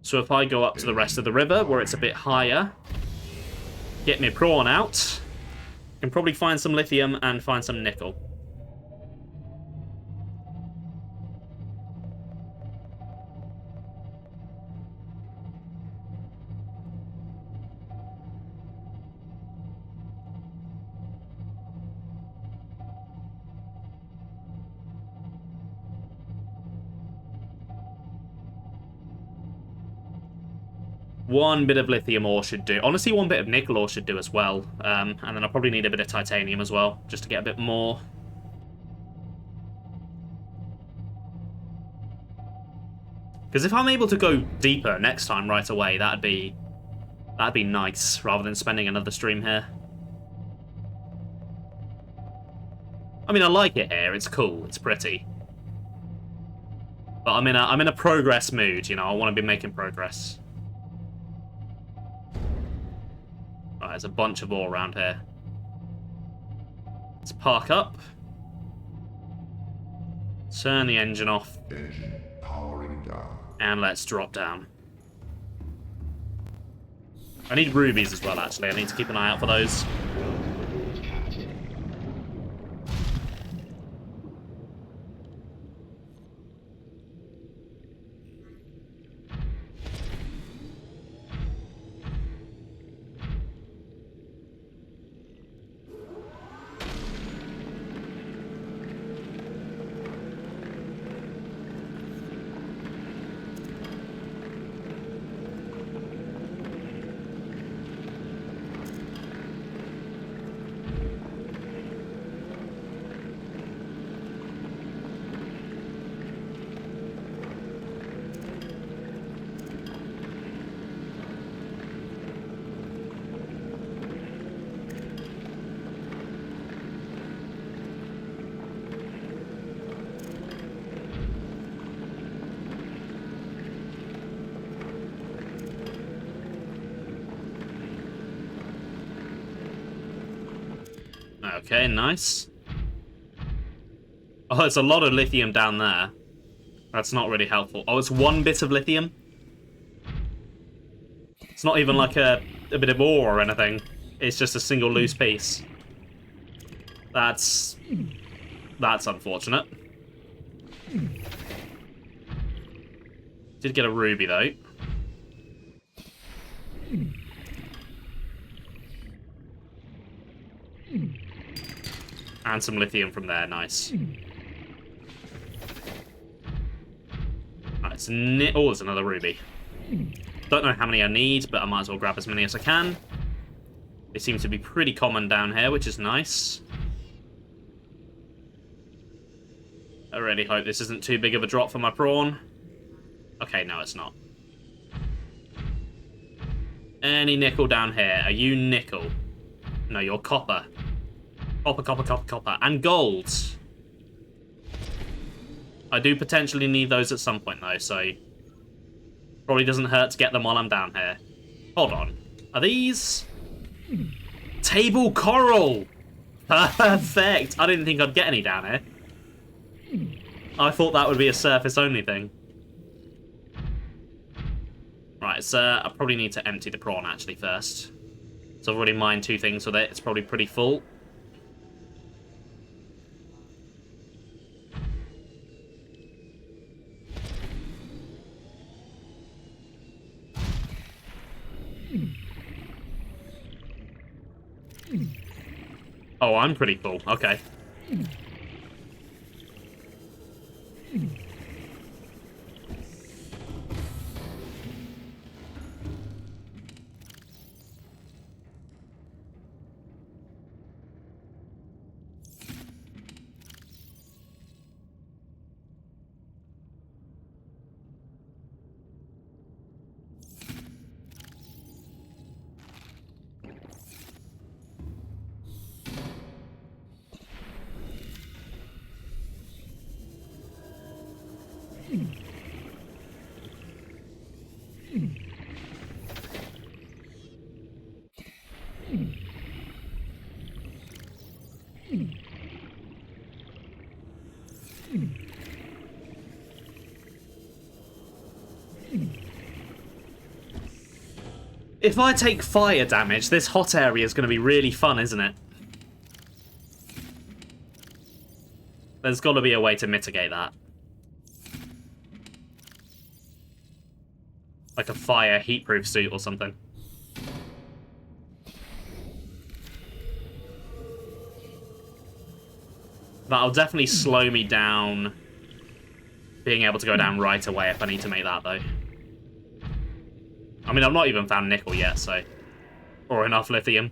So if I go up to the rest of the river, where it's a bit higher, get my prawn out, I can probably find some lithium and find some nickel. One bit of lithium ore should do. Honestly, one bit of nickel ore should do as well. And then I'll probably need a bit of titanium as well, just to get a bit more. Because if I'm able to go deeper next time right away, that'd be nice, rather than spending another stream here. I mean, I like it here. It's cool. It's pretty. But I'm in a progress mood, you know. I want to be making progress. Right, there's a bunch of ore around here. Let's park up. Turn the engine off. Engine powering down. And let's drop down. I need rubies as well, actually. I need to keep an eye out for those. Welcome aboard, Captain. Okay, nice. Oh, there's a lot of lithium down there. That's not really helpful. Oh, it's one bit of lithium? It's not even like a bit of ore or anything. It's just a single loose piece. That's unfortunate. Did get a ruby, though. And some lithium from there, nice. Right, oh, there's another ruby. Don't know how many I need, but I might as well grab as many as I can. They seem to be pretty common down here, which is nice. I really hope this isn't too big of a drop for my prawn. Okay, no, it's not. Any nickel down here? Are you nickel? No, you're copper. Copper, copper, copper, copper. And gold. I do potentially need those at some point, though, so... Probably doesn't hurt to get them while I'm down here. Hold on. Are these... Table coral! Perfect! I didn't think I'd get any down here. I thought that would be a surface-only thing. Right, so I probably need to empty the prawn, actually, first. So I've already mined 2 things with it. It's probably pretty full. Oh, I'm pretty full. Okay. If I take fire damage, this hot area is going to be really fun, isn't it? There's got to be a way to mitigate that. Like a fire heatproof suit or something. That'll definitely slow me down being able to go down right away if I need to make that, though. I mean, I've not even found nickel yet, so... Or enough lithium.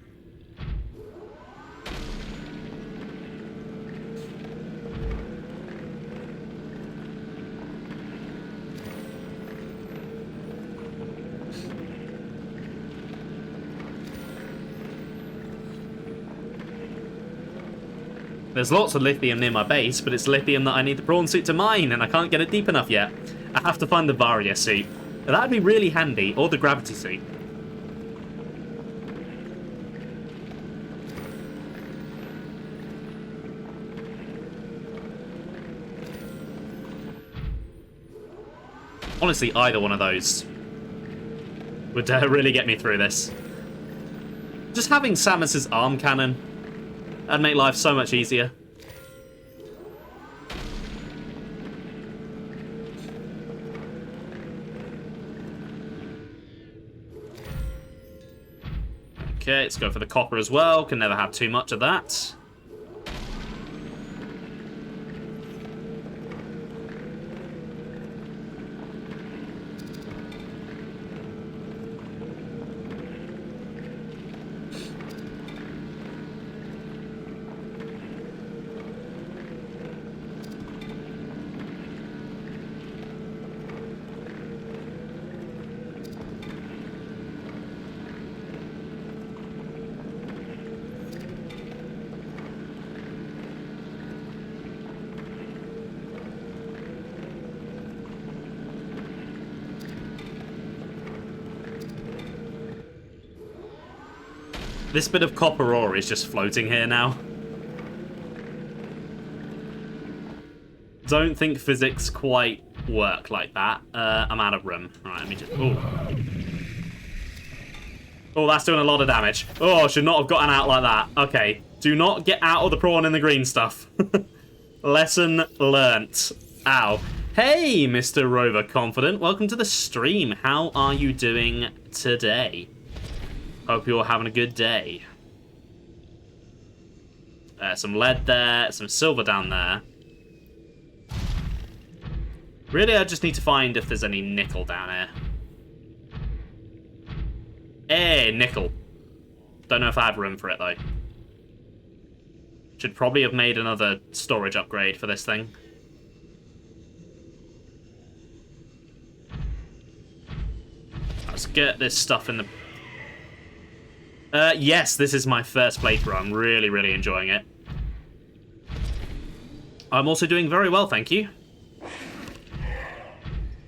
There's lots of lithium near my base, but it's lithium that I need the prawn suit to mine, and I can't get it deep enough yet. I have to find the Varia suit. That'd be really handy, or the gravity suit. Honestly, either one of those would really get me through this. Just having Samus's arm cannon, that'd make life so much easier. Okay, let's go for the copper as well. Can never have too much of that. This bit of copper ore is just floating here now. Don't think physics quite work like that. I'm out of room. Right, let me just... Ooh. Oh, that's doing a lot of damage. Oh, should not have gotten out like that. Okay, do not get out of the prawn in the green stuff. Lesson learnt. Ow. Hey, Mr. Rover Confident. Welcome to the stream. How are you doing today? Hope you're having a good day. Some lead there, some silver down there. Really, I just need to find if there's any nickel down here. Hey, nickel. Don't know if I have room for it, though. Should probably have made another storage upgrade for this thing. Let's get this stuff in the... yes, this is my first playthrough. I'm really, really enjoying it. I'm also doing very well, thank you.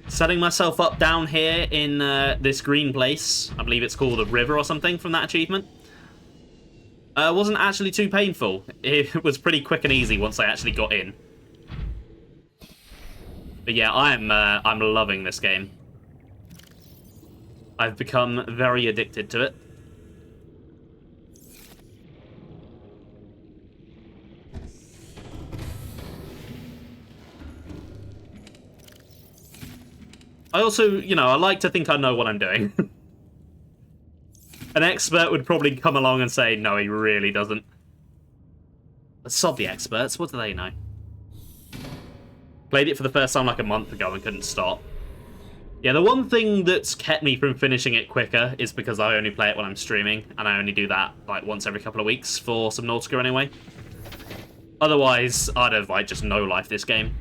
Setting myself up down here in this green place. I believe it's called a river or something from that achievement. Wasn't actually too painful. It was pretty quick and easy once I actually got in. But yeah, I'm loving this game. I've become very addicted to it. I also, you know, I like to think I know what I'm doing. An expert would probably come along and say, no, he really doesn't. But sod the experts, what do they know? Played it for the first time like a month ago and couldn't stop. Yeah, the one thing that's kept me from finishing it quicker is because I only play it when I'm streaming, and I only do that like once every couple of weeks for Subnautica anyway. Otherwise, I'd have like just no life this game.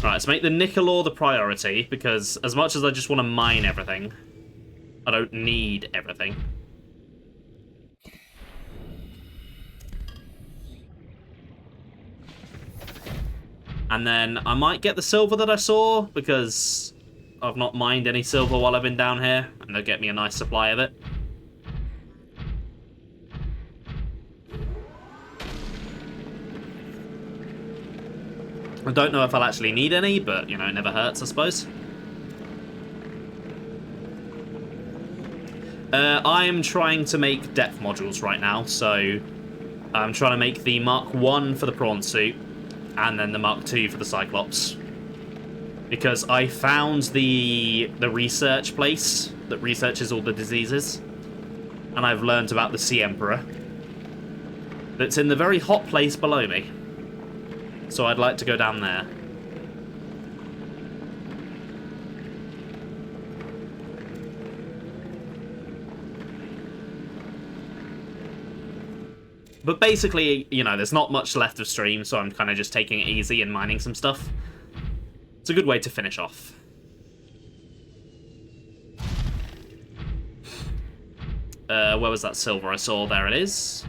Right, let's make the nickel ore the priority, because as much as I just want to mine everything, I don't need everything. And then I might get the silver that I saw, because I've not mined any silver while I've been down here, and they'll get me a nice supply of it. I don't know if I'll actually need any, but, you know, it never hurts, I suppose. I am trying to make depth modules right now, so I'm trying to make the Mark 1 for the prawn suit, and then the Mark 2 for the Cyclops. Because I found the research place that researches all the diseases, and I've learned about the Sea Emperor that's in the very hot place below me. So I'd like to go down there. But basically, you know, there's not much left of stream, so I'm kind of just taking it easy and mining some stuff. It's a good way to finish off. Where was that silver I saw? There it is.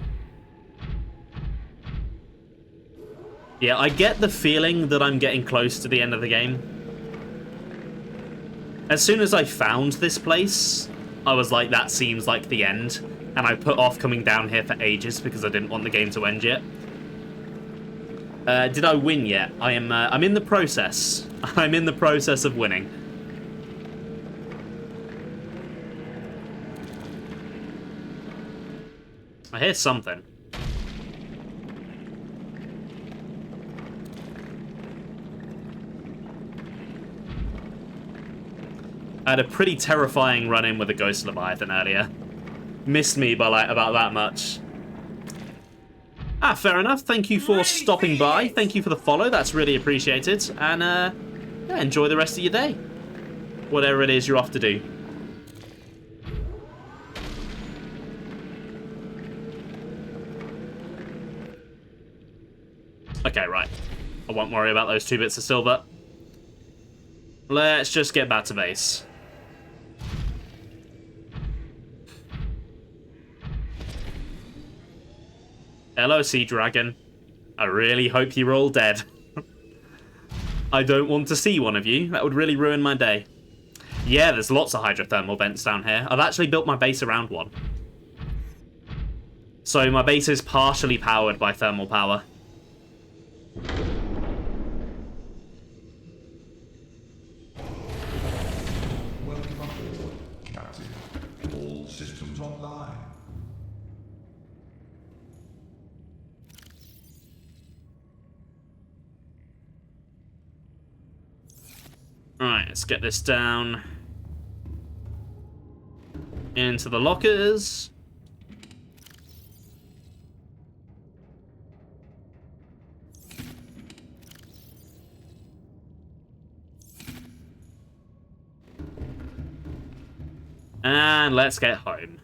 Yeah, I get the feeling that I'm getting close to the end of the game. As soon as I found this place, I was like, that seems like the end. And I put off coming down here for ages because I didn't want the game to end yet. Did I win yet? I'm in the process. I'm in the process of winning. I hear something. I had a pretty terrifying run-in with a Ghost Leviathan earlier. Missed me by, like, about that much. Ah, fair enough. Thank you for stopping by. Thank you for the follow. That's really appreciated. And, yeah, enjoy the rest of your day. Whatever it is you're off to do. Okay, right. I won't worry about those 2 bits of silver. Let's just get back to base. Hello, Sea Dragon. I really hope you're all dead. I don't want to see one of you. That would really ruin my day. Yeah, there's lots of hydrothermal vents down here. I've actually built my base around one. So my base is partially powered by thermal power. Welcome aboard, Captain. All systems online. Alright, let's get this down into the lockers. And let's get home.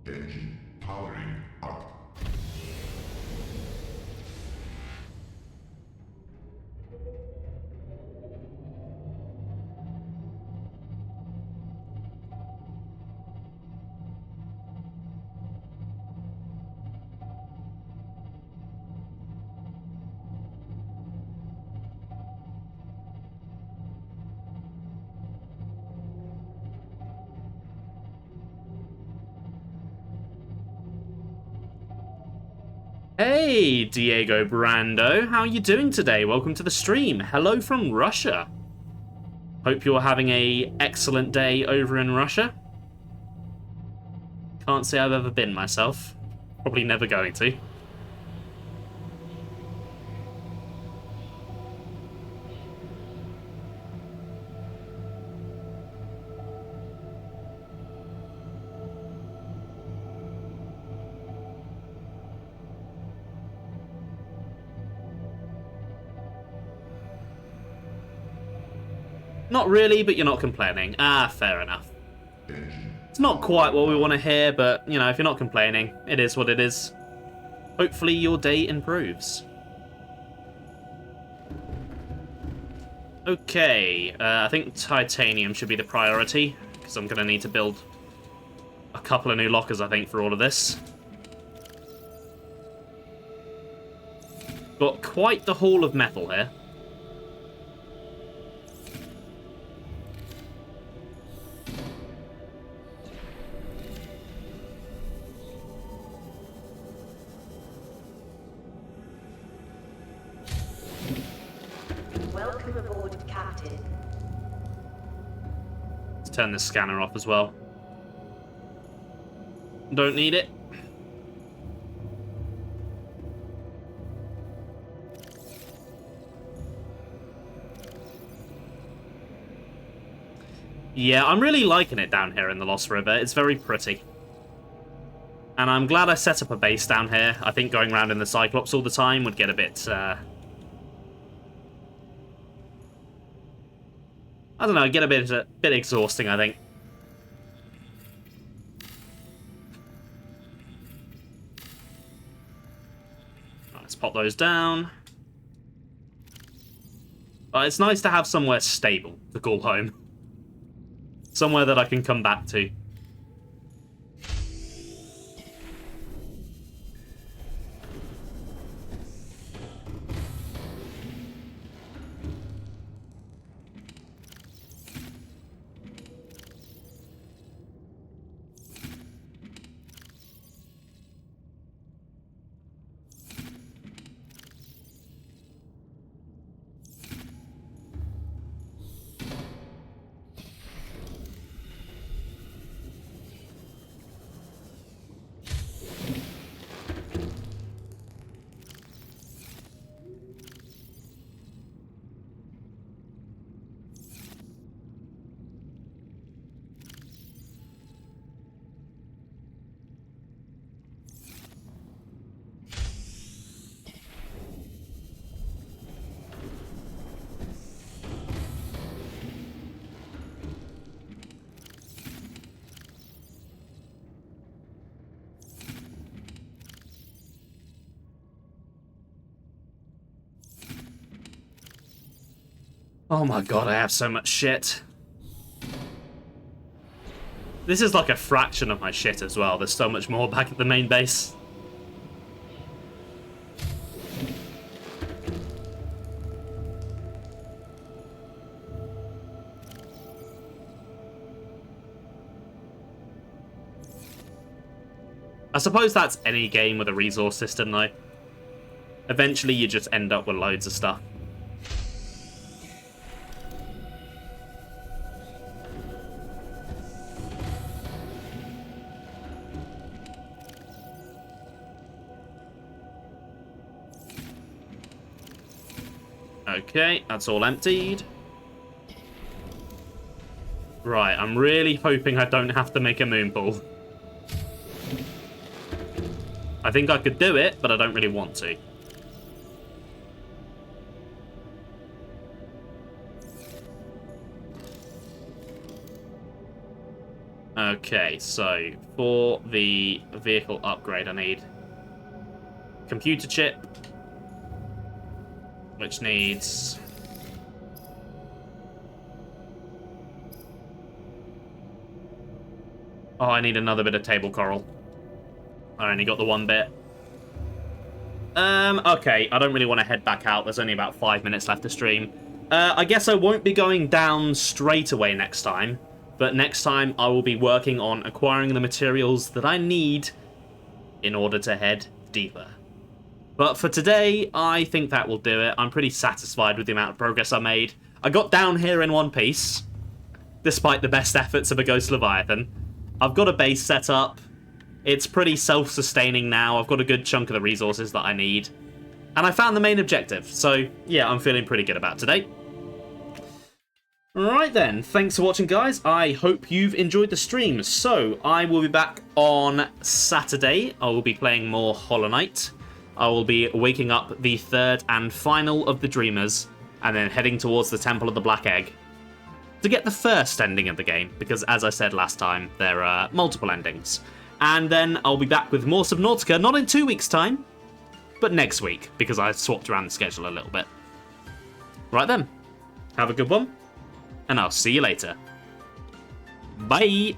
Engine powering up. Hey, Diego Brando, how are you doing today? Welcome to the stream. Hello from Russia. Hope you're having a excellent day over in Russia. Can't say I've ever been myself. Probably never going to. Not really, but you're not complaining. Ah, fair enough. It's not quite what we want to hear, but, you know, if you're not complaining, it is what it is. Hopefully your day improves. Okay, I think titanium should be the priority, because I'm going to need to build a couple of new lockers, I think, for all of this. Got quite the haul of metal here. Welcome aboard, Captain. Let's turn the scanner off as well. Don't need it. Yeah, I'm really liking it down here in the Lost River. It's very pretty. And I'm glad I set up a base down here. I think going around in the Cyclops all the time would get a bit... I don't know, get a bit exhausting, I think. Right, let's pop those down. It's nice to have somewhere stable to call home. Somewhere that I can come back to. Oh my god, I have so much shit. This is like a fraction of my shit as well. There's so much more back at the main base. I suppose that's any game with a resource system, though. Eventually, you just end up with loads of stuff. Okay, that's all emptied. Right, I'm really hoping I don't have to make a moon pool. I think I could do it, but I don't really want to. Okay, so for the vehicle upgrade, I need computer chip, which needs... Oh, I need another bit of table coral. I only got the one bit. Okay, I don't really want to head back out. There's only about 5 minutes left to stream. I guess I won't be going down straight away next time, but next time I will be working on acquiring the materials that I need in order to head deeper. But for today, I think that will do it. I'm pretty satisfied with the amount of progress I made. I got down here in one piece, despite the best efforts of a Ghost Leviathan. I've got a base set up. It's pretty self-sustaining now. I've got a good chunk of the resources that I need. And I found the main objective. So, yeah, I'm feeling pretty good about today. Right then, thanks for watching, guys. I hope you've enjoyed the stream. So, I will be back on Saturday. I will be playing more Hollow Knight. I will be waking up the third and final of the Dreamers, and then heading towards the Temple of the Black Egg to get the first ending of the game, because as I said last time, there are multiple endings. And then I'll be back with more Subnautica, not in 2 weeks' time, but next week, because I swapped around the schedule a little bit. Right then, have a good one, and I'll see you later. Bye!